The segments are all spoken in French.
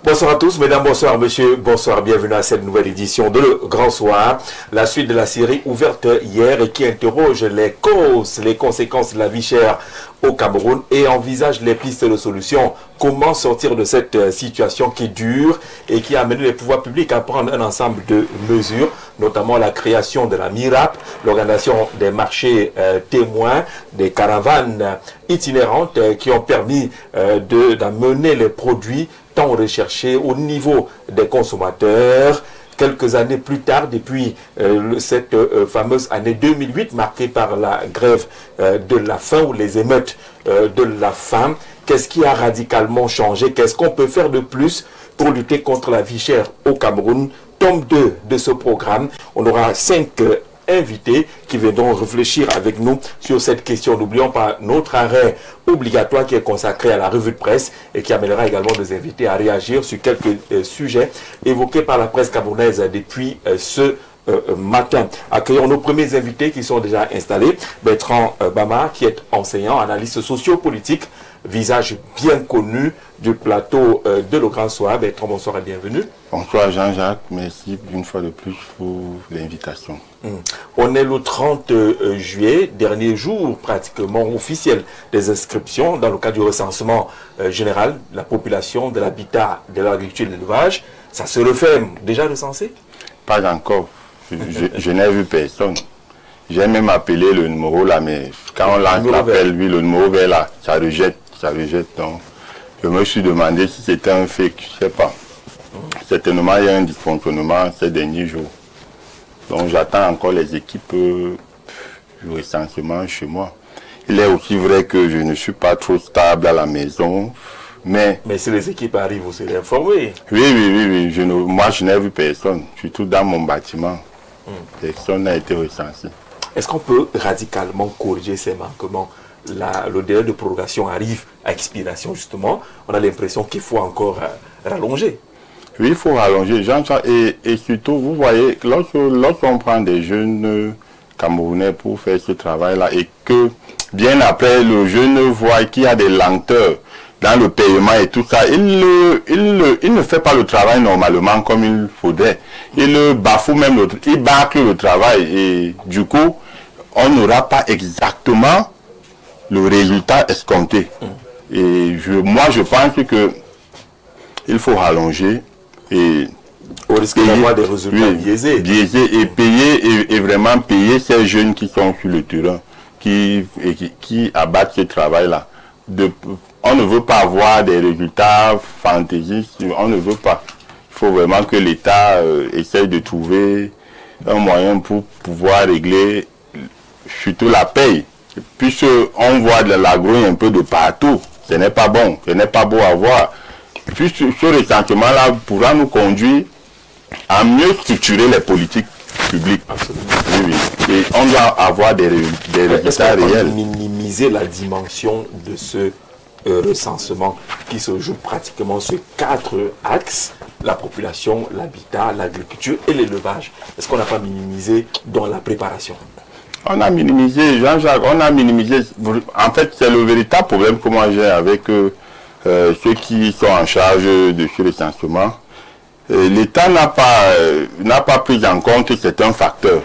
Bonsoir à tous, mesdames, bonsoir, monsieur, bonsoir, bienvenue à cette nouvelle édition de Le Grand Soir, la suite de la série ouverte hier et qui interroge les causes, les conséquences de la vie chère au Cameroun et envisage les pistes de solutions. Comment sortir de cette situation qui dure et qui a amené les pouvoirs publics à prendre un ensemble de mesures, notamment la création de la MIRAP, l'organisation des marchés témoins, des caravanes itinérantes qui ont permis d'amener les produits tant recherché au niveau des consommateurs. Quelques années plus tard, depuis cette fameuse année 2008 marquée par la grève de la faim ou les émeutes de la faim, qu'est-ce qui a radicalement changé? Qu'est-ce qu'on peut faire de plus pour lutter contre la vie chère au Cameroun? Tome 2 de ce programme, on aura 5 invités qui viendront réfléchir avec nous sur cette question. N'oublions pas notre arrêt obligatoire qui est consacré à la revue de presse et qui amènera également des invités à réagir sur quelques sujets évoqués par la presse camerounaise depuis ce matin. Accueillons nos premiers invités qui sont déjà installés. Bertrand Bama, qui est enseignant, analyste sociopolitique, visage bien connu du plateau de Le Grand Soir. Bertrand, bonsoir et bienvenue. Bonsoir Jean-Jacques, merci une fois de plus pour l'invitation. On est le 30 juillet, dernier jour pratiquement officiel des inscriptions dans le cadre du recensement général de la population, de l'habitat, de l'agriculture et de l'élevage. Ça se refait déjà recensé? Pas encore, je n'ai vu personne. J'ai même appelé le numéro là, mais quand on lance l'appel, oui, le numéro vert là, ça rejette. Donc, je me suis demandé si c'était un fake, je ne sais pas. Certainement, il y a un dysfonctionnement ces derniers jours. Donc, j'attends encore les équipes du recensement chez moi. Il est aussi vrai que je ne suis pas trop stable à la maison, mais si les équipes arrivent, vous serez informés. Oui. Moi, je n'ai vu personne, surtout dans mon bâtiment. Personne n'a été recensé. Est-ce qu'on peut radicalement corriger ces manquements? Le délai de prorogation arrive à expiration, justement. On a l'impression qu'il faut encore rallonger. Oui, il faut rallonger. Et surtout, vous voyez, lorsqu'on prend des jeunes Camerounais pour faire ce travail-là et que, bien après, le jeune voit qu'il y a des lenteurs dans le paiement et tout ça, il ne fait pas le travail normalement comme il faudrait. Il bafoue même il bâcle le travail et du coup, on n'aura pas exactement le résultat escompté. Et moi, je pense que il faut rallonger et au risque d'avoir des résultats biaisés. Et payer et vraiment payer ces jeunes qui sont sur le terrain, qui abattent ce travail-là. On ne veut pas avoir des résultats fantaisistes, on ne veut pas. Il faut vraiment que l'État essaye de trouver un moyen pour pouvoir régler surtout la paye. Puisqu'on voit de l'agro un peu de partout, ce n'est pas bon, ce n'est pas beau à voir. Puis ce recensement-là pourra nous conduire à mieux structurer les politiques publiques. Absolument. Oui. Et on doit avoir des résultats réels. Minimiser la dimension de ce recensement qui se joue pratiquement sur 4 axes: la population, l'habitat, l'agriculture et l'élevage. Est-ce qu'on n'a pas minimisé dans la préparation? On a minimisé, Jean-Jacques, on a minimisé. En fait, c'est le véritable problème que moi j'ai avec ceux qui sont en charge de ce recensement. L'État n'a pas pris en compte certains facteurs.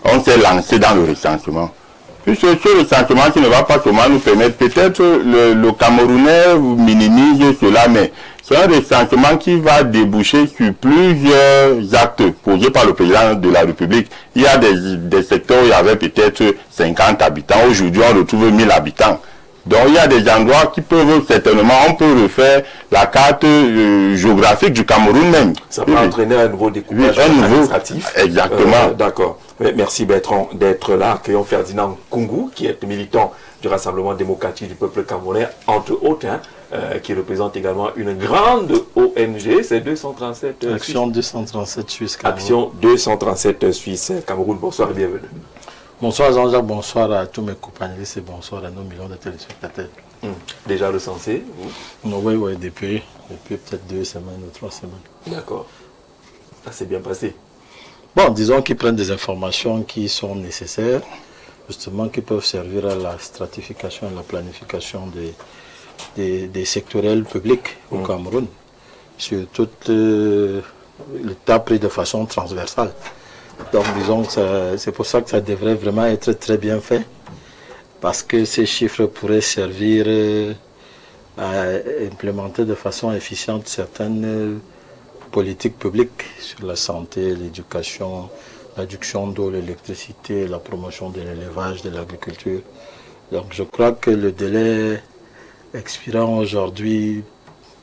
On s'est lancé dans le recensement. Puisque ce recensement qui ne va pas seulement nous permettre, peut-être le Camerounais minimise cela, mais c'est un recensement qui va déboucher sur plusieurs actes posés par le président de la République. Il y a des secteurs où il y avait peut-être 50 habitants. Aujourd'hui, on retrouve 1000 habitants. Donc, il y a des endroits qui peuvent certainement, on peut refaire la carte géographique du Cameroun même. Ça peut entraîner un nouveau découpage administratif. Exactement. D'accord. Merci Bertrand d'être là. Accueillons Ferdinand Koungou, qui est militant du Rassemblement démocratique du peuple camerounais, entre autres, qui représente également une grande ONG, c'est 237 Action 237 Suisse Cameroun. Action 237 Suisse Cameroun. Bonsoir et bienvenue. Bonsoir Jean-Jacques, bonsoir à tous mes compagnons et bonsoir à nos millions de téléspectateurs. Déjà recensé? Oui, depuis peut-être 2 semaines ou 3 semaines. D'accord. Ça s'est bien passé. Bon, disons qu'ils prennent des informations qui sont nécessaires, justement, qui peuvent servir à la stratification et la planification des sectoriels publics au Cameroun. sur tout l'État pris de façon transversale. Donc disons que c'est pour ça que ça devrait vraiment être très bien fait, parce que ces chiffres pourraient servir à implémenter de façon efficiente certaines politiques publiques sur la santé, l'éducation, l'adduction d'eau, l'électricité, la promotion de l'élevage, de l'agriculture. Donc je crois que le délai expirant aujourd'hui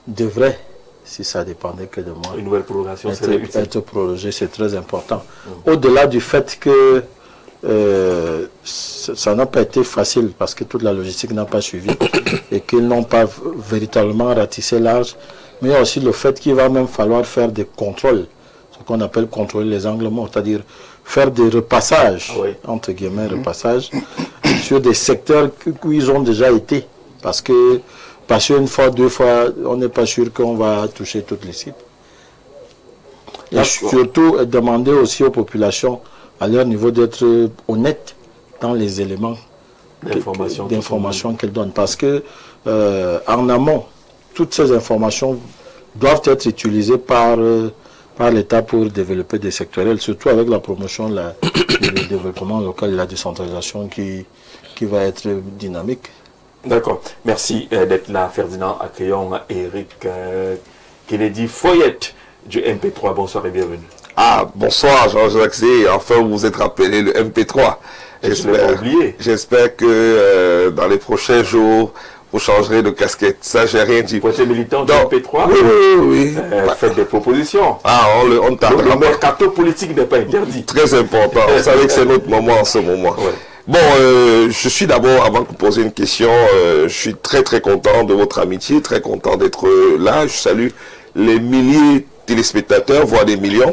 devrait, si ça dépendait que de moi, une nouvelle prorogation être prolongé, c'est très important. Au-delà du fait que ça n'a pas été facile parce que toute la logistique n'a pas suivi et qu'ils n'ont pas véritablement ratissé large, mais il y a aussi le fait qu'il va même falloir faire des contrôles, ce qu'on appelle contrôler les angles morts, c'est-à-dire faire des repassages, entre guillemets, repassages, sur des secteurs où ils ont déjà été. Parce que passer une fois, deux fois, on n'est pas sûr qu'on va toucher toutes les sites. Et surtout, demander aussi aux populations, à leur niveau, d'être honnêtes dans les éléments d'information qu'elles donnent. Parce que, en amont, toutes ces informations doivent être utilisées par l'État pour développer des sectoriels, surtout avec la promotion du développement local et la décentralisation qui va être dynamique. D'accord. Merci d'être là, Ferdinand. Accueillons Eric Kennedy Foyette du MP3. Bonsoir et bienvenue. Ah, bonsoir Jean-Jacques. Enfin, vous vous êtes rappelé le MP3. J'espère que dans les prochains jours, vous changerez de casquette. Ça, j'ai rien dit. Vous êtes militant du MP3? Oui. Faites des propositions. Ah, on t'attend. Le mercato politique n'est pas interdit. Très important. Vous savez que c'est notre moment en ce moment. Ouais. Bon, je suis d'abord, avant de vous poser une question, je suis très très content de votre amitié, très content d'être là. Je salue les milliers de téléspectateurs, voire des millions.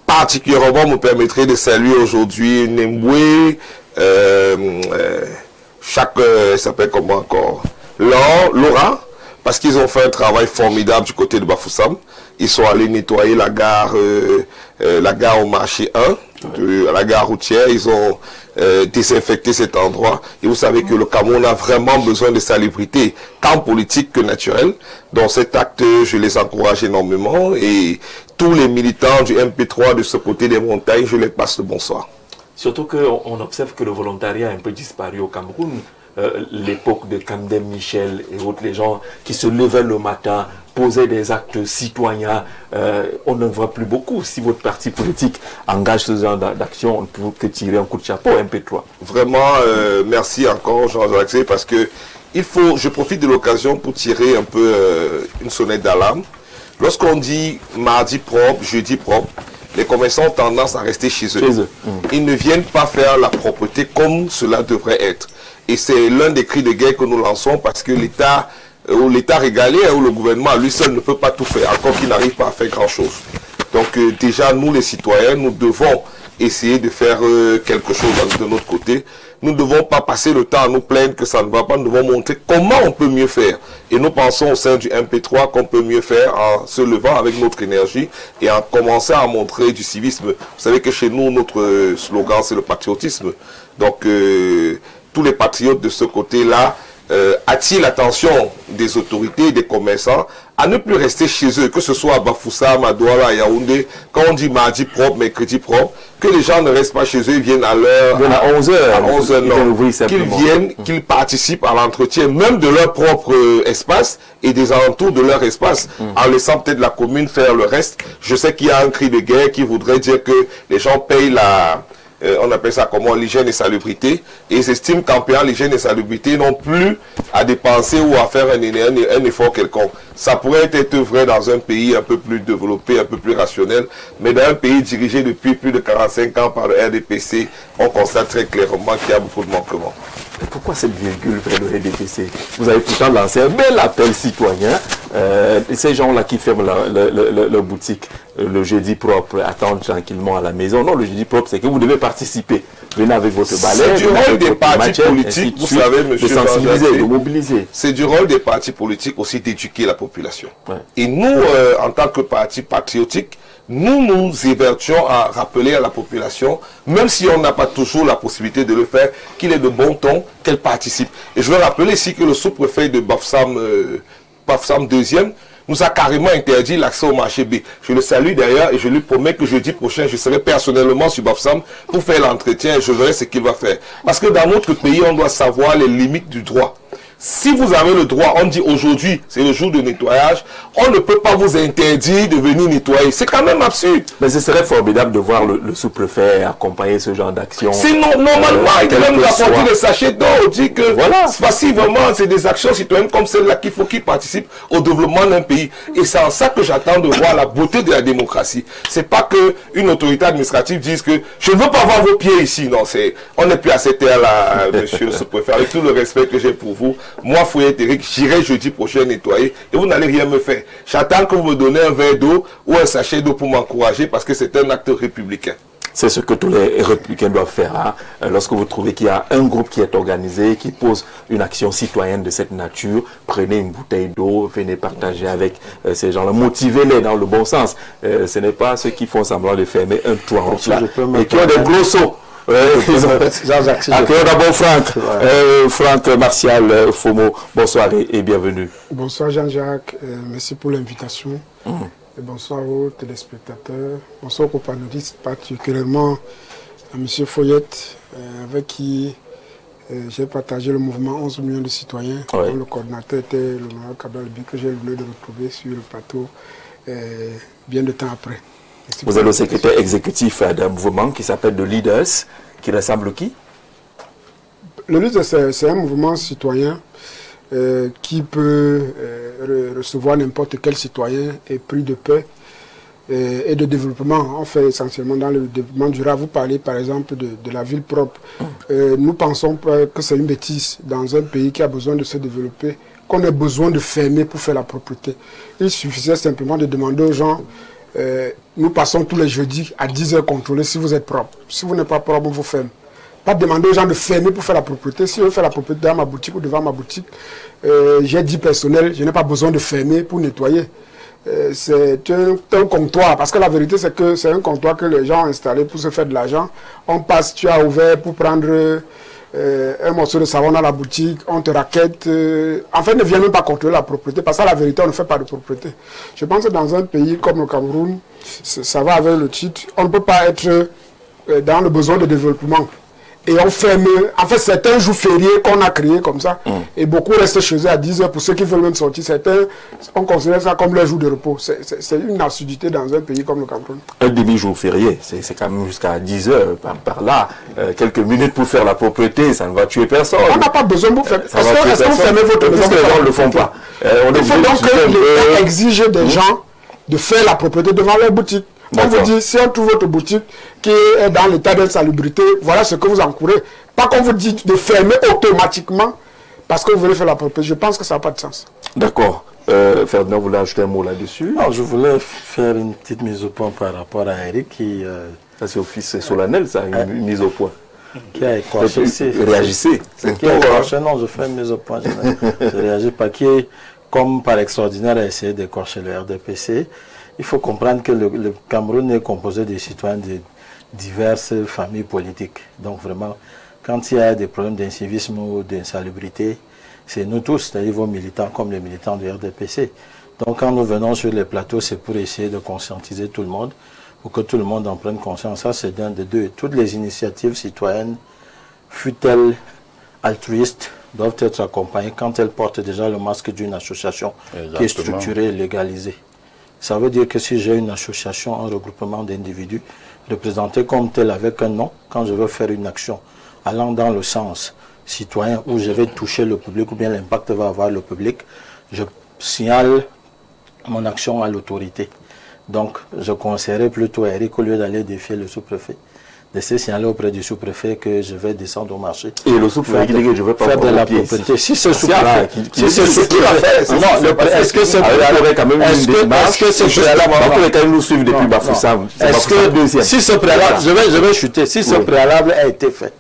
Particulièrement, me permettrait de saluer aujourd'hui Nemboué, elle s'appelle comment encore, Laura, parce qu'ils ont fait un travail formidable du côté de Bafoussam. Ils sont allés nettoyer la gare au marché 1, la gare routière. Ils ont désinfecté cet endroit. Et vous savez que le Cameroun a vraiment besoin de salubrité, tant politique que naturelle. Dans cet acte, je les encourage énormément. Et tous les militants du MP3 de ce côté des montagnes, je les passe le bonsoir. Surtout qu'on observe que le volontariat a un peu disparu au Cameroun. L'époque de Camden Michel et autres, les gens qui se levaient le matin, posaient des actes citoyens, on ne voit plus beaucoup. Si votre parti politique engage ce genre d'action, on ne peut que tirer un coup de chapeau, MP3. Vraiment, merci encore Jean-Jacques, parce que je profite de l'occasion pour tirer un peu une sonnette d'alarme. Lorsqu'on dit mardi propre, jeudi propre, les commerçants ont tendance à rester chez eux. Ils ne viennent pas faire la propreté comme cela devrait être. Et c'est l'un des cris de guerre que nous lançons parce que l'État régalé ou le gouvernement lui seul ne peut pas tout faire, encore qu'il n'arrive pas à faire grand-chose. Donc déjà, nous les citoyens, nous devons essayer de faire quelque chose de notre côté. Nous ne devons pas passer le temps à nous plaindre que ça ne va pas, nous devons montrer comment on peut mieux faire. Et nous pensons au sein du MP3 qu'on peut mieux faire en se levant avec notre énergie et en commençant à montrer du civisme. Vous savez que chez nous, notre slogan, c'est le patriotisme. Donc, tous les patriotes de ce côté-là attirent l'attention des autorités et des commerçants à ne plus rester chez eux, que ce soit à Bafoussam, à Douala, à Yaoundé, quand on dit mardi propre, mercredi propre, que les gens ne restent pas chez eux, ils viennent à l'heure, à 11h, à 11h, non, qu'ils viennent, qu'ils participent à l'entretien même de leur propre espace et des alentours de leur espace, en laissant peut-être la commune faire le reste. Je sais qu'il y a un cri de guerre qui voudrait dire que les gens payent on appelle ça comment, l'hygiène et salubrité, et ils estiment qu'en payant l'hygiène et salubrité, ils n'ont plus à dépenser ou à faire un effort quelconque. Ça pourrait être vrai dans un pays un peu plus développé, un peu plus rationnel, mais dans un pays dirigé depuis plus de 45 ans par le RDPC, on constate très clairement qu'il y a beaucoup de manquements. Mais pourquoi cette virgule vers le RDPC? Vous avez pourtant lancé un bel appel citoyen. Ces gens-là qui ferment leur boutique le jeudi propre, attendent tranquillement à la maison. Non, le jeudi propre, c'est que vous devez participer. Venez avec votre balai. C'est du rôle des partis politiques, vous savez, monsieur, de sensibiliser, de mobiliser. C'est du rôle des partis politiques aussi d'éduquer la population. Ouais. Et nous, en tant que parti patriotique, nous évertuons à rappeler à la population, même si on n'a pas toujours la possibilité de le faire, qu'il est de bon ton, qu'elle participe. Et je veux rappeler ici que le sous-préfet de Bafoussam 2e nous a carrément interdit l'accès au marché B. Je le salue d'ailleurs et je lui promets que jeudi prochain, je serai personnellement sur Bafoussam pour faire l'entretien et je verrai ce qu'il va faire. Parce que dans notre pays, on doit savoir les limites du droit. Si vous avez le droit, on dit aujourd'hui, c'est le jour de nettoyage, on ne peut pas vous interdire de venir nettoyer. C'est quand même absurde. Mais ce serait formidable de voir le sous-préfet accompagner ce genre d'action. Sinon, normalement, il devrait nous apporter des sachets d'eau. On dit que voilà, passivement, c'est des actions citoyennes comme celle-là qu'il faut qu'ils participent au développement d'un pays. Et c'est en ça que j'attends de voir la beauté de la démocratie. C'est pas qu'une autorité administrative dise que je ne veux pas voir vos pieds ici. Non, on n'est plus à cette ère-là, monsieur le sous-préfet. Avec tout le respect que j'ai pour vous, moi, Fouillé Eric, j'irai jeudi prochain nettoyer et vous n'allez rien me faire. J'attends que vous me donnez un verre d'eau ou un sachet d'eau pour m'encourager parce que c'est un acte républicain. C'est ce que tous les républicains doivent faire. Hein. Lorsque vous trouvez qu'il y a un groupe qui est organisé, qui pose une action citoyenne de cette nature, prenez une bouteille d'eau, venez partager avec ces gens-là, motivez-les dans le bon sens. Ce n'est pas ceux qui font semblant de fermer un toit en plat et qui ont des gros seaux. D'abord Franck Martial Fomo, bonsoir et bienvenue. Bonsoir Jean-Jacques, merci pour l'invitation. Et bonsoir aux téléspectateurs, bonsoir aux panélistes, particulièrement à M. Foyette, avec qui j'ai partagé le mouvement 11 millions de citoyens, dont le coordinateur était l'honorable Cabral Bi, que j'ai voulu retrouver sur le plateau bien de temps après. Vous êtes le secrétaire exécutif d'un mouvement qui s'appelle The Leaders, qui ressemble qui? Le Leaders, c'est un mouvement citoyen qui peut recevoir n'importe quel citoyen épris de paix et de développement. On fait essentiellement dans le développement durable. Vous parlez par exemple de la ville propre. Nous pensons que c'est une bêtise dans un pays qui a besoin de se développer, qu'on ait besoin de fermer pour faire la propreté. Il suffisait simplement de demander aux gens, nous passons tous les jeudis à 10h contrôler si vous êtes propre. Si vous n'êtes pas propre, on vous ferme. Pas demander aux gens de fermer pour faire la propreté. Si je veux faire la propreté dans ma boutique ou devant ma boutique, j'ai 10 personnels, je n'ai pas besoin de fermer pour nettoyer. C'est un comptoir, parce que la vérité c'est que c'est un comptoir que les gens ont installé pour se faire de l'argent. On passe, tu as ouvert pour prendre un morceau de savon dans la boutique, on te raquette. En fait, ne viens même pas contrôler la propreté, parce que la vérité, on ne fait pas de propreté. Je pense que dans un pays comme le Cameroun, ça va avec le titre, on ne peut pas être dans le besoin de développement. Et on ferme, en fait c'est un jour férié qu'on a créé comme ça, et beaucoup restent chez eux à 10h pour ceux qui veulent même sortir. On considère ça comme leur jour de repos. C'est une absurdité dans un pays comme le Cameroun. Un demi-jour férié, c'est quand même jusqu'à 10h par là. Quelques minutes pour faire la propreté, ça ne va tuer personne. On n'a pas besoin de faire. Est-ce que vous fermez votre maison? Parce que les gens ne le font pas. Il faut donc que l'État exige des gens de faire la propreté devant leur boutique. On vous dit, si on trouve votre boutique qui est dans l'état d'insalubrité, voilà ce que vous encourez. Pas qu'on vous dit de fermer automatiquement parce que vous voulez faire la propreté. Je pense que ça n'a pas de sens. D'accord. Ferdinand, vous voulez ajouter un mot là-dessus? Non, je voulais faire une petite mise au point par rapport à Eric qui... ça c'est office solennel, ça, une mise au point. Qui a écorché... Réagissez. Qui a écorché, non, je fais une mise au point. Je ne réagis pas. Qui est, comme par extraordinaire, a essayé d'écorcher le RDPC. Il faut comprendre que le Cameroun est composé de citoyens de diverses familles politiques. Donc vraiment, quand il y a des problèmes d'incivisme ou d'insalubrité, c'est nous tous, c'est-à-dire vos militants comme les militants du RDPC. Donc quand nous venons sur les plateaux, c'est pour essayer de conscientiser tout le monde, pour que tout le monde en prenne conscience. Ça, c'est d'un des deux. Toutes les initiatives citoyennes, fût-elles altruistes, doivent être accompagnées quand elles portent déjà le masque d'une association qui est structurée et légalisée. Ça veut dire que si j'ai une association, un regroupement d'individus représentés comme tel avec un nom, quand je veux faire une action allant dans le sens citoyen où je vais toucher le public ou bien l'impact va avoir le public, je signale mon action à l'autorité. Donc je conseillerais plutôt à Eric, au lieu d'aller défier le sous-préfet, de se signaler auprès du sous-préfet que je vais descendre au marché. Et le sous-préfet dit que je ne vais pas faire de la propreté. Si ce sous-préfet, ce qu'il a fait, est-ce que c'est préalable, est-ce que c'est préalable, nous suivent depuis Bafoussam. Est-ce que si ce préalable, je vais chuter, si ce préalable a été fait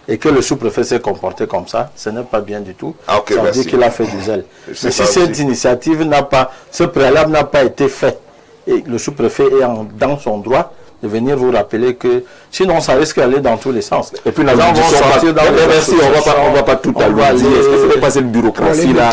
et que le sous-préfet s'est comporté comme ça, ce n'est pas bien du tout. Ça veut dire qu'il a fait du zèle. Mais si cette initiative n'a pas, ce préalable n'a pas été fait et le sous-préfet est dans son droit de venir vous rappeler que Sinon, ça risque d'aller dans tous les sens. Et puis, les gens vont sortir dans les merci, on va pas tout à l'heure dire. Est-ce que ce n'est pas cette bureaucratie là?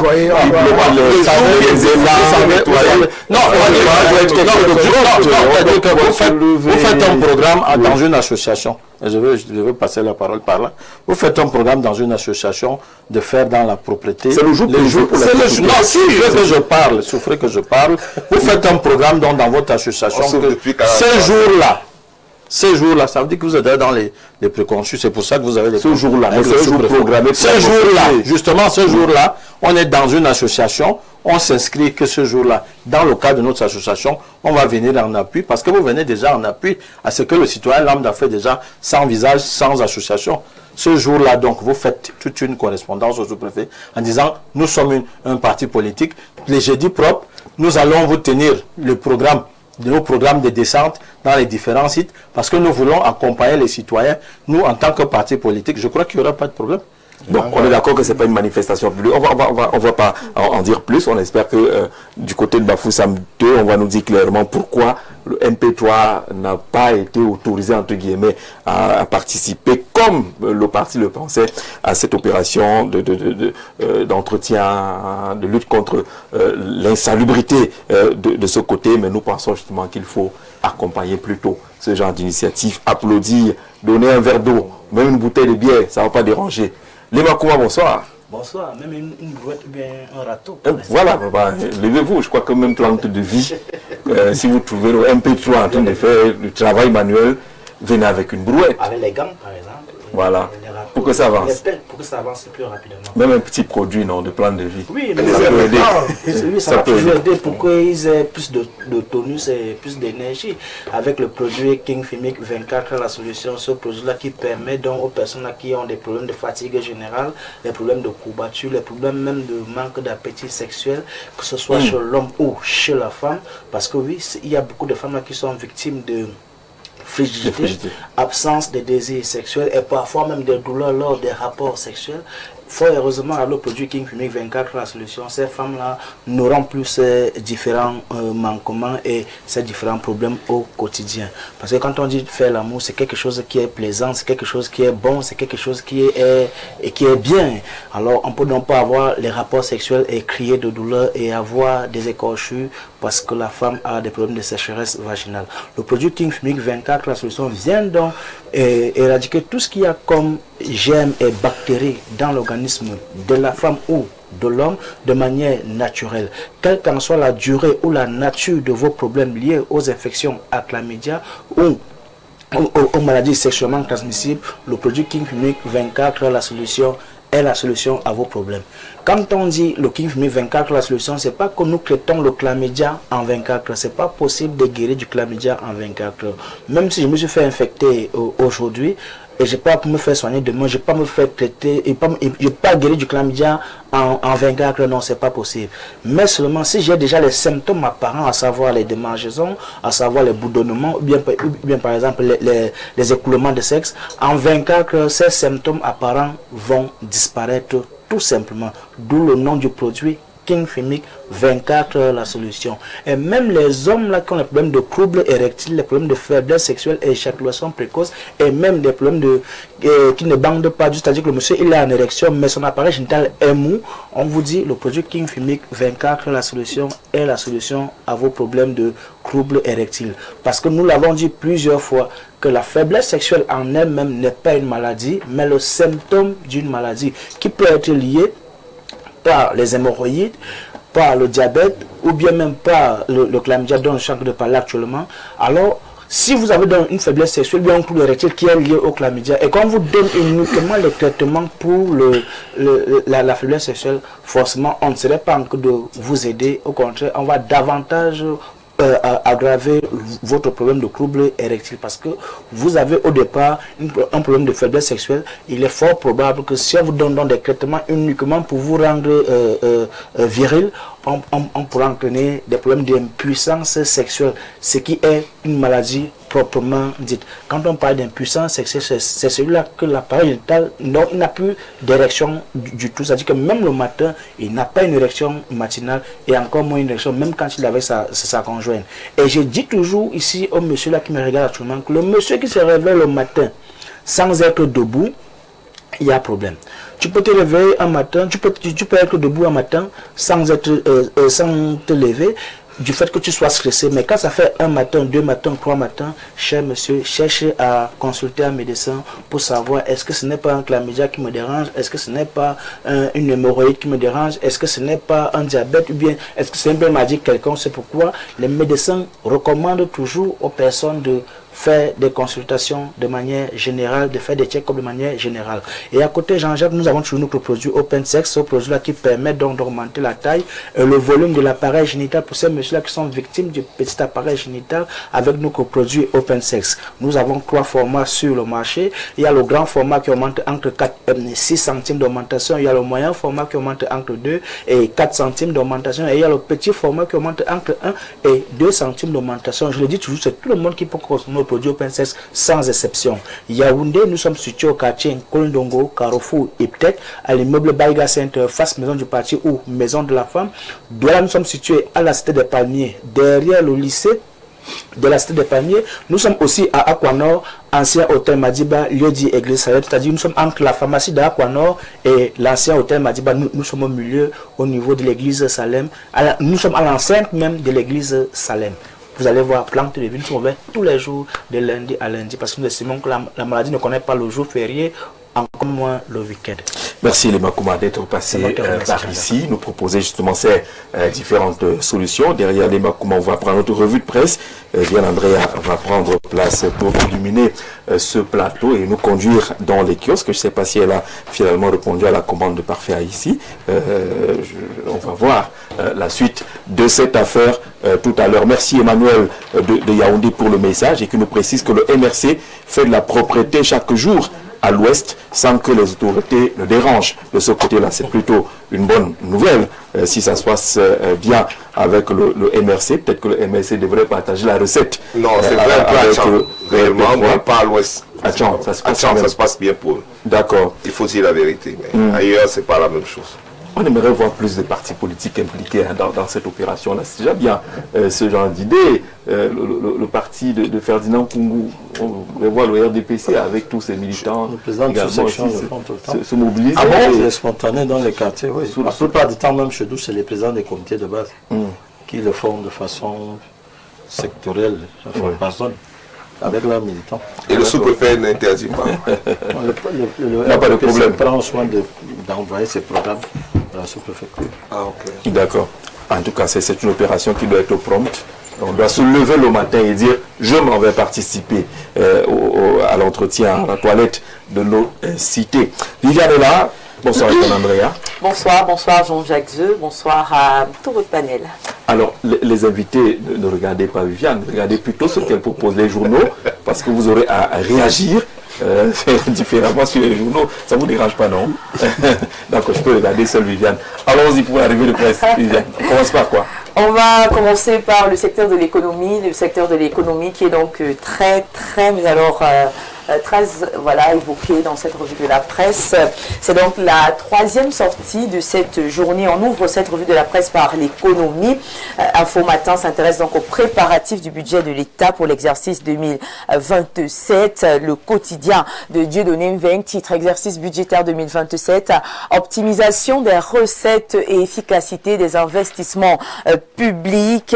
Vous faites un programme dans une association. Je veux passer la parole par là. Vous faites un programme dans une association de faire dans la propreté. C'est le jour pour le jour. Non, si souffrez que je parle. Vous faites un programme dans votre association. Ces jours-là, ça veut dire que vous êtes dans les préconçus. C'est pour ça que vous avez ce jour-là. Ce jour programmé. Ce jour-là, justement, ce jour-là, on est dans une association. On s'inscrit que ce jour-là, dans le cadre de notre association, on va venir en appui, parce que vous venez déjà en appui à ce que le citoyen lambda fait déjà sans visage, sans association. Ce jour-là, donc, vous faites toute une correspondance au sous-préfet en disant, nous sommes un parti politique, les jeudis propres, nous allons vous tenir nos programmes de descente dans les différents sites, parce que nous voulons accompagner les citoyens, nous, en tant que parti politique. Je crois qu'il n'y aura pas de problème. Bon, on est d'accord que ce n'est pas une manifestation publique. On va pas en dire plus. On espère que du côté de Bafoussam 2, on va nous dire clairement pourquoi le MP3 n'a pas été autorisé, entre guillemets, à participer, comme le parti le pensait, à cette opération d'entretien, de lutte contre l'insalubrité de ce côté. Mais nous pensons justement qu'il faut accompagner plutôt ce genre d'initiative, applaudir, donner un verre d'eau, même une bouteille de bière, ça ne va pas déranger. Les Makouma, bonsoir. Bonsoir, même une brouette ou bien un râteau. Voilà, levez-vous, je crois que même plante de vie, si vous trouvez le MP3 en train de faire du travail manuel, venez avec une brouette. Avec les gants, par exemple. Voilà, pour que ça avance. Pour que ça avance plus rapidement. Même un petit produit, non, de plante de vie. Oui, mais ça peut aider. Oui, ça va toujours aider pour qu'ils aient plus de tonus et plus d'énergie. Avec le produit King Fimic 24, la solution, ce produit-là qui permet donc aux personnes qui ont des problèmes de fatigue générale, les problèmes de courbature, les problèmes même de manque d'appétit sexuel, que ce soit chez l'homme ou chez la femme. Parce que oui, il y a beaucoup de femmes qui sont victimes de frigidité, absence de désir sexuel et parfois même des douleurs lors des rapports sexuels. Fort heureusement, à le produit King Fimic 24, la solution, ces femmes-là n'auront plus ces différents manquements et ces différents problèmes au quotidien. Parce que quand on dit faire l'amour, c'est quelque chose qui est plaisant, c'est quelque chose qui est bon, c'est quelque chose qui est bien. Alors, on ne peut donc pas avoir les rapports sexuels et crier de douleur et avoir des écorchures parce que la femme a des problèmes de sécheresse vaginale. Le produit King Fimic 24, la solution, vient donc éradiquer tout ce qu'il y a comme germes et bactéries dans l'organisme de la femme ou de l'homme de manière naturelle. Quelle qu'en soit la durée ou la nature de vos problèmes liés aux infections à chlamydia ou aux maladies sexuellement transmissibles, le produit King Fimic 24, la solution, est la solution à vos problèmes. Quand on dit le King Fimic 24, la solution, c'est pas que nous traitons le chlamydia en 24 heures. C'est pas possible de guérir du chlamydia en 24 heures. Même si je me suis fait infecter aujourd'hui, et je n'ai pas me faire soigner demain, je ne vais pas me faire traiter, je ne vais pas guérir du chlamydia en 24 heures, non, ce n'est pas possible. Mais seulement si j'ai déjà les symptômes apparents, à savoir les démangeaisons, à savoir les bourdonnements, ou bien par exemple les écoulements de sexe, en 24 heures, ces symptômes apparents vont disparaître tout simplement. D'où le nom du produit King Fimic 24 heures, la solution. Et même les hommes là qui ont des problèmes de troubles érectiles, les problèmes de faiblesse sexuelle et éjaculation précoce, et même des problèmes qui ne bandent pas, c'est-à-dire que le monsieur il a une érection mais son appareil génital est mou, on vous dit le produit King Fimic 24 heures, la solution est la solution à vos problèmes de troubles érectiles. Parce que nous l'avons dit plusieurs fois que la faiblesse sexuelle en elle-même n'est pas une maladie, mais le symptôme d'une maladie qui peut être liée par les hémorroïdes, par le diabète ou bien même par le chlamydia dont je suis en train de parler actuellement. Alors, si vous avez donc une faiblesse sexuelle, bien un trouble érectile qui est lié au chlamydia, et qu'on vous donne uniquement le traitement pour la faiblesse sexuelle, forcément, on ne serait pas en train de vous aider. Au contraire, on va davantage aggraver votre problème de trouble érectile parce que vous avez au départ un problème de faiblesse sexuelle. Il est fort probable que si on vous donne des traitements uniquement pour vous rendre viril, on pourra entraîner des problèmes d'impuissance sexuelle, ce qui est une maladie proprement dite. Quand on parle d'impuissance, c'est celui-là que l'appareil génital, non, il n'a plus d'érection du tout. C'est-à-dire que même le matin, il n'a pas une érection matinale et encore moins une érection, même quand il est avec sa conjointe. Et je dis toujours ici au monsieur là qui me regarde actuellement que le monsieur qui se réveille le matin sans être debout, il y a problème. Tu peux te réveiller un matin, tu peux être debout un matin sans te lever, du fait que tu sois stressé. Mais quand ça fait un matin, 2 matins, 3 matins, cher monsieur, cherchez à consulter un médecin pour savoir est-ce que ce n'est pas un chlamydia qui me dérange, est-ce que ce n'est pas une hémorroïde qui me dérange, est-ce que ce n'est pas un diabète ou bien est-ce que c'est une maladie quelconque. C'est pourquoi les médecins recommandent toujours aux personnes de faire des consultations de manière générale, de faire des check-ups de manière générale. Et à côté, Jean-Jacques, nous avons toujours notre produit Open Sex, ce produit-là qui permet donc d'augmenter la taille et le volume de l'appareil génital pour ces messieurs-là qui sont victimes du petit appareil génital avec notre produit Open Sex. Nous avons 3 formats sur le marché. Il y a le grand format qui augmente entre 4 et 6 centimes d'augmentation. Il y a le moyen format qui augmente entre 2 et 4 centimes d'augmentation. Et il y a le petit format qui augmente entre 1 et 2 centimes d'augmentation. Je le dis toujours, c'est tout le monde qui peut consommer nos produits Open Sex sans exception. Yaoundé, nous sommes situés au quartier Kolondongo, Carrefour, Iptek, à l'immeuble Baïga Center, face maison du parti ou maison de la femme. Douala, nous sommes situés à la cité des Palmiers, derrière le lycée de la cité des Palmiers. Nous sommes aussi à Aquanor, ancien hôtel Madiba, lieu dit église Salet, c'est-à-dire nous sommes entre la pharmacie d'Aquanor et l'ancien hôtel Madiba. Nous sommes au milieu, au niveau de l'église Salem. Nous sommes à l'enceinte même de l'église Salem. Vous allez voir, Plante de Vie, nous sommes ouverts tous les jours de lundi à lundi parce que nous estimons que la maladie ne connaît pas le jour férié, encore moins le week-end. Merci les Makouma d'être passé par ici, nous proposer justement ces différentes solutions. Derrière les Makouma, on va prendre notre revue de presse. Bien Andrea va prendre place pour illuminer ce plateau et nous conduire dans les kiosques. Je ne sais pas si elle a finalement répondu à la commande de Parfait ici. On va voir la suite de cette affaire tout à l'heure. Merci Emmanuel de Yaoundé pour le message et qui nous précise que le MRC fait de la propreté chaque jour à l'ouest sans que les autorités ne dérangent. De ce côté-là, c'est plutôt une bonne nouvelle. Si ça se passe bien avec le MRC, peut-être que le MRC devrait partager la recette. Non, c'est vrai, réellement, mais pas à l'ouest. Ça se passe bien pour eux. D'accord. Il faut dire la vérité, mais ailleurs, c'est pas la même chose. On aimerait voir plus de partis politiques impliqués dans cette opération-là. C'est déjà bien ce genre d'idée. Le parti de Ferdinand Koungou, on va voir le RDPC avec tous ses militants. Le président de section le font tout le temps. Se mobilise. Ah bon, c'est spontané dans les quartiers, oui. La plupart du temps, même chez nous, c'est les présidents des comités de base qui le font de façon sectorielle, par zone, avec leurs militants. Et le sous-préfet n'interdit pas. Il n'y a pas de problème. prend soin d'envoyer ses programmes à la sous-préfecture. Ah, ok. D'accord. En tout cas, c'est une opération qui doit être prompte. On doit se lever le matin et dire je m'en vais participer à l'entretien, à la toilette de nos cités. Viviane est là. Bonsoir Andrea. Bonsoir Jean-Jacques Zeux, bonsoir à tout votre panel. Alors, les invités, ne regardez pas Viviane, regardez plutôt ce qu'elle propose les journaux, parce que vous aurez à réagir différemment sur les journaux. Ça ne vous dérange pas, non? D'accord, je peux regarder seule Viviane. Allons-y pour l'arrivée de presse, Viviane. On commence par quoi? On va commencer par le secteur de l'économie qui est donc très, évoqué dans cette revue de la presse. C'est donc la 3e sortie de cette journée. On ouvre cette revue de la presse par l'économie. Info Matin s'intéresse donc aux préparatifs du budget de l'État pour l'exercice 2027. Le quotidien de Dieudonné Mveng, titre exercice budgétaire 2027, optimisation des recettes et efficacité des investissements publics.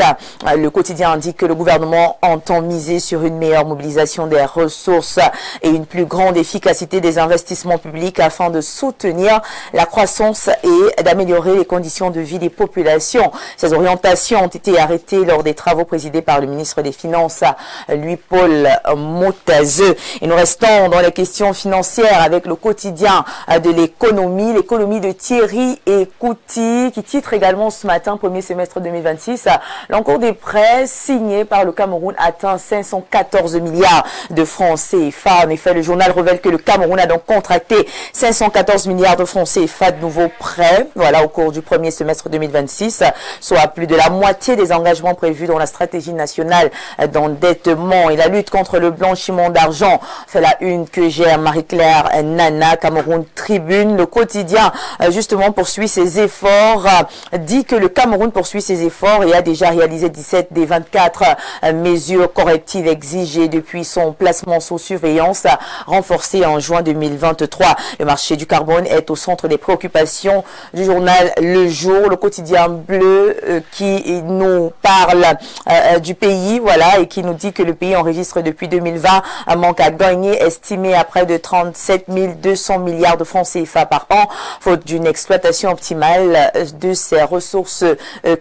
Le quotidien indique que le gouvernement entend miser sur une meilleure mobilisation des ressources et une plus grande efficacité des investissements publics afin de soutenir la croissance et d'améliorer les conditions de vie des populations. Ces orientations ont été arrêtées lors des travaux présidés par le ministre des Finances, Louis-Paul Motazeux. Et nous restons dans les questions financières avec le quotidien de l'économie de Thierry Ekouti, qui titre également ce matin, premier semestre 2026, l'encours des prêts signés par le Cameroun atteint 514 milliards de francs CFA. CFA. En effet, le journal révèle que le Cameroun a donc contracté 514 milliards de francs CFA de nouveaux prêts, voilà, au cours du premier semestre 2026, soit plus de la moitié des engagements prévus dans la stratégie nationale d'endettement. Et la lutte contre le blanchiment d'argent fait la une que gère Marie-Claire Nana, Cameroun Tribune. Le quotidien, justement, poursuit ses efforts, dit que le Cameroun poursuit ses efforts et a déjà réalisé 17 des 24 mesures correctives exigées depuis son placement sous surveillance renforcée en juin 2023. Le marché du carbone est au centre des préoccupations du journal Le Jour, le quotidien bleu qui nous parle du pays, voilà, et qui nous dit que le pays enregistre depuis 2020 un manque à gagner estimé à près de 37 200 milliards de francs CFA par an, faute d'une exploitation optimale de ses ressources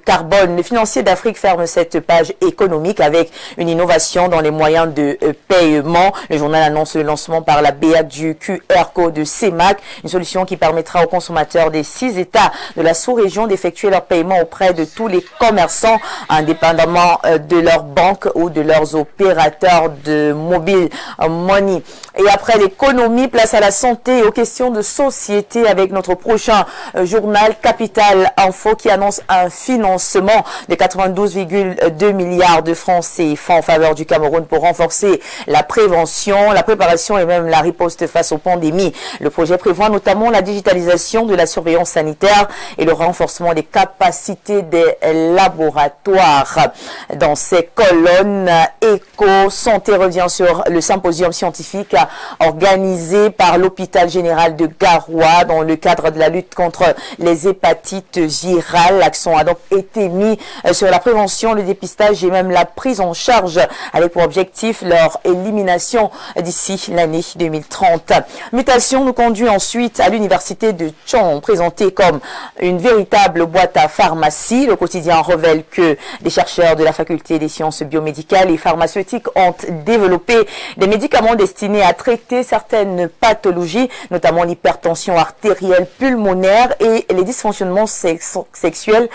carbone. Le Financier d'Afrique ferme cette page économique avec une innovation dans les moyens de paiement. Le journal annonce le lancement par la BEAC du QR code de CEMAC, une solution qui permettra aux consommateurs des 6 États de la sous-région d'effectuer leur paiement auprès de tous les commerçants, indépendamment de leur banque ou de leurs opérateurs de mobile money. Et après l'économie, place à la santé et aux questions de société avec notre prochain journal Capital Info qui annonce un financement de 92,2 milliards de francs CFA en faveur du Cameroun pour renforcer la prévention, la préparation et même la riposte face aux pandémies. Le projet prévoit notamment la digitalisation de la surveillance sanitaire et le renforcement des capacités des laboratoires. Dans ces colonnes, Éco Santé revient sur le symposium scientifique organisé par l'hôpital général de Garoua dans le cadre de la lutte contre les hépatites virales. L'accent a donc été mis sur la prévention, le dépistage et même la prise en charge avec pour objectif leur élimination d'ici l'année 2030. Mutation nous conduit ensuite à l'université de Tchon, présentée comme une véritable boîte à pharmacie. Le quotidien révèle que des chercheurs de la faculté des sciences biomédicales et pharmaceutiques ont développé des médicaments destinés à traiter certaines pathologies, notamment l'hypertension artérielle pulmonaire et les dysfonctionnements sexuels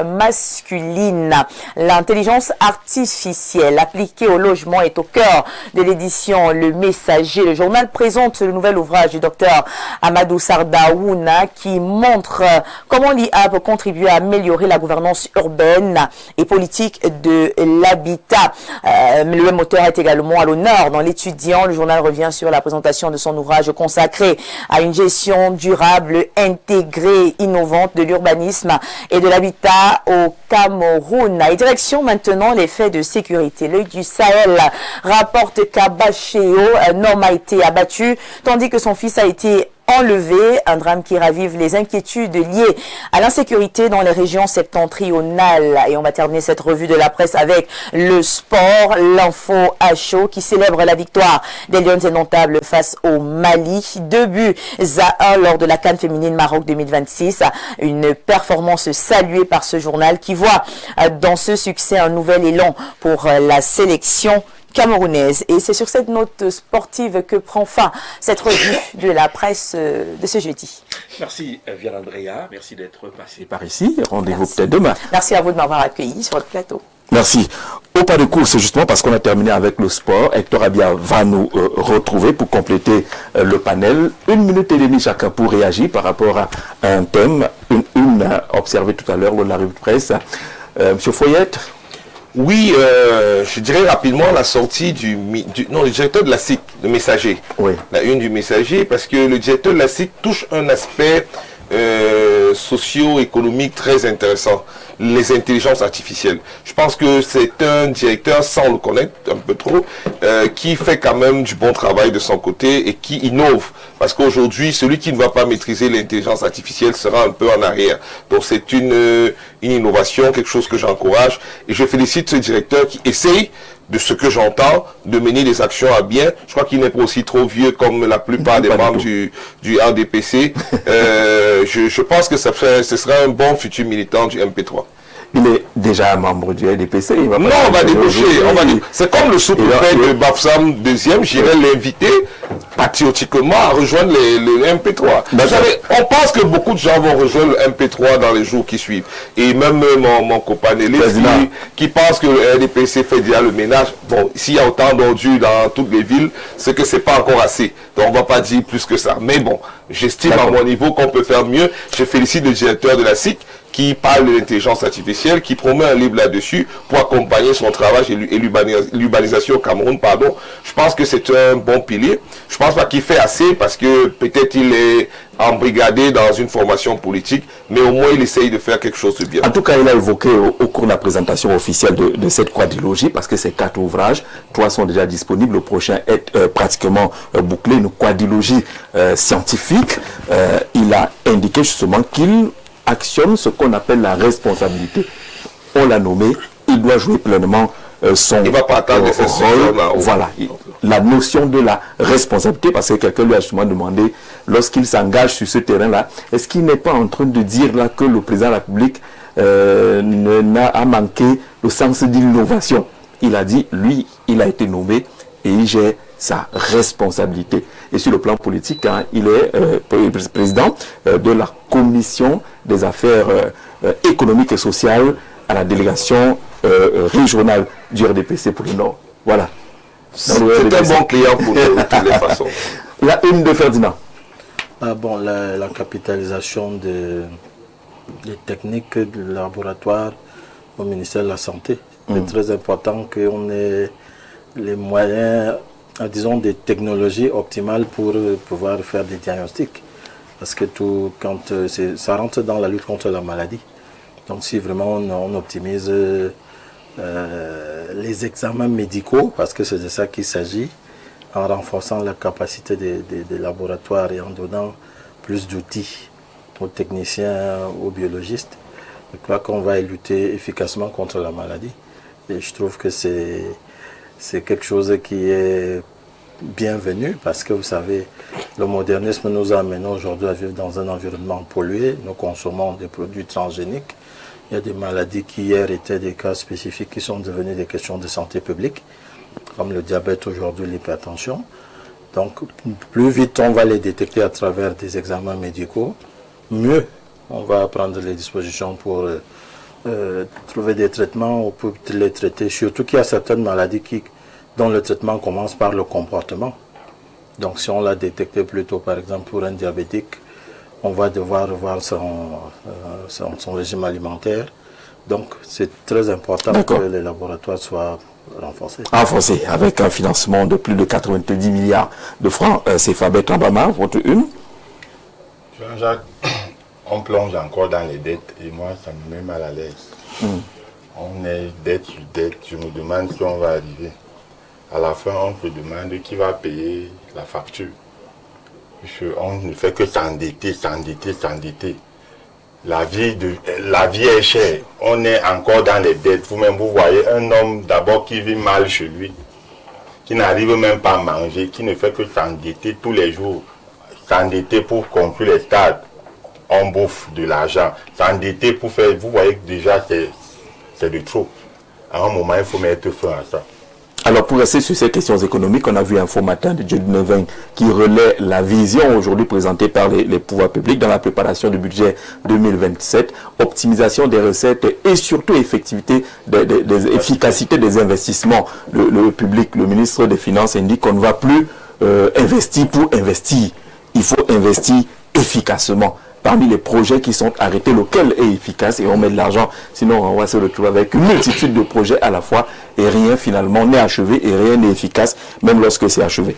masculines. L'intelligence artificielle appliquée au logement est au cœur de l'édition Le Messager. Le journal présente le nouvel ouvrage du docteur Amadou Sardaouna qui montre comment l'IA peut contribuer à améliorer la gouvernance urbaine et politique de l'habitat. Le même auteur est également à l'honneur dans l'Étudiant. Le journal revient sur la présentation de son ouvrage consacré à une gestion durable, intégrée, innovante de l'urbanisme et de l'habitat au Cameroun. Et direction maintenant les faits de sécurité. L'œil du Sahel rapporte qu'à Bachéo, un homme a été abattu tandis que son fils a été enlevé, un drame qui ravive les inquiétudes liées à l'insécurité dans les régions septentrionales. Et on va terminer cette revue de la presse avec le sport, l'info à chaud qui célèbre la victoire des Lions indomptables face au Mali. 2-1 lors de la CAN féminine Maroc 2026. Une performance saluée par ce journal qui voit dans ce succès un nouvel élan pour la sélection camerounaise. Et c'est sur cette note sportive que prend fin cette revue de la presse de ce jeudi. Merci Vian Andrea, merci d'être passé par ici. Rendez-vous peut-être demain. Merci à vous de m'avoir accueilli sur le plateau. Merci. Au pas de course, justement, parce qu'on a terminé avec le sport, Hector Abia va nous retrouver pour compléter le panel. 1 minute et demie chacun pour réagir par rapport à un thème, une observé tout à l'heure lors de la revue de presse. Monsieur Foyette. Oui, je dirais rapidement la sortie le directeur de la SIC, le Messager. Oui. La une du Messager, parce que le directeur de la SIC touche un aspect socio-économique très intéressant, les intelligences artificielles. Je pense que c'est un directeur, sans le connaître un peu trop, qui fait quand même du bon travail de son côté et qui innove. Parce qu'aujourd'hui, celui qui ne va pas maîtriser l'intelligence artificielle sera un peu en arrière. Donc c'est une innovation, quelque chose que j'encourage. Et je félicite ce directeur qui essaye, de ce que j'entends, de mener les actions à bien. Je crois qu'il n'est pas aussi trop vieux comme la plupart des membres du RDPC. Je pense que ce sera un bon futur militant du MP3. Il est déjà membre du RDPC. On va débaucher. C'est comme le sous-préfet de Bafoussam 2e. J'irai l'inviter patriotiquement à rejoindre les MP3. Vous savez, on pense que beaucoup de gens vont rejoindre le MP3 dans les jours qui suivent. Et même mon copain Nélis qui pense que le RDPC fait déjà le ménage. Bon, s'il y a autant d'ordures dans toutes les villes, c'est que c'est pas encore assez. Donc on va pas dire plus que ça. Mais bon, j'estime à mon niveau qu'on peut faire mieux. Je félicite le directeur de la SIC qui parle de l'intelligence artificielle, qui promet un livre là-dessus pour accompagner son travail et l'urbanisation au Cameroun, pardon. Je pense que c'est un bon pilier. Je pense pas qu'il fait assez parce que peut-être il est embrigadé dans une formation politique, mais au moins il essaye de faire quelque chose de bien. En tout cas, il a évoqué au cours de la présentation officielle de cette quadrilogie, parce que ces 4 ouvrages, 3 sont déjà disponibles, le prochain est pratiquement bouclé, une quadrilogie scientifique. Il a indiqué justement qu'il actionne ce qu'on appelle la responsabilité. On l'a nommé, il doit jouer pleinement son rôle. Voilà, la notion de la responsabilité, parce que quelqu'un lui a justement demandé, lorsqu'il s'engage sur ce terrain-là, est-ce qu'il n'est pas en train de dire là que le président de la République a manqué le sens d'innovation? Il a dit, lui, il a été nommé et il gère sa responsabilité. Et sur le plan politique, hein, il est président de la commission des affaires économiques et sociales à la délégation régionale du RDPC pour le Nord. Voilà. C'est un bon client pour de toutes les façons. La une de Ferdinand. Bon, la capitalisation des techniques du laboratoire au ministère de la Santé. C'est très important qu'on ait les moyens, disons, des technologies optimales pour pouvoir faire des diagnostics. Parce que ça rentre dans la lutte contre la maladie. Donc si vraiment on optimise les examens médicaux, parce que c'est de ça qu'il s'agit, en renforçant la capacité des laboratoires et en donnant plus d'outils aux techniciens, aux biologistes, je crois qu'on va lutter efficacement contre la maladie. Et je trouve que c'est quelque chose qui est bienvenu parce que vous savez, le modernisme nous a amené aujourd'hui à vivre dans un environnement pollué. Nous consommons des produits transgéniques. Il y a des maladies qui hier étaient des cas spécifiques qui sont devenues des questions de santé publique, comme le diabète aujourd'hui, l'hypertension. Donc, plus vite on va les détecter à travers des examens médicaux, mieux on va prendre les dispositions pour trouver des traitements ou pour les traiter. Surtout qu'il y a certaines maladies dont le traitement commence par le comportement. Donc si on l'a détecté plus tôt, par exemple pour un diabétique, on va devoir revoir son régime alimentaire. Donc c'est très important que les laboratoires soient renforcés. Renforcés, avec un financement de plus de 90 milliards de francs. C'est Fabien Tambama, votre une. Jean-Jacques, on plonge encore dans les dettes et moi ça me met mal à l'aise. On est dette sur dette, je me demande si on va arriver. À la fin, on se demande qui va payer la facture. On ne fait que s'endetter. La vie est chère. On est encore dans les dettes. Vous-même, vous voyez un homme d'abord qui vit mal chez lui, qui n'arrive même pas à manger, qui ne fait que s'endetter tous les jours. S'endetter pour construire les stades. On bouffe de l'argent. S'endetter pour faire... Vous voyez que déjà, c'est de trop. À un moment, il faut mettre fin à ça. Alors, pour rester sur ces questions économiques, on a vu Info Matin de Dieu Nevin qui relaie la vision aujourd'hui présentée par les pouvoirs publics dans la préparation du budget 2027, optimisation des recettes et surtout efficacité des investissements. Le public, le ministre des Finances indique qu'on ne va plus investir pour investir. Il faut investir efficacement. Parmi les projets qui sont arrêtés, lequel est efficace et on met de l'argent, sinon on va se retrouver avec une multitude de projets à la fois et rien finalement n'est achevé et rien n'est efficace, même lorsque c'est achevé.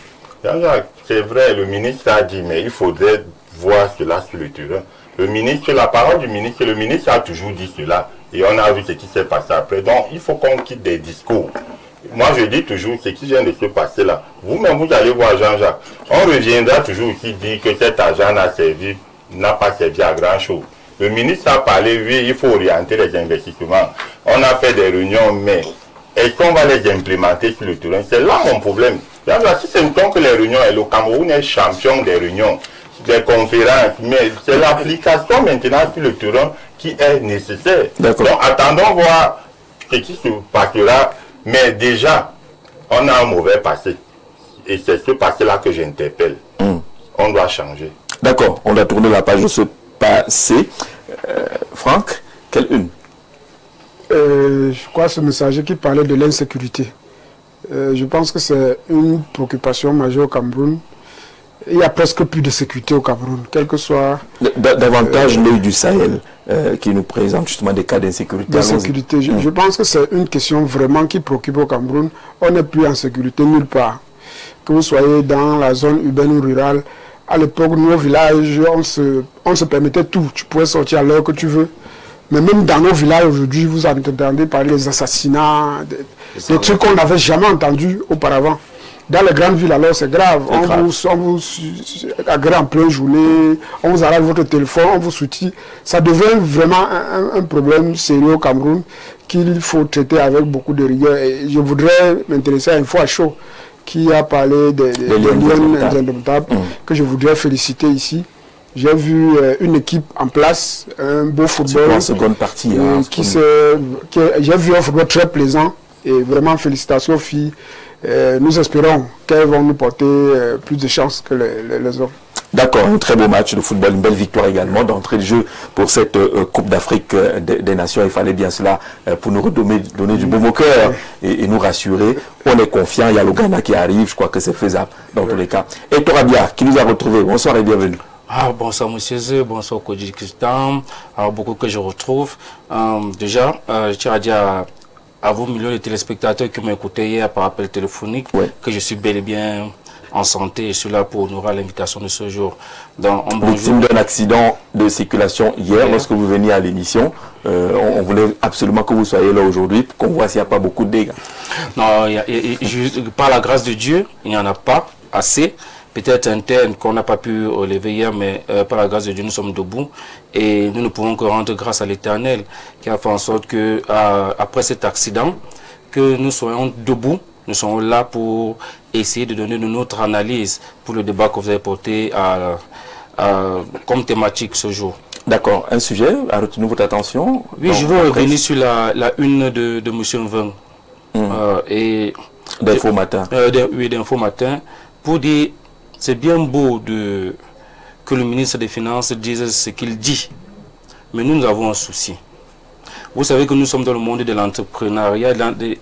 C'est vrai, le ministre a dit, mais il faudrait voir cela sur le terrain. La parole du ministre, le ministre a toujours dit cela et on a vu ce qui s'est passé après. Donc il faut qu'on quitte des discours. Moi je dis toujours ce qui vient de se passer là. Vous-même vous allez voir Jean-Jacques. On reviendra toujours ici dire que cet argent n'a pas servi à grand chose. Le ministre a parlé, oui, il faut orienter les investissements. On a fait des réunions, mais est-ce qu'on va les implémenter sur le terrain? C'est là mon problème. Si c'est une que les réunions, et le Cameroun est champion des réunions, des conférences, mais c'est l'application maintenant sur le terrain qui est nécessaire. Donc attendons voir ce qui se passera, mais déjà, on a un mauvais passé. Et c'est ce passé-là que j'interpelle. On doit changer. D'accord, on doit tourner la page de ce passé. Franck, quelle une? Je crois ce messager qui parlait de l'insécurité. Je pense que c'est une préoccupation majeure au Cameroun. Il n'y a presque plus de sécurité au Cameroun, quel que soit... Davantage l'œil du Sahel qui nous présente justement des cas d'insécurité. Je pense que c'est une question vraiment qui préoccupe au Cameroun. On n'est plus en sécurité nulle part. Que vous soyez dans la zone urbaine ou rurale, à l'époque, nous au village, on se permettait tout. Tu pouvais sortir à l'heure que tu veux. Mais même dans nos villages aujourd'hui, vous entendez parler des assassinats, des trucs qu'on n'avait jamais entendus auparavant. Dans les grandes villes, alors c'est grave. On vous agrée en pleine journée, on vous arrache votre téléphone, on vous soutient. Ça devient vraiment un problème sérieux au Cameroun qu'il faut traiter avec beaucoup de rigueur. Et je voudrais m'intéresser à Info à chaud qui a parlé des liens indomptables, que je voudrais féliciter ici. J'ai vu une équipe en place, un beau football. En seconde partie. J'ai vu un football très plaisant et vraiment félicitations aux filles. Nous espérons qu'elles vont nous porter plus de chance que les hommes. D'accord, un très beau match de football, une belle victoire également d'entrée de jeu pour cette Coupe d'Afrique des Nations. Il fallait bien cela pour nous redonner du baume au cœur et nous rassurer. On est confiant, il y a le Ghana qui arrive, je crois que c'est faisable dans tous les cas. Et Torabia, qui nous a retrouvés, bonsoir et bienvenue. Bonsoir Monsieur Zé, bonsoir Kodji Kistam, beaucoup que je retrouve. Déjà, je tiens à dire à vos millions de téléspectateurs qui m'ont écouté hier par appel téléphonique que je suis bel et bien en santé et je suis là pour honorer l'invitation de ce jour. Victime d'un accident de circulation hier, lorsque vous veniez à l'émission, on voulait absolument que vous soyez là aujourd'hui pour qu'on voit s'il n'y a pas beaucoup de dégâts. Non, par la grâce de Dieu, il n'y en a pas assez. Peut-être interne qu'on n'a pas pu relever hier, mais par la grâce de Dieu, nous sommes debout et nous ne pouvons que rendre grâce à l'Éternel qui a fait en sorte que après cet accident, que nous soyons debout, nous sommes là pour essayer de donner notre analyse pour le débat que vous avez porté comme thématique ce jour. D'accord, un sujet a retenu votre attention? Oui, je veux revenir sur la une de M. Mveng d'Info Matin. Oui, d'Info Matin, pour dire c'est bien beau que le ministre des Finances dise ce qu'il dit, mais nous avons un souci. Vous savez que nous sommes dans le monde de l'entrepreneuriat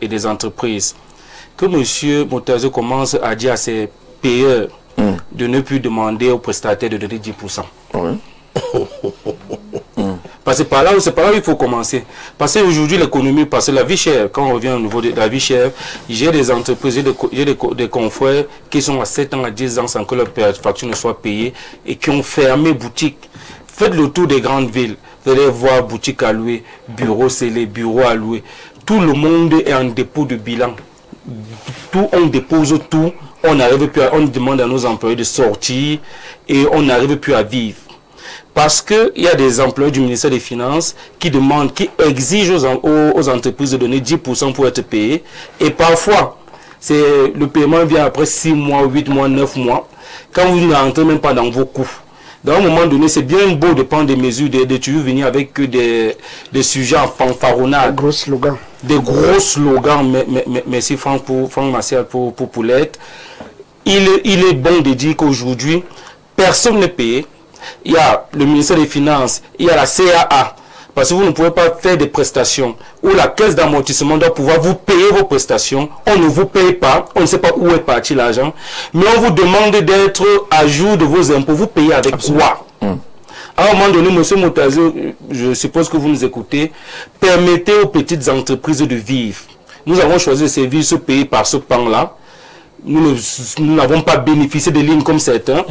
et des entreprises. Que M. Moutazo commence à dire à ses payeurs de ne plus demander aux prestataires de donner 10%. Parce que c'est par là il faut commencer. Parce qu'aujourd'hui, l'économie, parce que la vie chère, quand on revient au niveau de la vie chère, j'ai des entreprises, j'ai des confrères qui sont à 7 ans, à 10 ans sans que leur facture ne soit payée et qui ont fermé boutique. Faites le tour des grandes villes. Vous allez voir boutique à louer, bureaux scellés, bureaux à louer. Tout le monde est en dépôt de bilan. Tout, on dépose tout. On demande à nos employés de sortir et on n'arrive plus à vivre. Parce qu'il y a des employés du ministère des Finances qui exigent aux entreprises de donner 10% pour être payés. Et parfois, le paiement vient après 6 mois, 8 mois, 9 mois, quand vous n'entrez même pas dans vos coûts. Dans un moment donné, c'est bien beau de prendre des mesures, de venir avec des sujets en fanfaronnade. Des gros slogans. Des gros slogans. Merci Franck Martial pour Poulette. Il est bon de dire qu'aujourd'hui, personne n'est payé. Il y a le ministère des Finances, il y a la CAA, parce que vous ne pouvez pas faire des prestations où la caisse d'amortissement doit pouvoir vous payer vos prestations. On ne vous paye pas, on ne sait pas où est parti l'argent, mais on vous demande d'être à jour de vos impôts. Vous payez avec quoi? À un moment donné, M. Moutazo, je suppose que vous nous écoutez, permettez aux petites entreprises de vivre. Nous avons choisi de servir ce pays par ce pan-là. Nous n'avons pas bénéficié de lignes comme certains,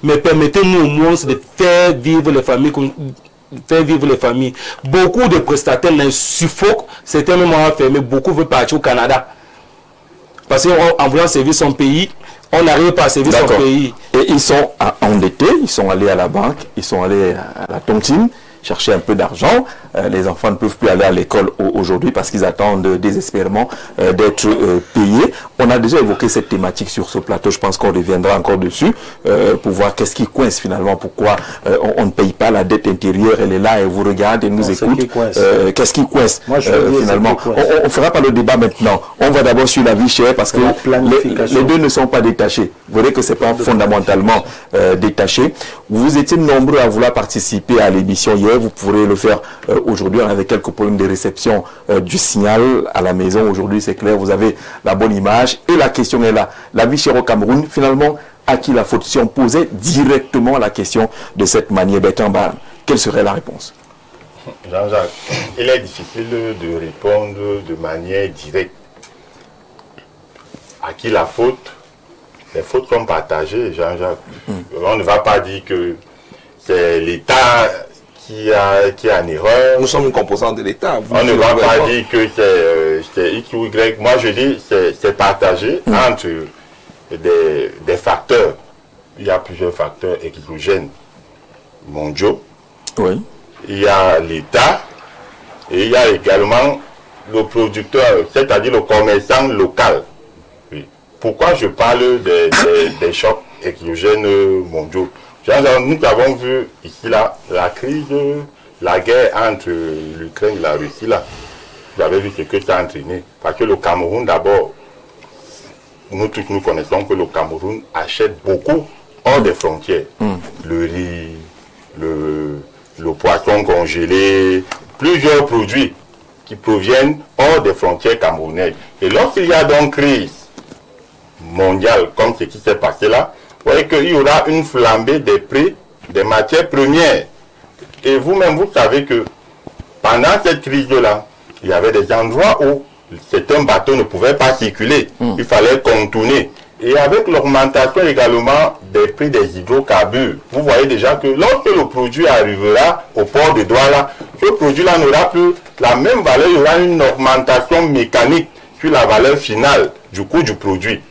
mais permettez-nous au moins de faire vivre les familles. Beaucoup de prestataires suffoquent, certains même ont fermé, beaucoup veulent partir au Canada. Parce qu'en voulant servir son pays, on n'arrive pas à servir son pays. Et ils sont endettés, ils sont allés à la banque, ils sont allés à la tontine, chercher un peu d'argent. Les enfants ne peuvent plus aller à l'école aujourd'hui parce qu'ils attendent désespérément d'être payés. On a déjà évoqué cette thématique sur ce plateau. Je pense qu'on reviendra encore dessus pour voir qu'est-ce qui coince finalement. Pourquoi on ne paye pas la dette intérieure. Elle est là, elle vous regarde, elle nous écoute. Qu'est-ce qui coince finalement? On fera pas le débat maintenant. On va d'abord sur la vie chère parce que les deux ne sont pas détachés. Vous voyez que c'est pas fondamentalement détaché. Vous étiez nombreux à vouloir participer à l'émission hier. Vous pourrez le faire aujourd'hui. On avait quelques problèmes de réception du signal à la maison. Aujourd'hui, c'est clair, vous avez la bonne image. Et la question est là. La vie chère au Cameroun, finalement, à qui la faute? Si on posait directement la question de cette manière, Bertrand Barne, quelle serait la réponse? Jean-Jacques, il est difficile de répondre de manière directe. À qui la faute? Les fautes sont partagées, Jean-Jacques. On ne va pas dire que c'est l'État qui est en erreur. Nous sommes une composante de l'État. On ne va pas dire que c'est X ou Y. Moi, je dis que c'est partagé entre des facteurs. Il y a plusieurs facteurs exogènes mondiaux. Oui. Il y a l'État et il y a également le producteur, c'est-à-dire le commerçant local. Oui. Pourquoi je parle des chocs exogènes mondiaux? Nous avons vu ici là, la crise, la guerre entre l'Ukraine et la Russie là. Vous avez vu ce que ça a entraîné. Parce que le Cameroun d'abord, nous tous nous connaissons que le Cameroun achète beaucoup hors des frontières. Le riz, le poisson congelé, plusieurs produits qui proviennent hors des frontières camerounaises. Et lorsqu'il y a donc crise mondiale comme ce qui s'est passé là, vous voyez qu'il y aura une flambée des prix des matières premières. Et vous-même, vous savez que pendant cette crise-là, il y avait des endroits où certains bateaux ne pouvaient pas circuler. Il fallait contourner. Et avec l'augmentation également des prix des hydrocarbures, vous voyez déjà que lorsque le produit arrivera au port de Douala, ce produit-là n'aura plus la même valeur, il y aura une augmentation mécanique sur la valeur finale du coût du produit.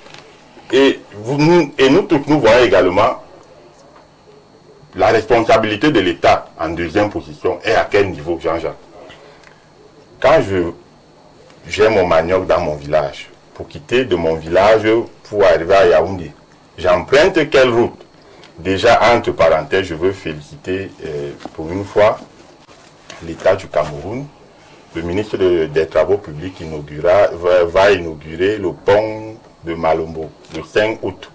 Et nous tous, nous voyons également la responsabilité de l'État en deuxième position. Et à quel niveau, Jean-Jacques? Quand j'ai mon manioc dans mon village, pour quitter de mon village pour arriver à Yaoundé, j'emprunte quelle route? Déjà, entre parenthèses, je veux féliciter pour une fois l'État du Cameroun. Le ministre des Travaux publics va inaugurer le pont de Malombo le 5 août.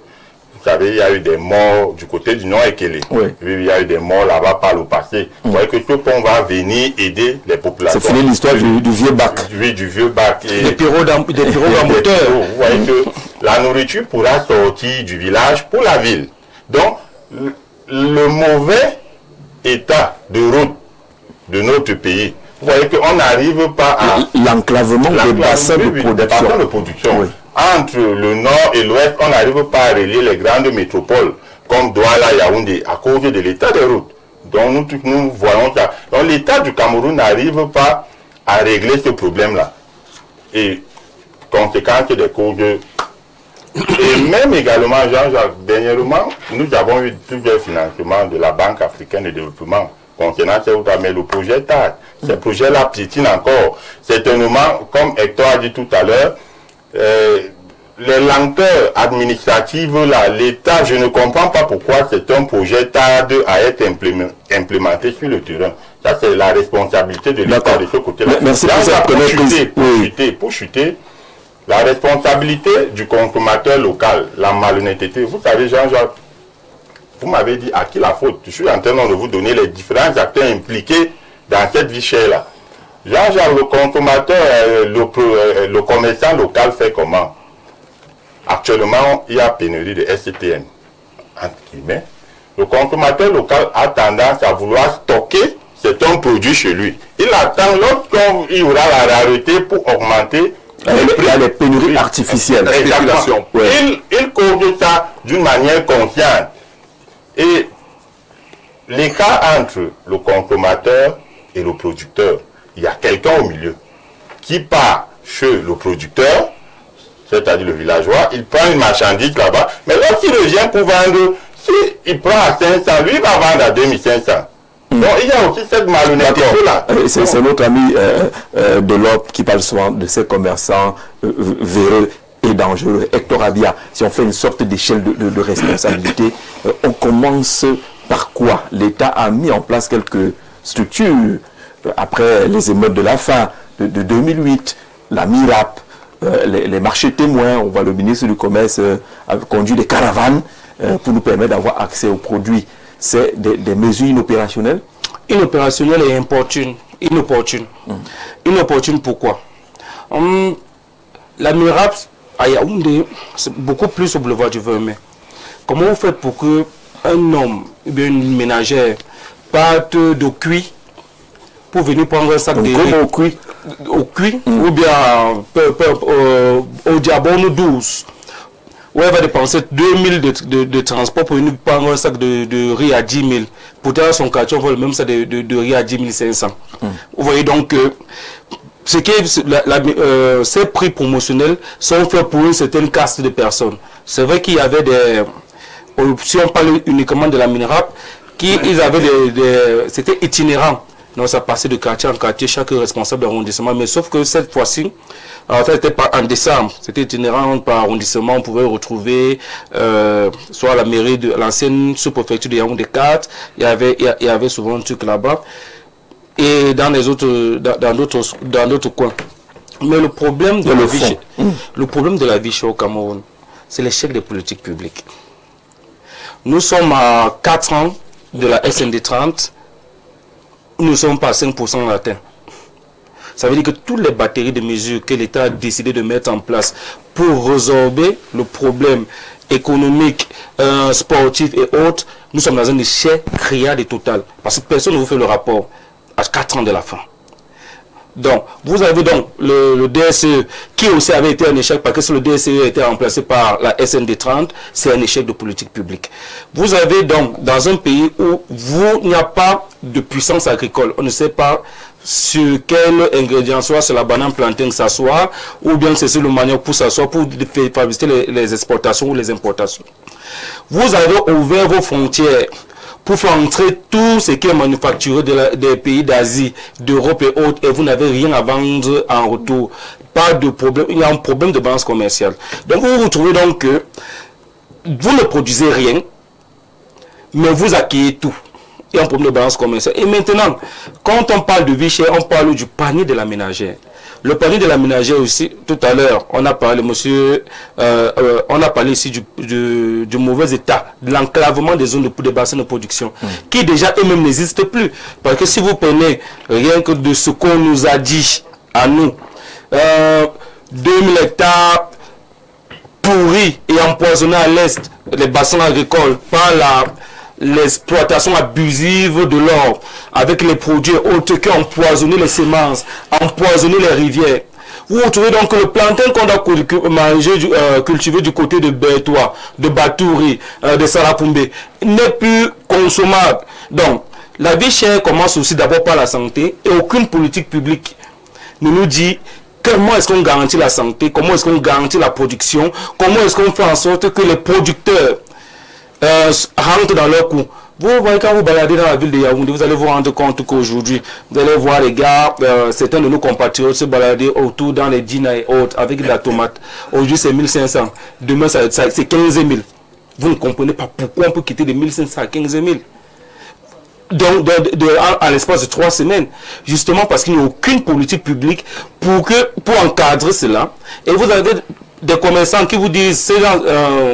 Vous savez, il y a eu des morts du côté du Nord-Ekele. Oui, il y a eu des morts là-bas par le passé. Vous voyez que ce pont va venir aider les populations. C'est fini l'histoire du vieux bac. Oui, du vieux bac. Des pirogues à moteur. Vous voyez que la nourriture pourra sortir du village pour la ville. Donc, le mauvais état de route de notre pays, vous voyez qu'on n'arrive pas à... L'enclavement des bassins de production. Oui. Entre le nord et l'ouest, on n'arrive pas à relier les grandes métropoles comme Douala, Yaoundé, à cause de l'état des routes. Donc nous voyons ça. Donc l'État du Cameroun n'arrive pas à régler ce problème-là. Et conséquence des causes. Et même également, Jean-Jacques, dernièrement, nous avons eu plusieurs financements de la Banque africaine de développement concernant ces routes, mais le projet TAD, ces projets-là piétinent encore. Certainement, comme Hector a dit tout à l'heure, les lenteurs administratives, là, l'État, je ne comprends pas pourquoi c'est un projet TAD à être implémenté sur le terrain. Ça, c'est la responsabilité de l'État de ce côté-là. Merci pour chuter, la responsabilité du consommateur local, la malhonnêteté. Vous savez, Jean-Jacques, vous m'avez dit à qui la faute. Je suis en train de vous donner les différents acteurs impliqués dans cette vie chère-là. Jean-Jacques, le consommateur, le commerçant local fait comment? Actuellement, il y a pénurie de SCTM. Entre guillemets. Le consommateur local a tendance à vouloir stocker certains produits chez lui. Il attend lorsqu'il y aura la rareté pour augmenter les pénuries artificielles. Exactement. Il cause ça d'une manière consciente. Et l'écart entre le consommateur et le producteur, il y a quelqu'un au milieu qui part chez le producteur, c'est-à-dire le villageois, il prend une marchandise là-bas, mais lorsqu'il revient pour vendre, s'il prend à 500, lui il va vendre à 2500. Donc il y a aussi cette malhonnêteté-là. C'est notre ami de l'OP qui parle souvent de ces commerçants véreux et dangereux. Hector Abia, si on fait une sorte d'échelle de responsabilité, on commence par quoi? L'État a mis en place quelques structures après les émeutes de la fin de 2008, la MIRAP, les marchés témoins. On voit le ministre du Commerce conduire des caravanes pour nous permettre d'avoir accès aux produits. C'est des mesures inopérationnelles? Inopérationnelles et inopportunes. Inopportunes pourquoi? La MIRAP à Yaoundé, c'est beaucoup plus au boulevard du Vermeer. Comment vous faites pour que un homme, ou bien une ménagère, parte de cuit pour venir prendre un sac de riz au cuit, ou bien au diabone 12, où elle va dépenser 2000 de transport pour venir prendre un sac de riz à 10 000. Pourtant, son quartier, on voit le même sac de riz à 10 500. Vous voyez donc que ces prix promotionnels sont faits pour une certaine caste de personnes. C'est vrai qu'il y avait des... Si on parle uniquement de la MIRAP, ils avaient c'était itinérant. Donc ça passait de quartier en quartier, chaque responsable d'arrondissement. Mais sauf que cette fois-ci, en fait, c'était en décembre. C'était itinérant par arrondissement. On pouvait retrouver soit la mairie de l'ancienne sous-préfecture de Yaoundé 4. Il y avait souvent un truc là-bas. Et dans les autres, dans d'autres coins. Mais le problème de la vie chère au Cameroun, c'est l'échec des politiques publiques. Nous sommes à 4 ans de la SND 30. Nous ne sommes pas à 5% atteint. Ça veut dire que toutes les batteries de mesures que l'État a décidé de mettre en place pour résorber le problème économique, sportif et autres, nous sommes dans un échec criard et total. Parce que personne ne vous fait le rapport à 4 ans de la fin. Donc, vous avez donc le DSE qui aussi avait été un échec parce que si le DSE a été remplacé par la SND 30, c'est un échec de politique publique. Vous avez donc dans un pays où il n'y a pas de puissance agricole, on ne sait pas sur quel ingrédient, soit c'est la banane plantain que ça soit, ou bien c'est sur le manioc pour s'asseoir pour favoriser les exportations ou les importations. Vous avez ouvert vos frontières pour faire entrer tout ce qui est manufacturé des pays d'Asie, d'Europe et autres, et vous n'avez rien à vendre en retour. Pas de problème, il y a un problème de balance commerciale. Donc vous vous trouvez donc que vous ne produisez rien, mais vous accueillez tout. Il y a un problème de balance commerciale. Et maintenant, quand on parle de vie chère, on parle du panier de la ménagère. Le panier de la ménagère aussi, tout à l'heure, on a parlé, on a parlé ici du mauvais état, de l'enclavement des zones des bassins de production, qui déjà eux-mêmes n'existent plus. Parce que si vous prenez rien que de ce qu'on nous a dit à nous, 2000 hectares pourris et empoisonnés à l'est, les bassins agricoles, par l'exploitation abusive de l'or, avec les produits autres qui ont empoisonné les semences, empoisonné les rivières. Vous retrouvez donc que le plantain qu'on a cultivé du côté de Bertois, de Batouri, de Sarapoumbé, n'est plus consommable. Donc, la vie chère commence aussi d'abord par la santé, et aucune politique publique ne nous dit comment est-ce qu'on garantit la santé, comment est-ce qu'on garantit la production, comment est-ce qu'on fait en sorte que les producteurs rentrent dans leur coût. Vous voyez, quand vous baladez dans la ville de Yaoundé, vous allez vous rendre compte qu'aujourd'hui, vous allez voir les gars, certains de nos compatriotes se balader autour dans les dîners et autres avec de la tomate. Aujourd'hui, c'est 1500. Demain, c'est 15 000. Vous ne comprenez pas pourquoi on peut quitter de 1500 à 15 000. Donc, à l'espace de 3 semaines, justement parce qu'il n'y a aucune politique publique pour encadrer cela. Et vous avez des commerçants qui vous disent,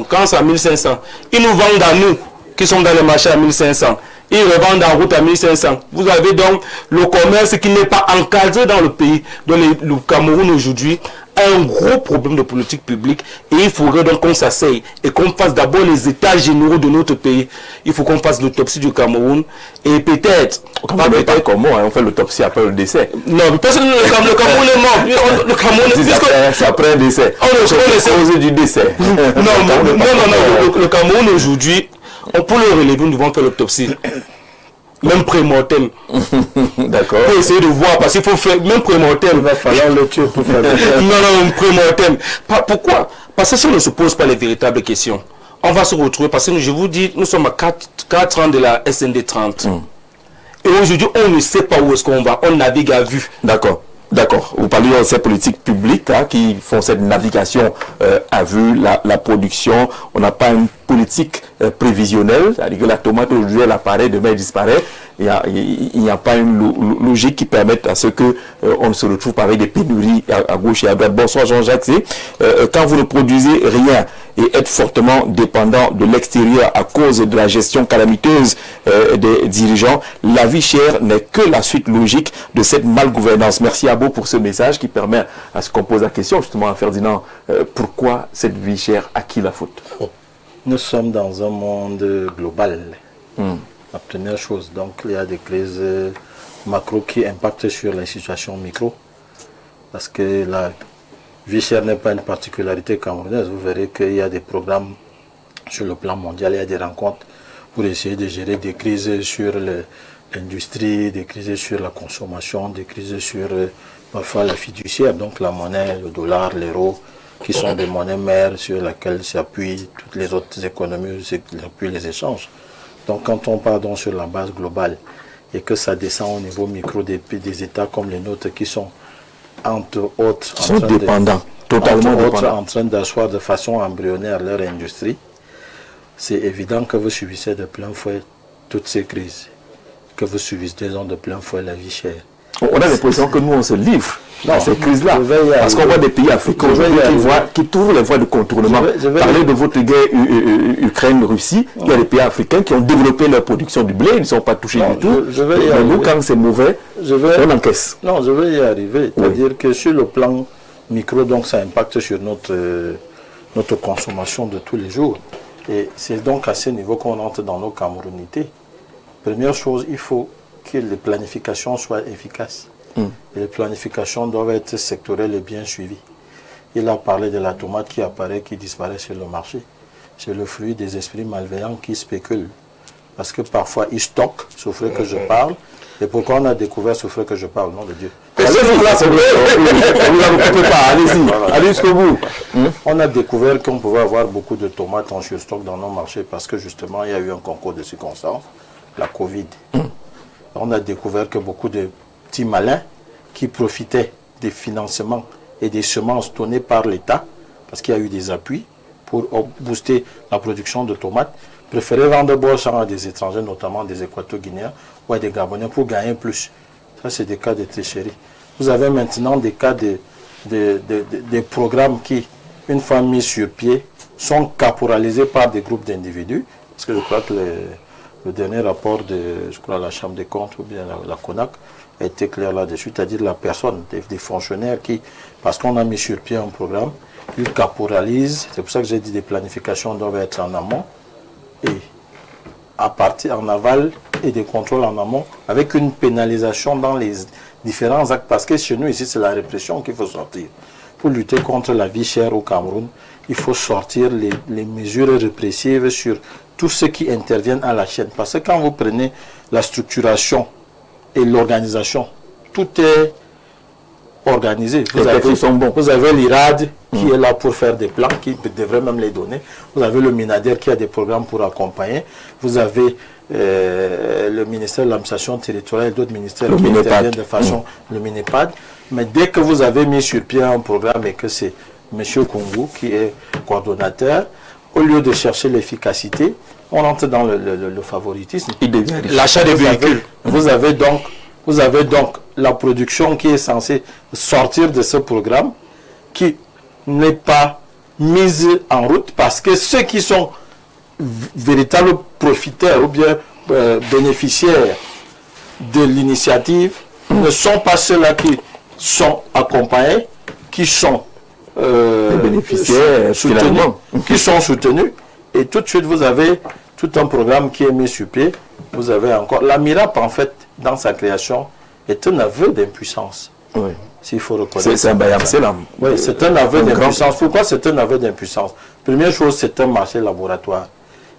quand c'est à 1500, ils nous vendent à nous, qui sont dans les marchés à 1500. Ils revendent en route à 1500. Vous avez donc le commerce qui n'est pas encadré dans le pays. Donc le Cameroun aujourd'hui a un gros problème de politique publique. Et il faudrait donc qu'on s'asseye et qu'on fasse d'abord les états généraux de notre pays. Il faut qu'on fasse l'autopsie du Cameroun. Et peut-être... Pas comment, on fait l'autopsie après le décès. Non, personne, le Cameroun est mort. Le Cameroun c'est après un décès. On du décès. Non, le Cameroun aujourd'hui... Pour le relever, nous devons faire l'autopsie. Même pré-mortem. D'accord. Pour essayer de voir, parce qu'il faut faire, même pré-mortem. Il va falloir le tuer pour faire non, pré-mortem. Pourquoi? Parce que si on ne se pose pas les véritables questions, on va se retrouver, parce que je vous dis, nous sommes à 4 ans de la SND 30. Et aujourd'hui, on ne sait pas où est-ce qu'on va. On navigue à vue. D'accord. D'accord. Vous parlez de ces politiques publiques qui font cette navigation à vue, la production. On n'a pas une politique prévisionnelle. C'est-à-dire que la tomate aujourd'hui elle apparaît, demain elle disparaît. Il n'y a pas une logique qui permette à ce que on ne se retrouve pas avec des pénuries à gauche et à droite. Bonsoir Jean-Jacques. Quand vous ne produisez rien et êtes fortement dépendant de l'extérieur à cause de la gestion calamiteuse des dirigeants, la vie chère n'est que la suite logique de cette malgouvernance. Merci Abo pour ce message qui permet à ce qu'on pose la question justement à Ferdinand. Pourquoi cette vie chère? À qui la faute? Nous sommes dans un monde global. La première chose, donc il y a des crises macro qui impactent sur les situations micro. Parce que la vie chère n'est pas une particularité camerounaise. Vous verrez qu'il y a des programmes sur le plan mondial, il y a des rencontres pour essayer de gérer des crises sur l'industrie, des crises sur la consommation, des crises sur parfois la fiduciaire, donc la monnaie, le dollar, l'euro, qui sont des monnaies mères sur lesquelles s'appuient toutes les autres économies, s'appuient les échanges. Donc quand on part donc sur la base globale et que ça descend au niveau micro des États comme les nôtres qui sont entre autres totalement en train d'asseoir de façon embryonnaire leur industrie, c'est évident que vous subissez de plein fouet toutes ces crises, que vous subissez de plein fouet la vie chère. On a l'impression que nous on se livre à ces crises-là. Parce qu'on voit des pays africains qui trouvent les voies de contournement. Parlez de votre guerre Ukraine-Russie, il y a des pays africains qui ont développé leur production du blé, ils ne sont pas touchés du tout. Mais nous, quand c'est mauvais, on encaisse. Non, je vais y arriver. C'est-à-dire que sur le plan micro, donc ça impacte sur notre consommation de tous les jours. Et c'est donc à ce niveau qu'on entre dans nos camerounités. Première chose, il faut que les planifications soient efficaces. Et les planifications doivent être sectorielles et bien suivies. Il a parlé de la tomate qui apparaît, qui disparaît sur le marché. C'est le fruit des esprits malveillants qui spéculent. Parce que parfois ils stockent, sauf que je parle. Et pourquoi on a découvert ce que je parle, nom de Dieu? Allez jusqu'au bout. On a découvert qu'on pouvait avoir beaucoup de tomates en surstock dans nos marchés parce que justement il y a eu un concours de circonstances, la Covid. On a découvert que beaucoup de petits malins qui profitaient des financements et des semences données par l'État, parce qu'il y a eu des appuis pour booster la production de tomates, préféraient vendre beau champ à des étrangers, notamment des Équato-Guinéens ou à des Gabonais pour gagner plus. Ça, c'est des cas de tricherie. Vous avez maintenant des cas de programmes qui, une fois mis sur pied, sont caporalisés par des groupes d'individus, parce que je crois que le dernier rapport de la Chambre des comptes ou bien la CONAC a été clair là-dessus, c'est-à-dire la personne, des fonctionnaires qui, parce qu'on a mis sur pied un programme, ils caporalisent, c'est pour ça que j'ai dit des planifications doivent être en amont et à partir en aval et des contrôles en amont avec une pénalisation dans les différents actes, parce que chez nous ici c'est la répression qu'il faut sortir. Pour lutter contre la vie chère au Cameroun, il faut sortir les mesures répressives sur tous ceux qui interviennent à la chaîne. Parce que quand vous prenez la structuration et l'organisation, tout est organisé. Vous avez l'IRAD qui est là pour faire des plans, qui devrait même les donner. Vous avez le MINADER qui a des programmes pour accompagner. Vous avez le ministère de l'administration territoriale et d'autres ministères qui interviennent de façon, le MINEPAD. Mais dès que vous avez mis sur pied un programme et que c'est M. Kungu qui est coordonnateur, au lieu de chercher l'efficacité, on entre dans le favoritisme. L'achat des véhicules. Vous avez donc la production qui est censée sortir de ce programme, qui n'est pas mise en route parce que ceux qui sont véritables profiteurs ou bien bénéficiaires de l'initiative ne sont pas ceux-là qui sont accompagnés, qui sont bénéficiaires qui sont soutenus. Et tout de suite, vous avez tout un programme qui est mis sur pied. Vous avez encore... La MIRAP, en fait, dans sa création, est un aveu d'impuissance. Oui. S'il faut reconnaître. C'est un bayam, c'est là. Oui, c'est un aveu d'impuissance. Pourquoi c'est un aveu d'impuissance? Première chose, c'est un marché laboratoire.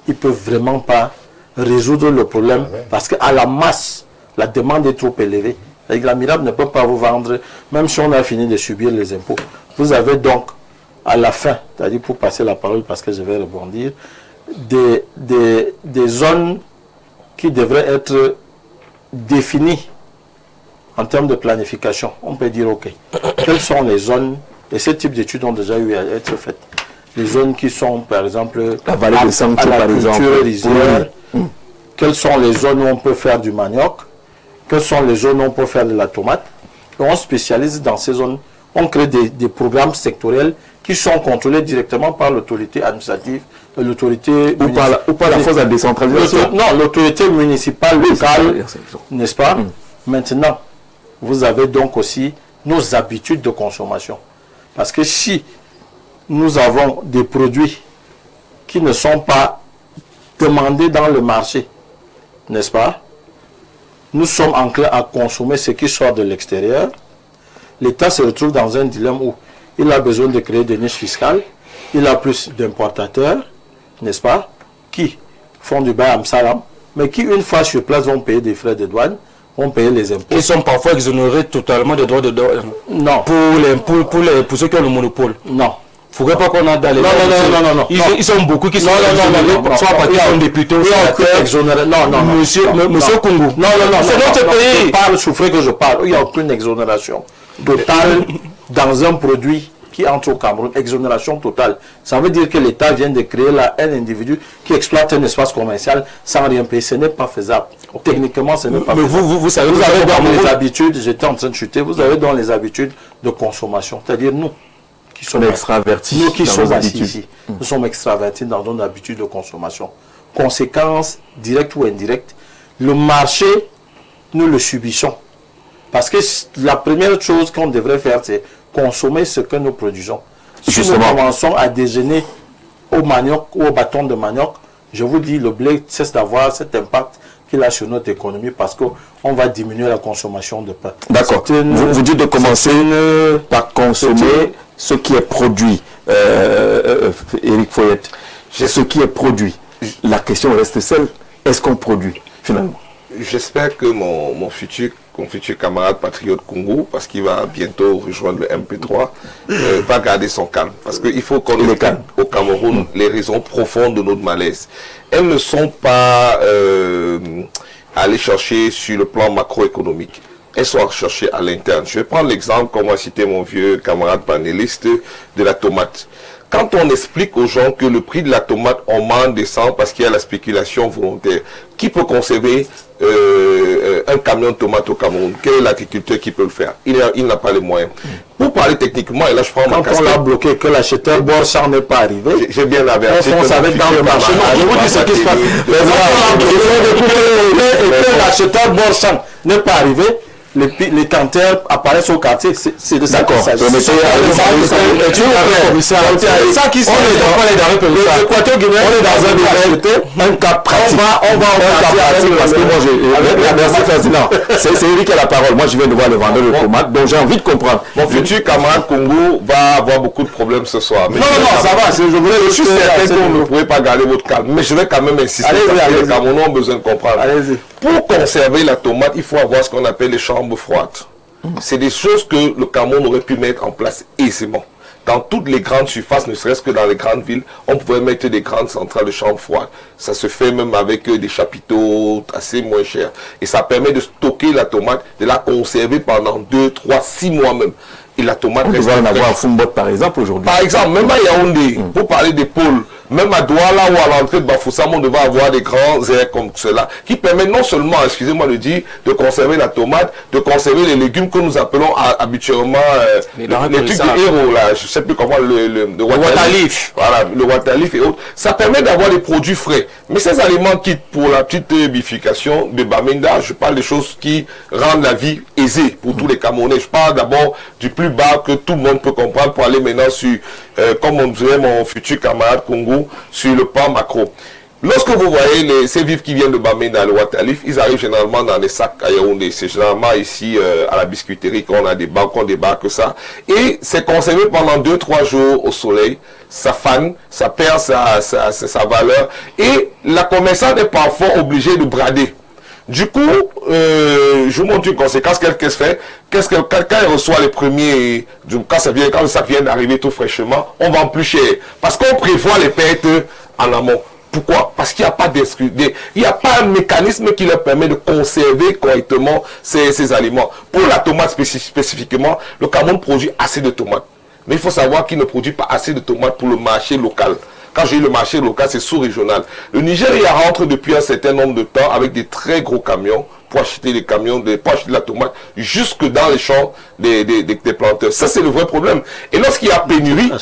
Ils ne peuvent vraiment pas résoudre le problème parce qu'à la masse, la demande est trop élevée. La MIRAP ne peut pas vous vendre, même si on a fini de subir les impôts. Vous avez donc, à la fin, c'est-à-dire pour passer la parole parce que je vais rebondir, des zones qui devraient être défini en termes de planification, on peut dire, ok, quelles sont les zones, et ce type d'études ont déjà eu à être faites, les zones qui sont, par exemple, la vallée de Sancho, à la par exemple, culture rizière, quelles sont les zones où on peut faire du manioc, quelles sont les zones où on peut faire de la tomate, et on spécialise dans ces zones, on crée des programmes sectoriels qui sont contrôlés directement par l'autorité administrative, l'autorité... Ou par la force de décentralisation. Non, l'autorité municipale, locale, n'est-ce pas? Maintenant, vous avez donc aussi nos habitudes de consommation. Parce que si nous avons des produits qui ne sont pas demandés dans le marché, n'est-ce pas? Nous sommes enclins à consommer ce qui sort de l'extérieur. L'État se retrouve dans un dilemme où il a besoin de créer des niches fiscales, il a plus d'importateurs, n'est-ce pas, qui font du bail salam, mais qui, une fois sur place, vont payer des frais de douane, vont payer les impôts. Ils sont parfois exonérés totalement des droits de douane. Non. Pour ceux qui ont le monopole. Non. Il ne faudrait pas qu'on a dans les... Non. Ils sont beaucoup qui sont exonérés, soit parce qu'ils sont députés, non. Monsieur Kungu. Non. C'est notre pays. Je parle, souffrez que je parle. Il n'y a aucune exonération totale dans un produit qui entre au Cameroun. Exonération totale. Ça veut dire que l'État vient de créer là un individu qui exploite un espace commercial sans rien payer. Ce n'est pas faisable. Techniquement, ce n'est pas faisable. Vous savez, vous avez dans les habitudes, j'étais en train de chuter, vous avez dans les habitudes de consommation. C'est-à-dire nous, qui sommes extravertis. Nous qui sommes assis ici, nous sommes extravertis dans nos habitudes de consommation. Conséquences directes ou indirectes, le marché, nous le subissons. Parce que la première chose qu'on devrait faire, c'est consommer ce que nous produisons. Si nous commençons à déjeuner au manioc ou au bâton de manioc, je vous dis, le blé cesse d'avoir cet impact qu'il a sur notre économie parce qu'on va diminuer la consommation de pain. D'accord. Vous dites de commencer par consommer ce qui est produit. Éric Foyette, ce qui est produit. La question reste celle, est-ce qu'on produit finalement? J'espère que mon futur camarade patriote Kungu, parce qu'il va bientôt rejoindre le MP3, va garder son calme. Parce qu'il faut qu'on ait au Cameroun les raisons profondes de notre malaise. Elles ne sont pas aller chercher sur le plan macroéconomique. Elles sont cherchées à l'interne. Je vais prendre l'exemple, comme a cité mon vieux camarade panéliste, de la tomate. Quand on explique aux gens que le prix de la tomate augmente, descend parce qu'il y a la spéculation volontaire, qui peut conserver un camion de tomates au Cameroun? Quel est l'agriculteur qui peut le faire? Il n'a pas les moyens. Pour parler techniquement, et là je prends ma casquette. Quand on l'a bloqué, que l'acheteur Borchardt n'est pas arrivé, j'ai bien averti. On savait dans le marché. Je vous dis ce qui se passe. Et que l'acheteur Borchardt n'est pas arrivé, les canteurs apparaissent au quartier, c'est de ça qu'il s'agit. C'est ça qui se passe. L'Équateur guinéen, on est dans un cas pratique. On va parce que moi, merci Ferdinand. C'est Éric qui a la parole. Moi, je viens de voir le vendeur de tomates, donc j'ai envie de comprendre. Mon futur camarade Congo va avoir beaucoup de problèmes ce soir. Non, ça va. Je suis certain que vous ne pouvez pas garder votre calme, mais je vais quand même insister. Les Camerounais ont besoin de comprendre. Pour conserver la tomate, il faut avoir ce qu'on appelle les chambres froides. C'est des choses que le Cameroun aurait pu mettre en place aisément. Dans toutes les grandes surfaces, ne serait-ce que dans les grandes villes, on pouvait mettre des grandes centrales de chambres froides. Ça se fait même avec des chapiteaux assez moins chers. Et ça permet de stocker la tomate, de la conserver pendant 2, 3, 6 mois même. Et la tomate reste fraîche. On va en avoir à Fumbot par exemple aujourd'hui. Par exemple, même à Yaoundé, pour parler des pôles, même à Douala ou à l'entrée de Bafoussam, on devait avoir des grands airs comme cela, qui permettent non seulement, excusez-moi de dire, de conserver la tomate, de conserver les légumes que nous appelons habituellement les trucs de héros, là, je ne sais plus comment, le watalif. Voilà, le watalif et autres. Ça permet d'avoir des produits frais. Mais ces aliments quittent pour la petite bifurcation de Bamenda, je parle des choses qui rendent la vie aisée pour tous les Camerounais. Je parle d'abord du plus bas que tout le monde peut comprendre pour aller maintenant sur, comme on disait mon futur camarade Congo, sur le plan macro. Lorsque vous voyez ces vivres qui viennent de Bamenda, le Watalif, ils arrivent généralement dans des sacs à Yaoundé. C'est généralement ici à la biscuiterie qu'on a des banques, on débarque ça. Et c'est conservé pendant 2-3 jours au soleil. Ça fane, ça perd sa valeur. Et la commerçante est parfois obligée de brader. Du coup, je vous montre une conséquence. Qu'est-ce qu'elle fait? Quand elle reçoit les premiers, quand ça vient d'arriver tout fraîchement, on vend plus cher. Parce qu'on prévoit les pertes en amont. Pourquoi? Parce qu'il n'y a pas il n'y a pas un mécanisme qui leur permet de conserver correctement ces aliments. Pour la tomate spécifiquement, le Cameroun produit assez de tomates. Mais il faut savoir qu'il ne produit pas assez de tomates pour le marché local. Quand j'ai le marché local, c'est sous-régional. Le Nigeria rentre depuis un certain nombre de temps avec des très gros camions pour acheter les camions, pour acheter la tomate jusque dans les champs des planteurs. Ça, c'est le vrai problème. Et lorsqu'il y a pénurie,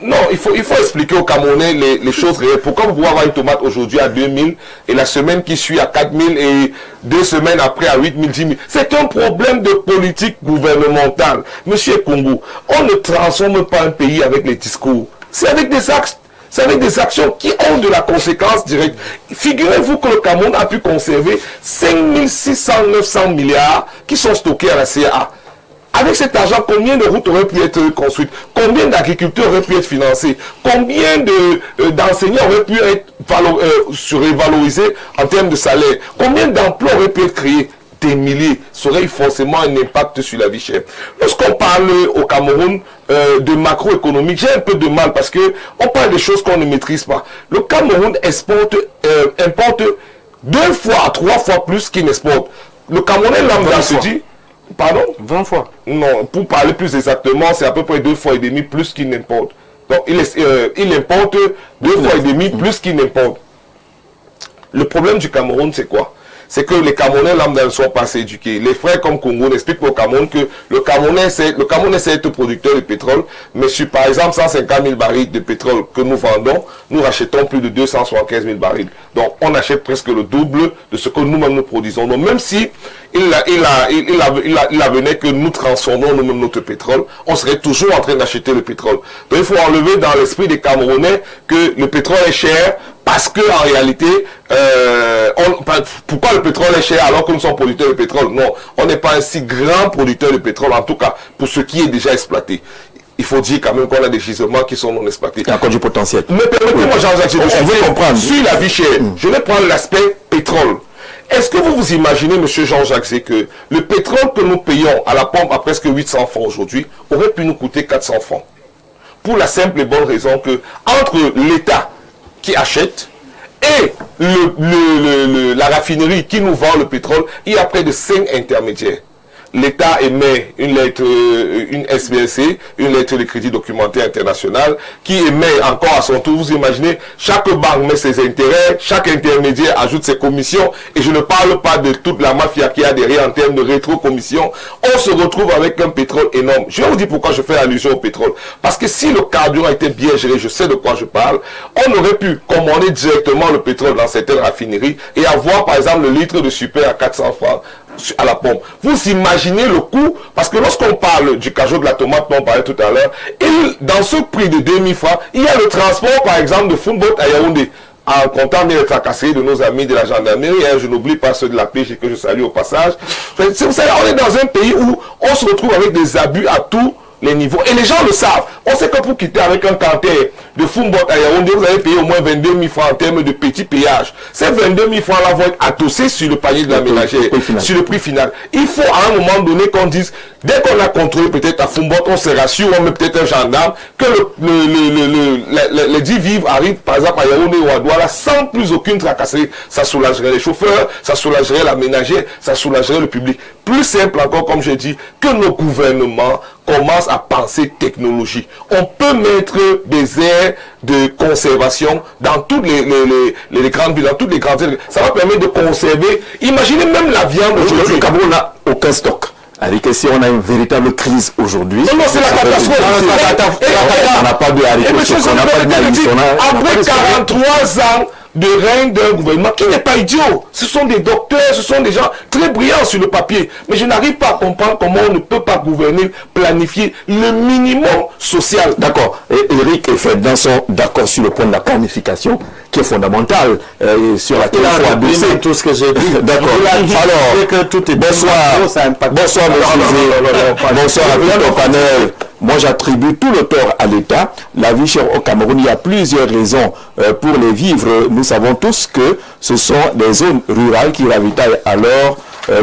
non, il faut expliquer aux Camerounais les choses réelles. Pourquoi vous pouvez avoir une tomate aujourd'hui à 2000 et la semaine qui suit à 4000 et 2 semaines après à 8000, 10 000? C'est un problème de politique gouvernementale. Monsieur Congo, on ne transforme pas un pays avec les discours. C'est avec des actes. C'est avec des actions qui ont de la conséquence directe. Figurez-vous que le Cameroun a pu conserver 5 600-900 milliards qui sont stockés à la CA. Avec cet argent, combien de routes auraient pu être construites? Combien d'agriculteurs auraient pu être financés? Combien d'enseignants auraient pu être survalorisés en termes de salaire? Combien d'emplois auraient pu être créés? Des milliers, ça aurait forcément un impact sur la vie chère. Lorsqu'on parle au Cameroun de macroéconomique, j'ai un peu de mal parce que on parle de choses qu'on ne maîtrise pas. Le Cameroun importe 2 fois à 3 fois plus qu'il n'exporte. Le Camerounais lambda se dit, pardon? 20 fois. Non, pour parler plus exactement, c'est à peu près 2 fois et demi plus qu'il n'importe. Donc il importe 2 fois et demi plus qu'il n'importe. Le problème du Cameroun, c'est quoi? C'est que les Camerounais lambda ne sont pas assez éduqués. Les frères comme Congo n'expliquent au Cameroun que le Camerounais c'est être producteur de pétrole, mais sur par exemple 150 000 barils de pétrole que nous vendons, nous rachetons plus de 275 000 barils. Donc on achète presque le double de ce que nous-mêmes nous produisons. Donc même si il avenait que nous transformons nous-mêmes notre pétrole, on serait toujours en train d'acheter le pétrole. Donc il faut enlever dans l'esprit des Camerounais que le pétrole est cher, parce que en réalité, pourquoi le pétrole est cher alors que nous sommes producteurs de pétrole? Non, on n'est pas un si grand producteur de pétrole, en tout cas pour ce qui est déjà exploité. Il faut dire quand même qu'on a des gisements qui sont non exploités. Il y a encore du potentiel. Mais permettez-moi, Jean-Jacques, on veut comprendre. Sur la vie chère, je vais prendre l'aspect pétrole. Est-ce que vous vous imaginez, monsieur Jean-Jacques, que le pétrole que nous payons à la pompe à presque 800 francs aujourd'hui aurait pu nous coûter 400 francs? Pour la simple et bonne raison que entre l'État qui achète et la raffinerie qui nous vend le pétrole, il y a près de 5 intermédiaires. L'État émet une lettre, une SBLC, une lettre de crédit documentaire international, qui émet encore à son tour. Vous imaginez, chaque banque met ses intérêts, chaque intermédiaire ajoute ses commissions, et je ne parle pas de toute la mafia qui a derrière en termes de rétro-commission. On se retrouve avec un pétrole énorme. Je vais vous dire pourquoi je fais allusion au pétrole. Parce que si le carburant était bien géré, je sais de quoi je parle, on aurait pu commander directement le pétrole dans certaines raffineries et avoir par exemple le litre de super à 400 francs à la pompe. Vous imaginez le coût, parce que lorsqu'on parle du cajot de la tomate dont on parlait tout à l'heure, dans ce prix de 2000 francs, il y a le transport par exemple de Funboat à Yaoundé, en comptant bien les tracasseries de nos amis de la gendarmerie, je n'oublie pas ceux de la pêche que je salue au passage. Vous savez, on est dans un pays où on se retrouve avec des abus à tous les niveaux. Et les gens le savent. On sait que pour quitter avec un canter de Funboat à Yaoundé, vous allez payer au moins 22 000 francs en termes de petits péages. Ces 22 000 francs-là vont être adossés sur le panier de la ménagère, sur le prix final. Il faut à un moment donné qu'on dise, dès qu'on a contrôlé peut-être à Funboat, on se rassure, on met peut-être un gendarme, que les 10 vivres arrivent par exemple à Yaoundé ou à Douala sans plus aucune tracasserie. Ça soulagerait les chauffeurs, ça soulagerait la ménagère, ça soulagerait le public. Plus simple encore, comme je dis, que nos gouvernements commencent à penser technologie. On peut mettre des aires de conservation dans toutes les grandes villes, dans toutes les grandes villes. Ça va permettre de conserver. Imaginez même la viande aujourd'hui. Le Cameroun n'a aucun stock. Avec si on a une véritable crise aujourd'hui. Non, c'est la catastrophe. On n'a pas de haricots, on n'a pas de maïs. Après 43 ans de règne d'un gouvernement qui n'est pas idiot. Ce sont des docteurs, ce sont des gens très brillants sur le papier. Mais je n'arrive pas à comprendre comment on ne peut pas gouverner, planifier le minimum social. D'accord. Eric et Fred sont d'accord sur le point de la planification qui est fondamental sur laquelle il faut abuser. Tout ce que j'ai dit. D'accord. Alors, que tout est bonsoir, bonsoir monsieur, bonsoir à tout le panel. Moi, j'attribue tout le tort à l'État. La vie chère au Cameroun, il y a plusieurs raisons pour les vivre. Nous savons tous que ce sont des zones rurales qui ravitaillent alors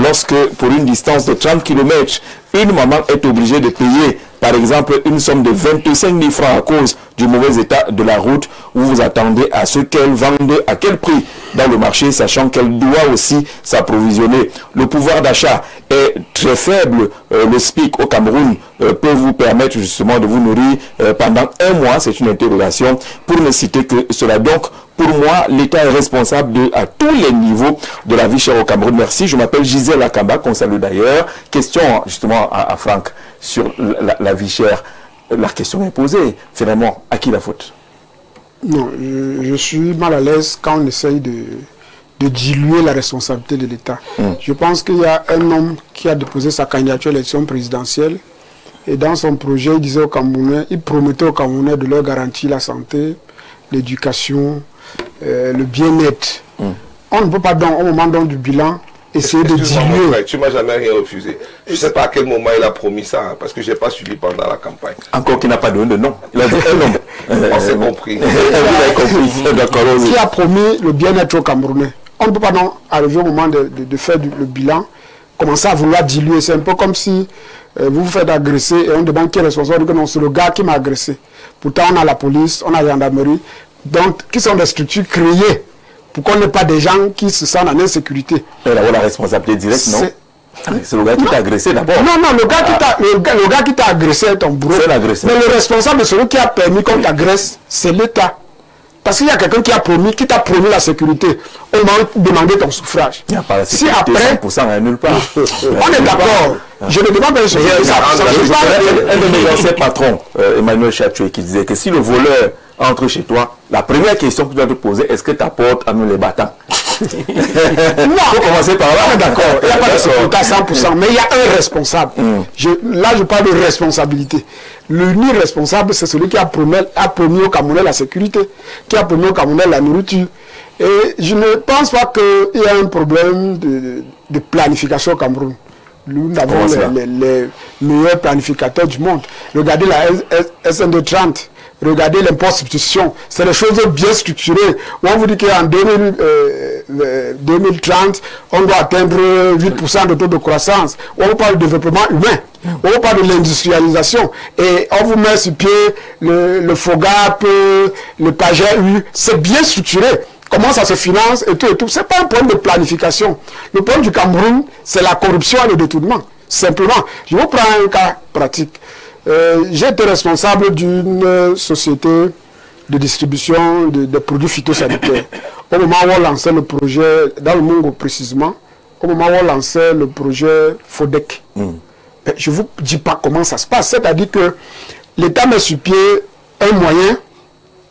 lorsque, pour une distance de 30 km, une maman est obligée de payer par exemple, une somme de 25 000 francs à cause du mauvais état de la route, vous vous attendez à ce qu'elle vende à quel prix dans le marché, sachant qu'elle doit aussi s'approvisionner. Le pouvoir d'achat est très faible. Le SPIC au Cameroun peut vous permettre justement de vous nourrir pendant un mois. C'est une interrogation pour ne citer que cela. Donc, pour moi, l'État est responsable à tous les niveaux de la vie chère au Cameroun. Merci. Je m'appelle Gisèle Akamba, qu'on salue d'ailleurs. Question justement à Franck sur la vie chère. La question est posée. Finalement, à qui la faute? Non, je suis mal à l'aise quand on essaye de diluer la responsabilité de l'État. Je pense qu'il y a un homme qui a déposé sa candidature à l'élection présidentielle et dans son projet, il disait aux Camerounais, il promettait aux Camerounais de leur garantir la santé, l'éducation, le bien-être. On ne peut pas, au moment du bilan, essayer de diluer. Tu ne m'as jamais rien refusé. Je ne sais pas à quel moment il a promis ça, hein, parce que je n'ai pas suivi pendant la campagne. Encore qu'il n'a pas donné de nom. Il a dit un nom. On s'est compris. Qui a promis le bien-être aux Camerounais. On ne peut pas arriver au moment de faire le bilan, commencer à vouloir diluer. C'est un peu comme si vous vous faites agresser et on demande qui est responsable. Que non, c'est le gars qui m'a agressé. Pourtant, on a la police, on a la gendarmerie, donc qui sont des structures créées pour qu'on n'ait pas des gens qui se sentent en insécurité. Et là, la responsabilité directe, non? C'est le gars qui t'a agressé d'abord. Non, le gars qui t'a agressé est ton bourreau. Mais le responsable de celui qui a permis qu'on t'agresse, c'est l'État. Parce qu'il y a quelqu'un qui t'a promis la sécurité. On m'a demandé ton suffrage. Il n'y a pas la sécurité, si après, 100% à nulle part. On est d'accord. Je ne demande pas un de mes anciens patrons, Emmanuel Chatoué, qui disait que si le voleur entre chez toi, la première question que tu dois te poser, est-ce que ta porte a mis les battants? Non, il faut commencer par là. D'accord, il n'y a pas de sécurité à 100%, mais il y a un responsable. Là, je parle de responsabilité. L'unique responsable, c'est celui qui a promis au Camerounais la sécurité, qui a promis au Camerounais la nourriture. Et je ne pense pas qu'il y a un problème de planification au Cameroun. Nous avons les meilleurs planificateurs du monde. Regardez la SN2 30. Regardez l'impôt substitution, c'est des choses bien structurées. On vous dit qu'en 2030, on doit atteindre 8% de taux de croissance. On parle de développement humain, on parle de l'industrialisation. Et on vous met sur pied le FOGAP, le PAGEU, c'est bien structuré. Comment ça se finance et tout et tout. Ce n'est pas un problème de planification. Le problème du Cameroun, c'est la corruption et le détournement. Simplement, je vous prends un cas pratique. J'ai été responsable d'une société de distribution de produits phytosanitaires. Au moment où on lançait le projet, dans le Mongo précisément, au moment où on lançait le projet FODEC, je ne vous dis pas comment ça se passe. C'est-à-dire que l'État met sur pied un moyen,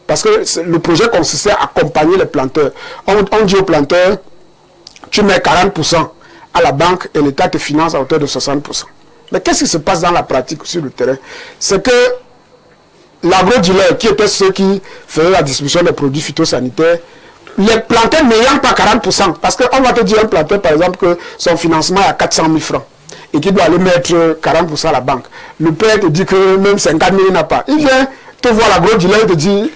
parce que le projet consistait à accompagner les planteurs. On dit aux planteurs, tu mets 40% à la banque et l'État te finance à hauteur de 60%. Mais qu'est-ce qui se passe dans la pratique sur le terrain? C'est que l'agro-dealer, qui était ceux qui faisaient la distribution des produits phytosanitaires, les planteurs n'ayant pas 40%, parce qu'on va te dire un planteur, par exemple, que son financement est à 400 000 francs et qu'il doit aller mettre 40% à la banque. Le père te dit que même 50 000 il n'a pas. Il vient te voir l'agro-dealer et te dit,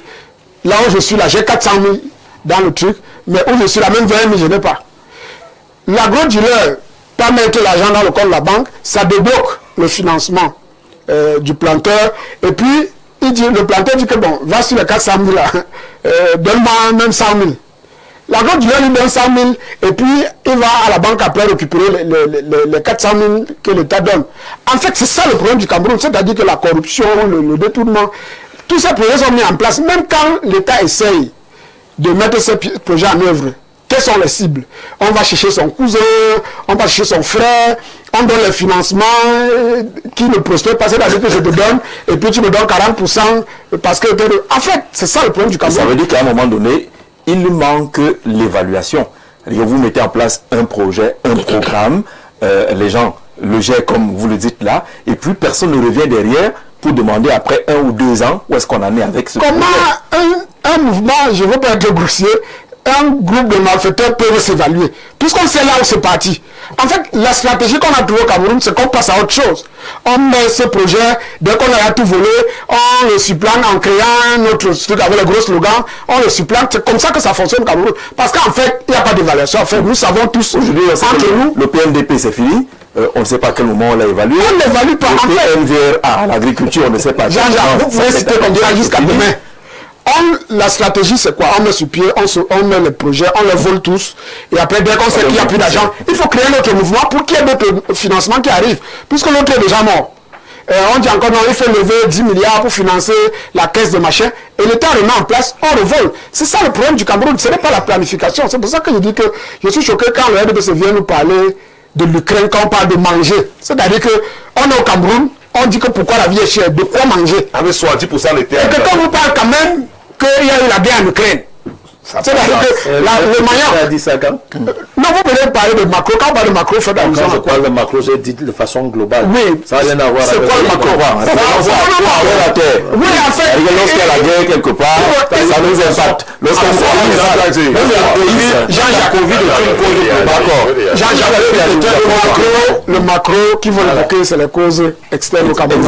là où je suis, là, j'ai 400 000 dans le truc, mais où je suis, là, même 20 000, je n'ai pas. L'agro-dealer, pas mettre l'argent dans le compte de la banque, ça débloque le financement du planteur. Et puis, le planteur dit que bon, va sur les 400 000 là, donne-moi même 100 000. L'agro-dealer lui donne 100 000 et puis il va à la banque après récupérer les 400 000 que l'État donne. En fait, c'est ça le problème du Cameroun, c'est-à-dire que la corruption, le détournement, tous ces projets sont mis en place. Même quand l'État essaye de mettre ces projets en œuvre, quelles sont les cibles? On va chercher son cousin, on va chercher son frère, on donne les financements qui ne prospèrent pas, c'est-à-dire que je te donne, et puis tu me donnes 40% parce que... En fait, c'est ça le problème du Cameroun. Ça veut dire qu'à un moment donné, il manque l'évaluation. Vous mettez en place un projet, un programme, les gens le gèrent comme vous le dites là, et puis personne ne revient derrière pour demander après 1 ou 2 ans où est-ce qu'on en est avec ce projet. Comment un mouvement, je ne veux pas être grossier, un groupe de malfaiteurs peuvent s'évaluer. Puisqu'on sait là où c'est parti. En fait, la stratégie qu'on a trouvée au Cameroun, c'est qu'on passe à autre chose. On met ce projet, dès qu'on a tout volé, on le supplante en créant un autre truc avec le gros slogan, on le supplante. C'est comme ça que ça fonctionne au Cameroun. Parce qu'en fait, il n'y a pas d'évaluation. En fait, nous savons tous aujourd'hui, entre nous, le PNDP c'est fini. On ne sait pas à quel moment on l'a évalué. On ne l'évalue pas. Le PNVR à l'agriculture, on ne sait pas. Jean-Jacques, vous pouvez citer qu'on dira jusqu'à demain. La stratégie, c'est quoi? On met sur pied, on met les projets, on les vole tous. Et après, dès qu'on sait qu'il n'y a plus d'argent, il faut créer notre mouvement pour qu'il y ait d'autres financements qui arrivent. Puisque l'autre est déjà mort. On dit encore non, il faut lever 10 milliards pour financer la caisse de machin. Et l'État remet en place, on revole. C'est ça le problème du Cameroun, ce n'est pas la planification. C'est pour ça que je dis que je suis choqué quand le RDPC vient nous parler de l'Ukraine, quand on parle de manger. C'est-à-dire qu'on est au Cameroun, on dit que pourquoi la vie est chère, de quoi manger. Avec 70% des terres. Et que quand vous parlez quand même qu'il y a eu la guerre en Ukraine. C'est-à-dire que le Maroc. Non, vous pouvez parler de macro. Quand on parle de macro, faites allusion. Quand je parle de macro, j'ai dit de façon globale. Oui. Ça n'a rien à voir avec. C'est quoi le macro? La terre. Oui, en fait. Lorsqu'il y a la guerre quelque part, ça nous impacte. Lorsqu'on le macro qui vont évoquer, c'est les causes externes au Cameroun.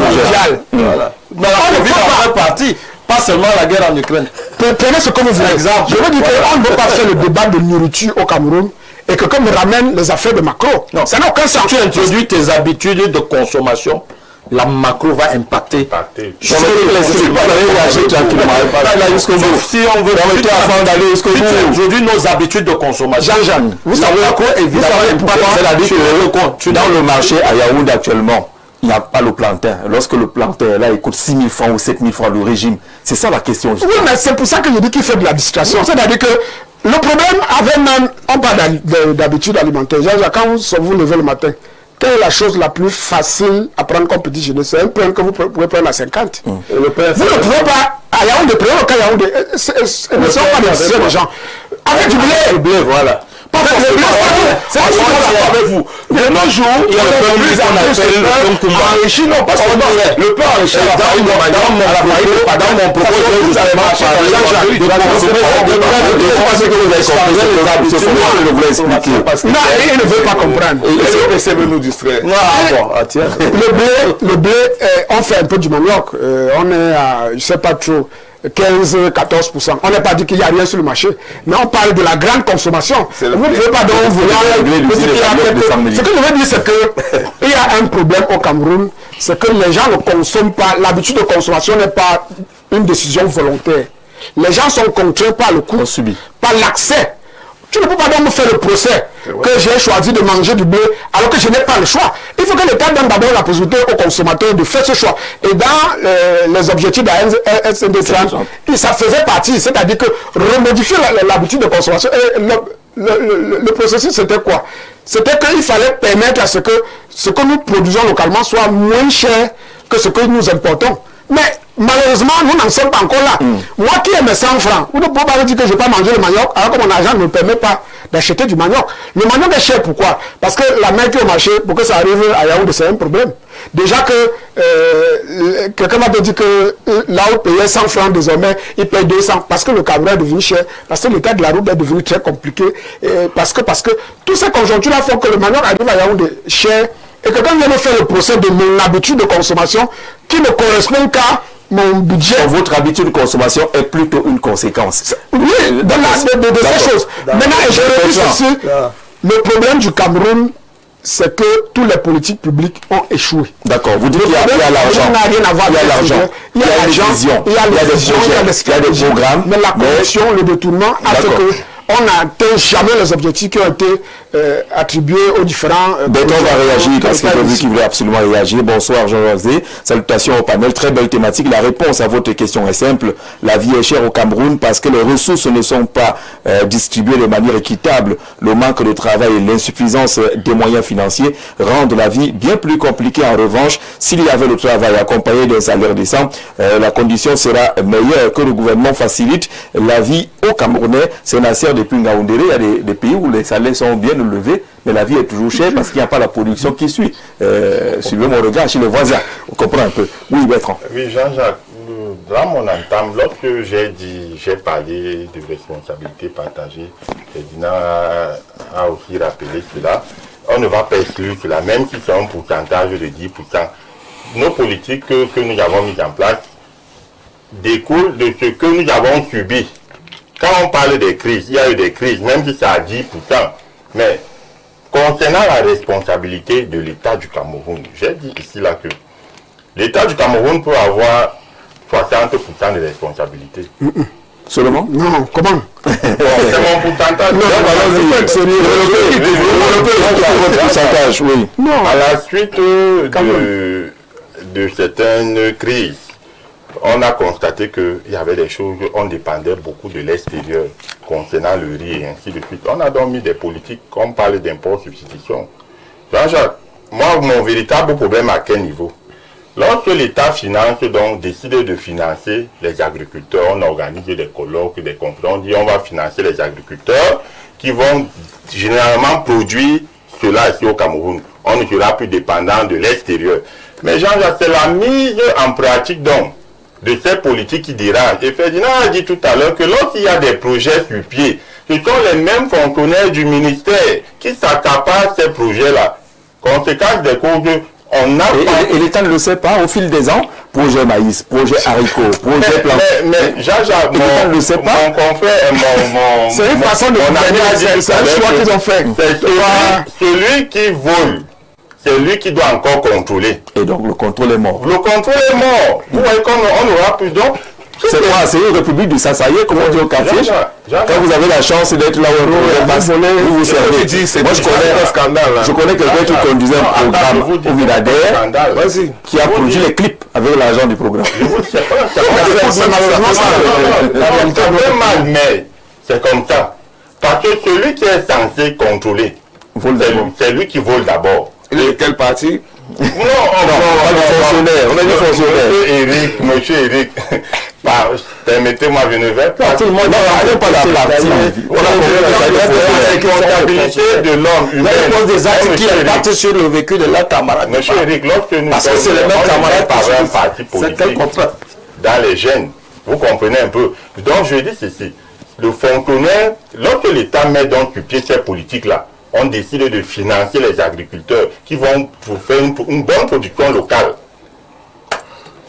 Pas seulement la guerre en Ukraine. Prenez ce que vous voulez. Je veux dire qu'on ne veut pas faire le débat de nourriture au Cameroun et que comme ramène les affaires de macro. Non, ça n'a aucun sens. Tu introduis tes habitudes de consommation, la macro va impacter. Si on veut aujourd'hui nos habitudes de consommation. Jean-Jacques, vous savez évidemment, dans le marché à Yaoundé actuellement, il n'y a pas le plantain. Lorsque le plantain là, il coûte 6 000 francs ou 7 000 francs le régime, c'est ça la question. Oui, mais c'est pour ça que je dis qu'il fait de la distraction. C'est-à-dire que le problème avec même, on parle d'habitude alimentaire. Quand vous levez le matin, quelle est la chose la plus facile à prendre comme petit déjeuner? C'est un pain que vous pouvez prendre à 50. Vous ne pouvez pas, à Yaoundé, prenez le cas Yaoundé, ce ne sont pas des décisions de gens. Avec du blé, voilà. C'est avec vous. De nos jours, il y a le pain enrichi, non pas seulement le pain enrichi. Dans mon propos, vous allez marcher non, il ne veut pas comprendre. Laissez nous distraire. Le blé, on fait un peu du manioc. On est à, je ne sais pas trop, 15-14%. On n'a pas dit qu'il n'y a rien sur le marché, mais on parle de la grande consommation. Vous ne pouvez pas donc vouloir... Ce que je veux dire, c'est qu'il y a un problème au Cameroun, c'est que les gens ne consomment pas. L'habitude de consommation n'est pas une décision volontaire. Les gens sont contraints par le coût, par l'accès. Tu ne peux pas donc me faire le procès que j'ai choisi de manger du blé alors que je n'ai pas le choix. Il faut que l'État donne d'abord la possibilité aux consommateurs de faire ce choix. Et dans les objectifs de la SND30, ça faisait partie, c'est-à-dire que remodifier l'habitude de consommation. Et le processus, c'était quoi? C'était qu'il fallait permettre à ce que nous produisons localement soit moins cher que ce que nous importons. Mais malheureusement, nous n'en sommes pas encore là. Moi qui ai mes 100 francs, vous ne pouvez pas me dire que je ne vais pas manger le manioc alors que mon argent ne me permet pas d'acheter du manioc. Le manioc est cher, pourquoi? Parce que la mer qui est au marché, pour que ça arrive à Yaoundé, c'est un problème. Déjà que quelqu'un m'a dit que là où payait 100 francs désormais, il paye 200 parce que le Cameroun est devenu cher, parce que l'état de la route est devenu très compliqué, parce que toutes ces conjonctures-là font que le manioc arrive à Yaoundé cher. Et que quand vient me faire le procès de mon habitude de consommation qui ne correspond qu'à mon budget. Votre habitude de consommation est plutôt une conséquence. Oui, de ces choses. Maintenant, je réfléchis aussi, le problème du Cameroun, c'est que tous les politiques publiques ont échoué. D'accord, vous dites qu'il y a l'argent. Il n'y a rien à voir avec l'argent. Il y a l'argent, il y a les visions, il y a les stratégies, mais la corruption, le détournement a fait que on n'atteint jamais les objectifs qui ont été attribués aux différents... on va réagir parce que j'ai vu qu'il voulait absolument réagir. Bonsoir Jean-José, salutations au panel, très belle thématique. La réponse à votre question est simple. La vie est chère au Cameroun parce que les ressources ne sont pas distribuées de manière équitable. Le manque de travail et l'insuffisance des moyens financiers rendent la vie bien plus compliquée. En revanche, s'il y avait le travail accompagné d'un salaire décent, la condition sera meilleure. Que le gouvernement facilite la vie aux Camerounais. C'est Nasser depuis Ngaoundéré. Il y a des pays où les salaires sont bien élevés, mais la vie est toujours chère parce qu'il n'y a pas la production qui suit. Suivez mon regard chez les voisins. On comprend un peu. Oui, Bertrand. Oui, Jean-Jacques, dans mon entame, lorsque j'ai parlé de responsabilité partagée, Ferdinand a aussi rappelé cela. On ne va pas exclure cela, même si c'est un pourcentage de 10%. Nos politiques que nous avons mises en place découlent de ce que nous avons subi. Quand on parle des crises, il y a eu des crises, même si c'est à 10%. Mais concernant la responsabilité de l'État du Cameroun, j'ai dit ici là que l'État du Cameroun peut avoir 60% de responsabilité. Seulement? Non, comment? C'est mon pourcentage. Pourcentage, oui. À la suite de certaines crises, on a constaté qu'il y avait des choses, on dépendait beaucoup de l'extérieur concernant le riz et ainsi de suite. On a donc mis des politiques, on parle d'import-substitution. Jean-Jacques, moi, mon véritable problème à quel niveau? Lorsque l'État finance, donc décide de financer les agriculteurs, on organise des colloques, des conférences, on dit on va financer les agriculteurs qui vont généralement produire cela ici au Cameroun. On ne sera plus dépendant de l'extérieur. Mais Jean-Jacques, c'est la mise en pratique donc de ces politiques qui dérangent. Et Ferdinand a dit tout à l'heure que lorsqu'il y a des projets sur pied, ce sont les mêmes fonctionnaires du ministère qui s'accaparent ces projets-là. Conséquence des causes, on a et l'État ne le sait pas au fil des ans. Projet maïs, projet haricot, projet plantain. Mais Jean-Jacques, mon confrère, c'est une façon de gagner, c'est un choix qu'ils ont fait. C'est celui qui vole. C'est lui qui doit encore contrôler. Et donc le contrôle est mort. Le contrôle est mort. Vous voyez qu'on aura plus donc. C'est quoi? C'est une république du Sassaïe, comme on dit au café. Quand vous avez la chance d'être là où vous servez. Moi, je connais quelqu'un qui conduisait un programme au Vinadaire, qui a produit les clips avec l'argent du programme. Mais c'est comme ça. Parce que celui qui est censé contrôler, c'est lui qui vole d'abord. Et quel parti? Non, pas de fonctionnaire. On a dit fonctionnaire. Monsieur Eric, permettez-moi, je ne vais pas. Tout le monde n'a pas la partie. On a la comptabilité de l'homme humain. Des actes qui impactent sur le vécu de leur camarade. Monsieur Eric, lorsque nous parce que c'est les mêmes camarades par un parti politique dans les gènes, vous comprenez un peu. Donc je dis ceci. Le fonctionnaire, lorsque l'État met donc sur pied ces politiques-là, on décide de financer les agriculteurs qui vont pour faire une bonne production locale.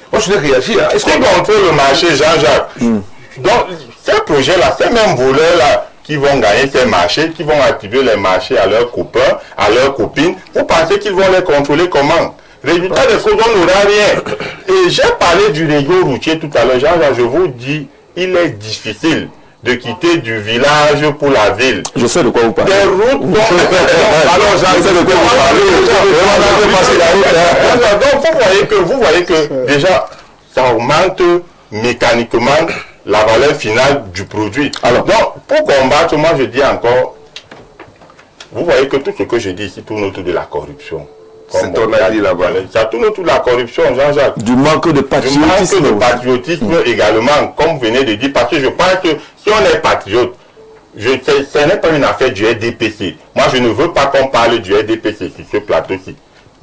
Moi, je voulais réagir. Est-ce qu'on contrôle le marché, Jean-Jacques? Donc, ces projets-là, ces mêmes voleurs-là qui vont gagner ces marchés, qui vont attribuer les marchés à leurs copains, à leurs copines, vous pensez qu'ils vont les contrôler comment? Résultat des choses, on n'aura rien. Et j'ai parlé du réseau routier tout à l'heure, Jean-Jacques, je vous dis, il est difficile de quitter du village pour la ville. Je sais de quoi vous parlez. Des routes donc, alors je sais de quoi vous parlez. Donc vous voyez que déjà ça augmente mécaniquement la valeur finale du produit. Alors, donc pour combattre, moi je dis encore, vous voyez que tout ce que je dis ici tourne autour de la corruption. C'est ton avis là-bas. Ça tourne autour de la corruption, Jean-Jacques. Du manque de patriotisme. Du manque de patriotisme également, comme vous venez de dire, parce que je pense que si on est patriote, ce n'est pas une affaire du RDPC. Moi, je ne veux pas qu'on parle du RDPC sur ce plateau-ci.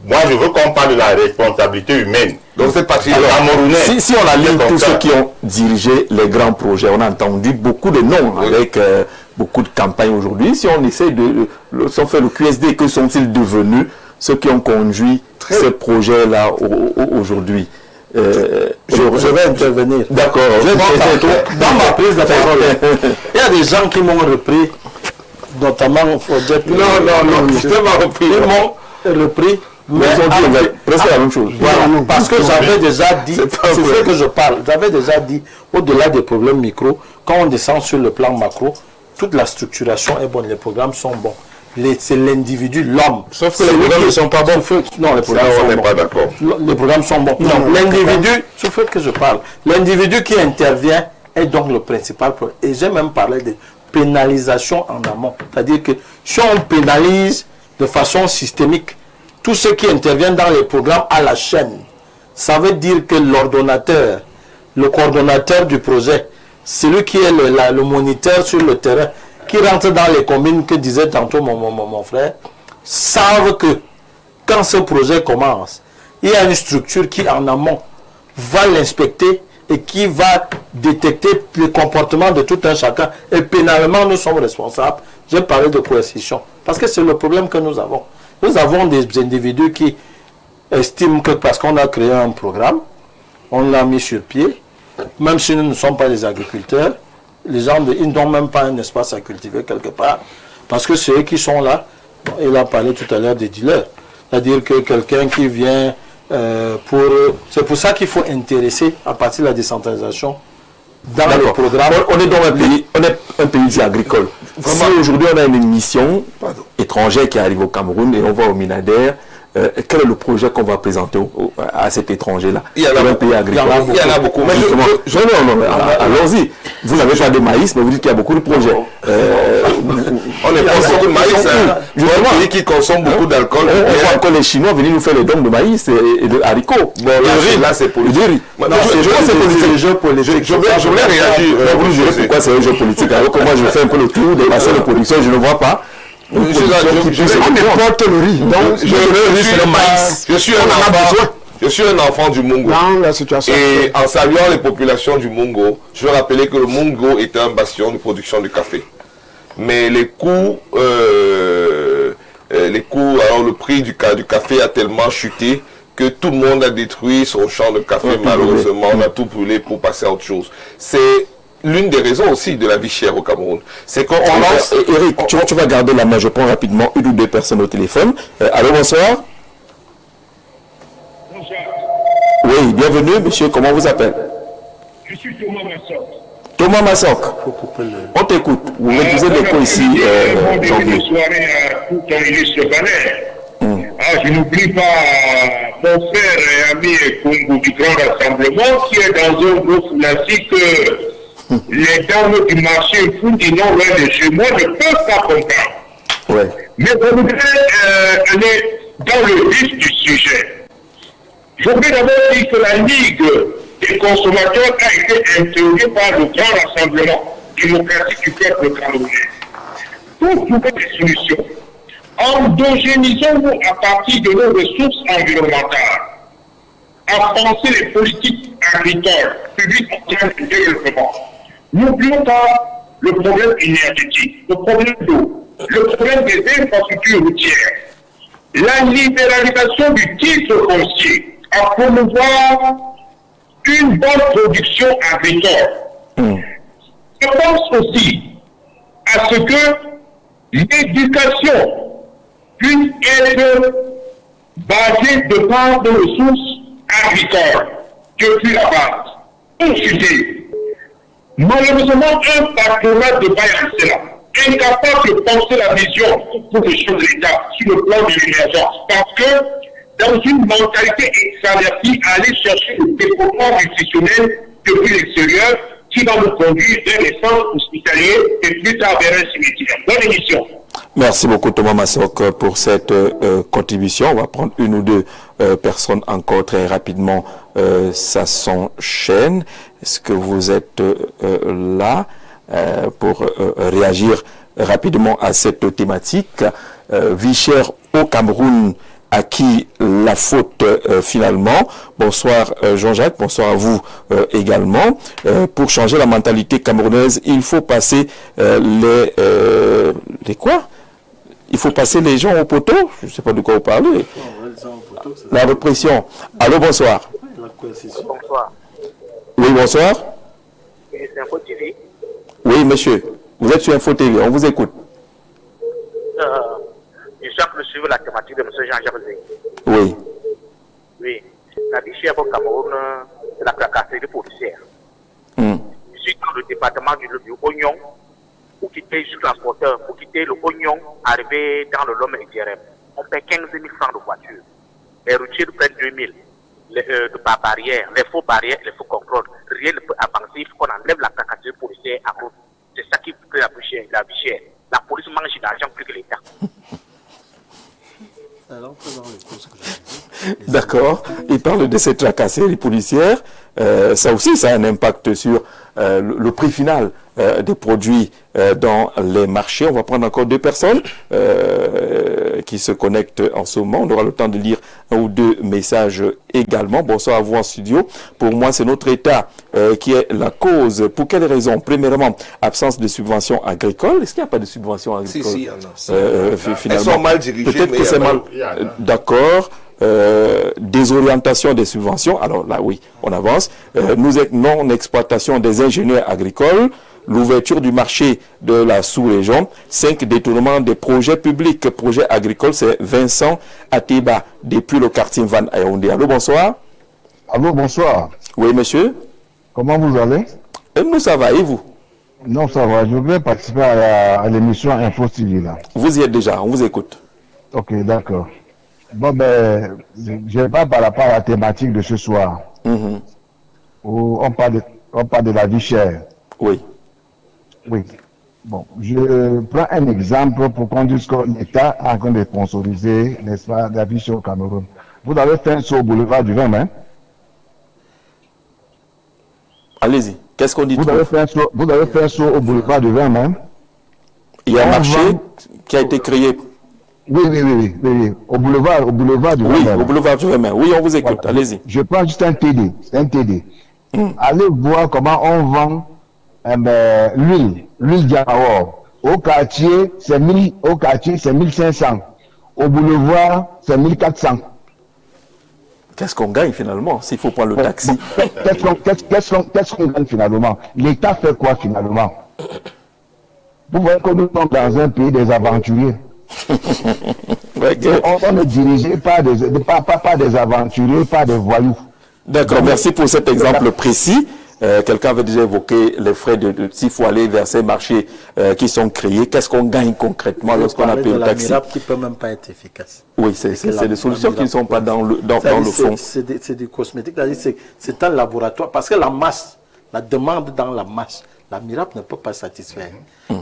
Moi, je veux qu'on parle de la responsabilité humaine. Donc, c'est patriote. Si on aligne tous ceux qui ont dirigé les grands projets, on a entendu beaucoup de noms avec beaucoup de campagnes aujourd'hui. Si on essaie si on fait le QSD, que sont-ils devenus ceux qui ont conduit ces projets-là aujourd'hui? Je vais intervenir. D'accord. Dans ma prise de parole, il y a des gens qui m'ont repris, notamment Fodjet. Je m'en repris. Ils m'ont repris. Mais ils ont dit presque la même chose. Voilà, parce que j'avais déjà dit, c'est ce que je parle, j'avais déjà dit, au-delà des problèmes micro, quand on descend sur le plan macro, toute la structuration est bonne, les programmes sont bons. C'est l'individu, l'homme. Sauf que les programmes ne sont pas bons. Non, les programmes sont bons. On n'est pas d'accord. Les programmes sont bons. Non, l'individu, sur ce que je parle, l'individu qui intervient est donc le principal problème. Et j'ai même parlé de pénalisation en amont. C'est-à-dire que si on pénalise de façon systémique tous ceux qui interviennent dans les programmes à la chaîne, ça veut dire que l'ordonnateur, le coordonnateur du projet, celui qui est le moniteur sur le terrain, qui rentre dans les communes, que disait tantôt mon frère, savent que quand ce projet commence, il y a une structure qui en amont va l'inspecter, et qui va détecter le comportement de tout un chacun. Et pénalement, nous sommes responsables. J'ai parlé de coercition. Parce que c'est le problème que nous avons. Nous avons des individus qui estiment que parce qu'on a créé un programme, on l'a mis sur pied, même si nous ne sommes pas des agriculteurs, les gens ils n'ont même pas un espace à cultiver quelque part. Parce que ceux qui sont là, il a parlé tout à l'heure des dealers. C'est-à-dire que quelqu'un qui vient c'est pour ça qu'il faut intéresser à partir de la décentralisation dans le programme. On est dans un pays agricole. Si aujourd'hui on a une mission étrangère qui arrive au Cameroun et on va au Minader, quel est le projet qu'on va présenter à cet étranger-là? Il y en a beaucoup. Il y en a beaucoup. Allons-y. Vous n'avez pas de maïs, mais vous dites qu'il y a beaucoup de projets. On n'est pas beaucoup de maïs. Je vois un pays qui consomme beaucoup d'alcool. On voit encore les Chinois venir nous faire les dons de maïs et de haricots. Bon, là, c'est politique. C'est le jeu politique. Je voulais réagir. Vous nous direz pourquoi c'est un jeu politique. Alors que moi, je fais un peu le tour des bassins de production, je ne vois pas. On importe le riz. Donc, je suis un enfant du Mungo. Dans la situation. Et en saluant les populations du Mungo, je veux rappeler que le Mungo est un bastion de production de café. Mais les coûts, alors le prix du café a tellement chuté que tout le monde a détruit son champ de café. Malheureusement, on a tout brûlé pour passer à autre chose. C'est l'une des raisons aussi de la vie chère au Cameroun. C'est qu'on lance... Eric, tu vas garder la main, je prends rapidement une ou deux personnes au téléphone. Allô, bonsoir. Bonsoir. Oui, bienvenue, monsieur, comment vous appelez? Je suis Thomas Massoc. Thomas Massoc, on t'écoute. Vous êtes l'écho ici, janvier. Bonne soirée à tout ton illustre panel. Je n'oublie pas mon frère et ami Congo du Grand Rassemblement qui est dans un groupe classique. Les dames du marché Foundinon, loin de chez moi, ne peuvent pas comprendre. Ouais. Mais je voudrais aller dans le vif du sujet. Je voudrais d'abord dire que la Ligue des consommateurs a été interrogée par le Grand Rassemblement démocratique du peuple camerounais. Pour trouver des solutions, endogénisons-nous à partir de nos ressources environnementales, à penser les politiques agricoles, publiques en termes de développement. N'oublions pas le problème énergétique, le problème d'eau, le problème des infrastructures routières, la libéralisation du titre foncier, à promouvoir une bonne production agricole. Je pense aussi à ce que l'éducation puisse être basée de par de ressources agricoles depuis la base. Ensuite, malheureusement, un patronat de Bayansela incapable de penser la vision pour les choses de l'État sur le plan de l'émergence. Parce que dans une mentalité extravertie, aller chercher le développement institutionnel depuis l'extérieur qui va nous conduire vers les centres hospitaliers et plus tard vers un cimetière. Bonne émission. Merci beaucoup Thomas Massoc pour cette contribution. On va prendre une ou deux personnes encore très rapidement. Ça s'enchaîne. Est-ce que vous êtes là pour réagir rapidement à cette thématique? Vie chère au Cameroun, à qui la faute finalement? Bonsoir Jean-Jacques, bonsoir à vous également. Pour changer la mentalité camerounaise, il faut passer les quoi? Il faut passer les gens au poteau? Je ne sais pas de quoi vous parlez. La répression. Allô, bonsoir. Bonsoir. Oui, bonsoir. C'est Info TV. Oui, monsieur. Vous êtes sur Info TV, on vous écoute. Je suis en train de suivre la thématique de M. Jean-Jacques Zé. Oui. Oui. La vie chère au Cameroun, c'est la tracasserie policière. Je suis dans le département du Oignon. Pour quitter, je suis transporteur, pour quitter le Oignon, arriver dans le Lom et Djerem, on paie 15 000 francs de voiture. Les routiers prennent 2 000. De par barrière, les faux barrières, les faux contrôles. Rien ne peut avancer, il faut qu'on enlève la tracasserie policière à route. C'est ça qui crée la vie chère. La police mange d'argent plus que l'État. D'accord. Il parle de ces tracasseries policières. Ça aussi, ça a un impact sur le prix final des produits dans les marchés. On va prendre encore 2 personnes qui se connectent en ce moment. On aura le temps de lire 1 ou 2 messages également. Bonsoir à vous en studio. Pour moi, c'est notre État qui est la cause. Pour quelles raisons? Premièrement, absence de subventions agricoles. Est-ce qu'il n'y a pas de subventions agricoles? Si, il y en a. Elles sont mal dirigées. Peut-être que c'est mal. D'accord. Désorientation des subventions. Alors là, oui, on avance. Non-exploitation des ingénieurs agricoles. L'ouverture du marché de la sous-région. 5 détournements des projets publics. Projet agricole, c'est Vincent Ateba, depuis le quartier Van à Yaoundé. Allô, bonsoir. Allô, bonsoir. Oui, monsieur. Comment vous allez? Nous, ça va. Et vous? Non, ça va. Je voudrais participer à l'émission Info TV, là. Vous y êtes déjà. On vous écoute. Ok, d'accord. Bon, ben, je vais pas par rapport à la thématique de ce soir. Où on parle de la vie chère. Oui. Oui. Bon, je prends un exemple pour qu'on dise que l'État est en train de sponsoriser, n'est-ce pas, la vie chère au Cameroun. Vous avez fait un saut au boulevard du 20 mai. Allez-y. Qu'est-ce qu'on dit? Vous avez fait un saut au boulevard du 20 mai. Il y a un marché qui a été créé. Oui. Au boulevard du 20 mai. Oui, au boulevard du 20 mai. Oui, on vous écoute. Voilà. Allez-y. Je prends juste un TD. C'est un TD. Allez voir comment on vend l'huile Diawor. Au quartier, c'est 1500. Au boulevard, c'est 1400. Qu'est-ce qu'on gagne finalement s'il faut prendre le taxi? Qu'est-ce qu'on gagne finalement? L'État fait quoi finalement? Vous voyez que nous sommes dans un pays des aventuriers. On est dirigé par des aventuriers, pas des voyous. D'accord, merci pour cet exemple précis. Quelqu'un avait déjà évoqué les frais s'il faut aller vers ces marchés qui sont créés. Qu'est-ce qu'on gagne concrètement lorsqu'on a payé le taxi? La MIRAP qui peut même pas être efficace. Oui, c'est des solutions qui ne sont pas dans le fond. C'est des cosmétiques, c'est un laboratoire. Parce que la masse, la demande dans la masse, la MIRAP ne peut pas satisfaire.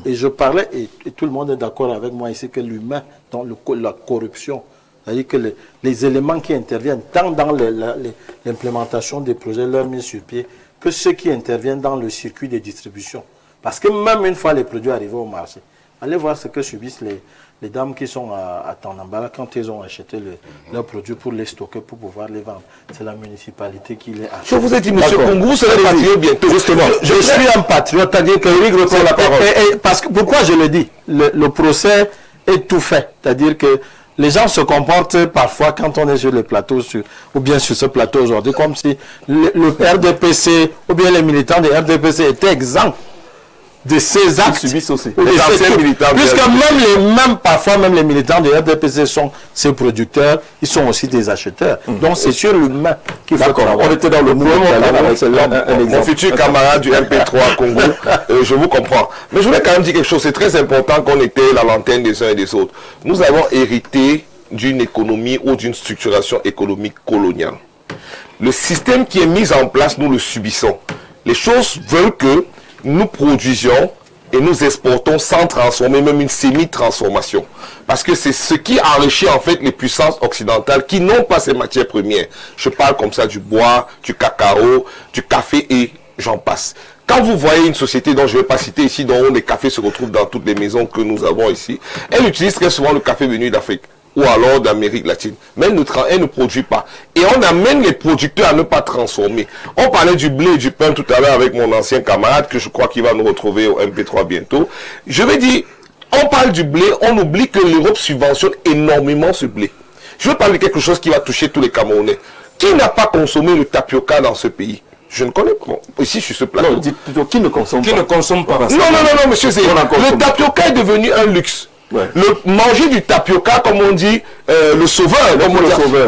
Et je parlais, et tout le monde est d'accord avec moi ici, que l'humain, dans la corruption, c'est-à-dire que les éléments qui interviennent, tant dans l'implémentation des projets, leur mise sur pied, que ceux qui interviennent dans le circuit de distribution. Parce que même une fois les produits arrivés au marché, allez voir ce que subissent les dames qui sont à Tanambala quand ils ont acheté leurs produits pour les stocker, pour pouvoir les vendre. C'est la municipalité qui les achète. Je vous ai dit, monsieur Kongou, vous serez patriote bientôt. Justement, je suis un patriote, c'est-à-dire que Eric reprend la parole. Parce que, pourquoi je le dis? Le procès est tout fait. C'est-à-dire que les gens se comportent parfois quand on est sur les plateaux, ou bien sur ce plateau aujourd'hui, comme si le RDPC ou bien les militants de RDPC étaient exempts de ces actes. Subissent aussi. Puisque parfois même les militants de RDPC sont ces producteurs, ils sont aussi des acheteurs. Donc c'est sur l'humain qu'il faut qu'on on était dans le mouvement mon futur camarade du MP3 Congo, je vous comprends. Mais je voulais quand même dire quelque chose, c'est très important qu'on était la lanterne des uns et des autres. Nous avons hérité d'une économie ou d'une structuration économique coloniale. Le système qui est mis en place, nous le subissons. Les choses veulent que nous produisions et nous exportons sans transformer, même une semi-transformation. Parce que c'est ce qui enrichit en fait les puissances occidentales qui n'ont pas ces matières premières. Je parle comme ça du bois, du cacao, du café et j'en passe. Quand vous voyez une société dont je ne vais pas citer ici, dont les cafés se retrouvent dans toutes les maisons que nous avons ici, elle utilise très souvent le café venu d'Afrique ou alors d'Amérique latine. Mais elle ne produit pas. Et on amène les producteurs à ne pas transformer. On parlait du blé et du pain tout à l'heure avec mon ancien camarade, que je crois qu'il va nous retrouver au MP3 bientôt. Je vais dire, on parle du blé, on oublie que l'Europe subventionne énormément ce blé. Je veux parler de quelque chose qui va toucher tous les Camerounais. Qui n'a pas consommé le tapioca dans ce pays? Je ne connais pas. Ici, sur ce plateau. Non, dites plutôt qui ne consomme pas. Qui ne consomme pas. Non, monsieur Zé. Le tapioca est devenu un luxe. Ouais. Manger du tapioca, comme on dit, le sauveur,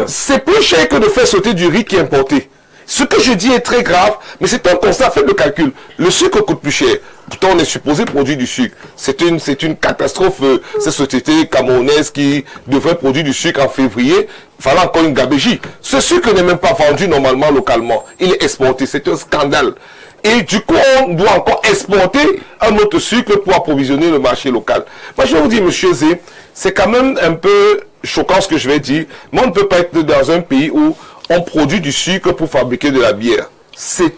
c'est plus cher que de faire sauter du riz qui est importé. Ce que je dis est très grave, mais c'est un constat, faites le calcul. Le sucre coûte plus cher. Pourtant, on est supposé produire du sucre. C'est une catastrophe, cette société camerounaise qui devrait produire du sucre en février. Il fallait encore une gabégie. Ce sucre n'est même pas vendu normalement localement. Il est exporté. C'est un scandale. Et du coup, on doit encore exporter un autre sucre pour approvisionner le marché local. Moi, je vais vous dire, monsieur Zé, c'est quand même un peu choquant ce que je vais dire. Mais on ne peut pas être dans un pays où on produit du sucre pour fabriquer de la bière. c'est